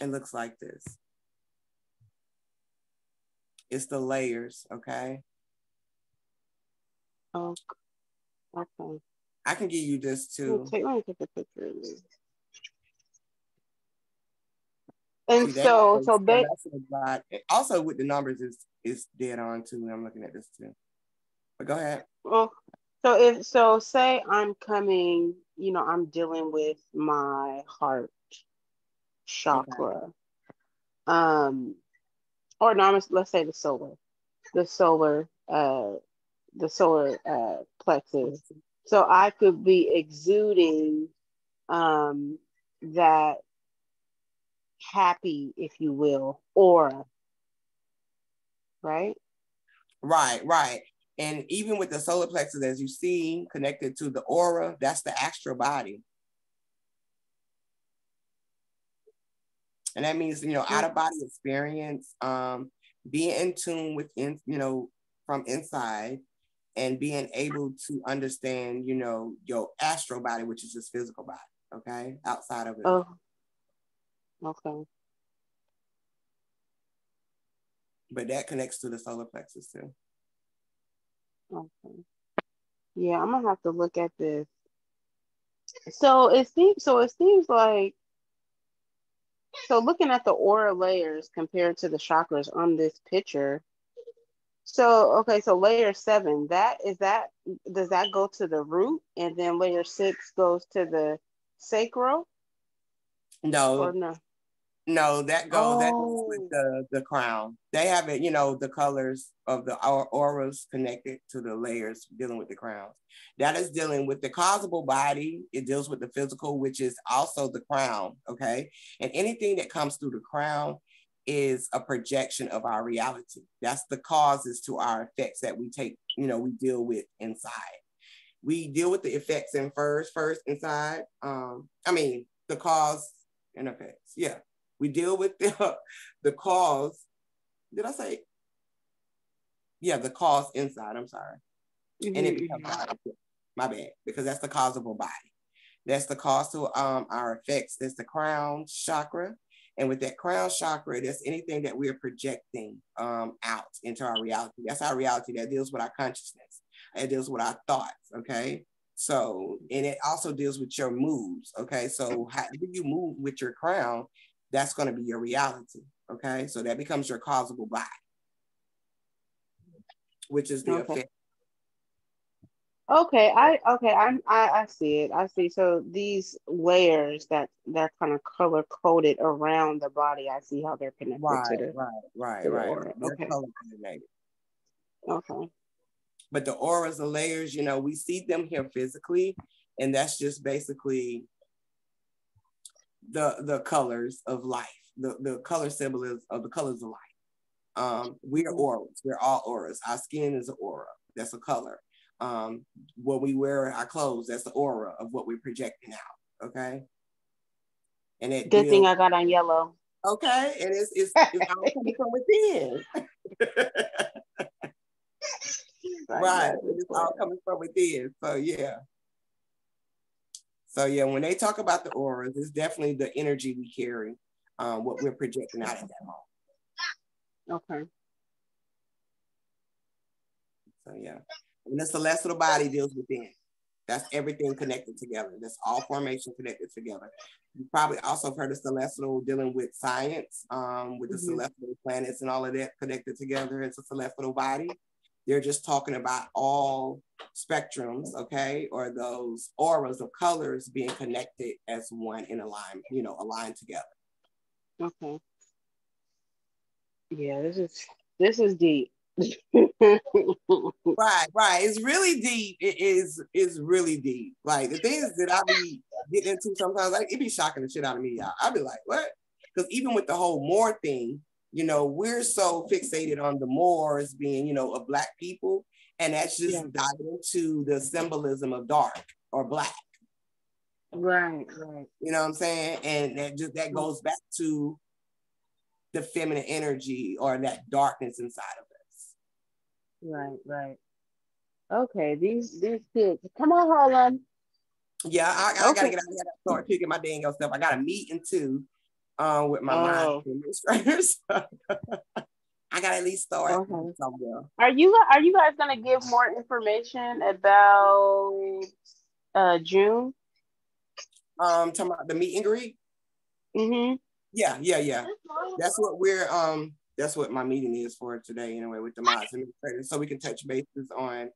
It looks like this. It's the layers, okay? Oh, okay. I can give you this too. Let me take a picture of this. And See, so also with the numbers is dead on too. I'm looking at this too. But go ahead. Well, say I'm coming, I'm dealing with my heart chakra. Okay. Or no, let's say the solar plexus. So I could be exuding that happy, if you will, aura, right? Right. And even with the solar plexus, as you see, connected to the aura, that's the astral body. And that means, out of body experience, being in tune within, from inside, and being able to understand, your astral body, which is just physical body, okay? Outside of it. Oh, okay. But that connects to the solar plexus too. Okay. Yeah, I'm gonna have to look at this. So it seems like, so looking at the aura layers compared to the chakras on this picture. So okay, so layer 7, does that go to the root, and then layer 6 goes to the sacral? No. Or no? No, that goes with the crown. They have it, the colors of the auras connected to the layers dealing with the crowns. That is dealing with the causable body. It deals with the physical, which is also the crown, okay? And anything that comes through the crown is a projection of our reality. That's the causes to our effects that we take, we deal with inside. We deal with the effects in first inside. The cause and effects, yeah. We deal with the cause. Did I say? Yeah, the cause inside. I'm sorry. Mm-hmm. And it becomes my bad, because that's the causable body. That's the cause to our effects. That's the crown chakra. And with that crown chakra, that's anything that we're projecting out into our reality. That's our reality. That deals with our consciousness. It deals with our thoughts, okay? So, and it also deals with your moves, okay? So how do you move with your crown? That's going to be your reality, okay? So that becomes your causable body, which is the effect. Okay, I see it. I see. So these layers that kind of color coded around the body, I see how they're connected to the right. They're color coordinated. Okay. But the auras, the layers, we see them here physically, and that's just basically the colors of life, the color symbolism of the colors of life. We are auras. We're all auras. Our skin is an aura. That's a color. When we wear our clothes, that's the aura of what we're projecting out. Okay. And it good thing I got on yellow. Okay, and it's all coming from within. Right, it's all coming from within. So yeah. So yeah, when they talk about the auras, it's definitely the energy we carry, what we're projecting out at that moment. Okay. So yeah. And the celestial body deals within. That's everything connected together. That's all formation connected together. You probably also heard of celestial dealing with science, with the celestial planets and all of that connected together. It's a celestial body. They're just talking about all spectrums, okay, or those auras of colors being connected as one in alignment, aligned together. Okay. Yeah, this is deep. Right. It's really deep. It's really deep. Like the things that I be getting into sometimes, like it be shocking the shit out of me, y'all. I be like, what? Because even with the whole Moor thing, we're so fixated on the Moors being, of Black people, and that's just diving into the symbolism of dark or Black. Right. You know what I'm saying? And that goes back to the feminine energy or that darkness inside of us. Right. Okay, these kids. Come on, Harlem. Yeah, I gotta get out of here. Start picking my dang stuff. I got a meeting too, with my mind administrators. I gotta at least start somewhere. Are you guys gonna give more information about June? Talking about the meet and greet. Yeah. That's what my meeting is for today anyway with the mods administrators, so we can touch bases on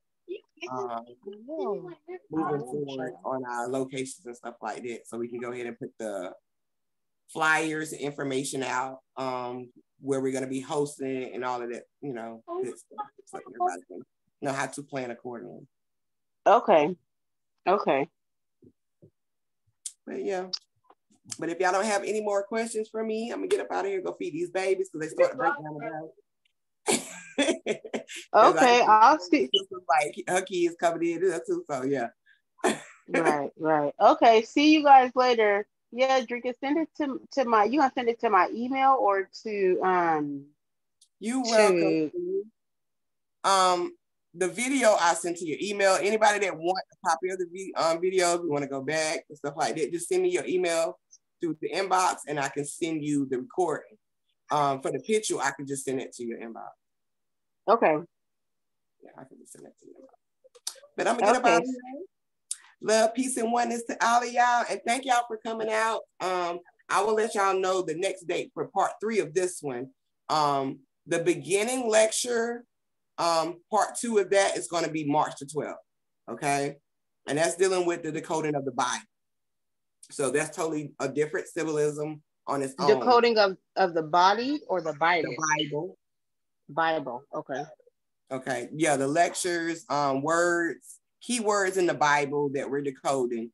moving forward on our locations and stuff like that, so we can go ahead and put the flyers and information out, where we're going to be hosting and all of that, good stuff, so everybody can know how to plan accordingly. Okay. But yeah. But if y'all don't have any more questions for me, I'm gonna get up out of here and go feed these babies because they start to break down the house. Okay, I'll see. Like her kids coming in too, so yeah. Right. Okay, see you guys later. Yeah, Drika, send it to my. You gonna send it to my email or to You welcome. The video I sent to your email. Anybody that want a copy of the video, if you want to go back and stuff like that, just send me your email through the inbox, and I can send you the recording. For the picture, I can just send it to your inbox. Okay. Yeah, I can just send it to you. But I'm gonna get up out of here. Love, peace, and oneness to all of y'all, and thank y'all for coming out. I will let y'all know the next date for part 3 of this one. The beginning lecture, part 2 of that is going to be March the 12th. Okay, and that's dealing with the decoding of the Bible. So that's totally a different symbolism on its own. Decoding of the body or the Bible? The Bible. Okay. Yeah, the lectures, words, keywords in the Bible that we're decoding,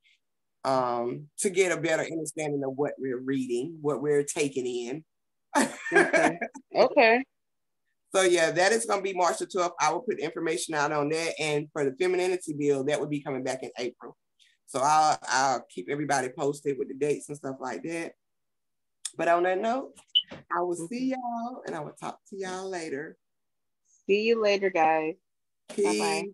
to get a better understanding of what we're reading, what we're taking in. Okay. So yeah, that is going to be March the 12th. I will put information out on that. And for the femininity bill, that would be coming back in April. So I'll keep everybody posted with the dates and stuff like that. But on that note, I will see y'all, and I will talk to y'all later. See you later, guys. Peace. Bye-bye.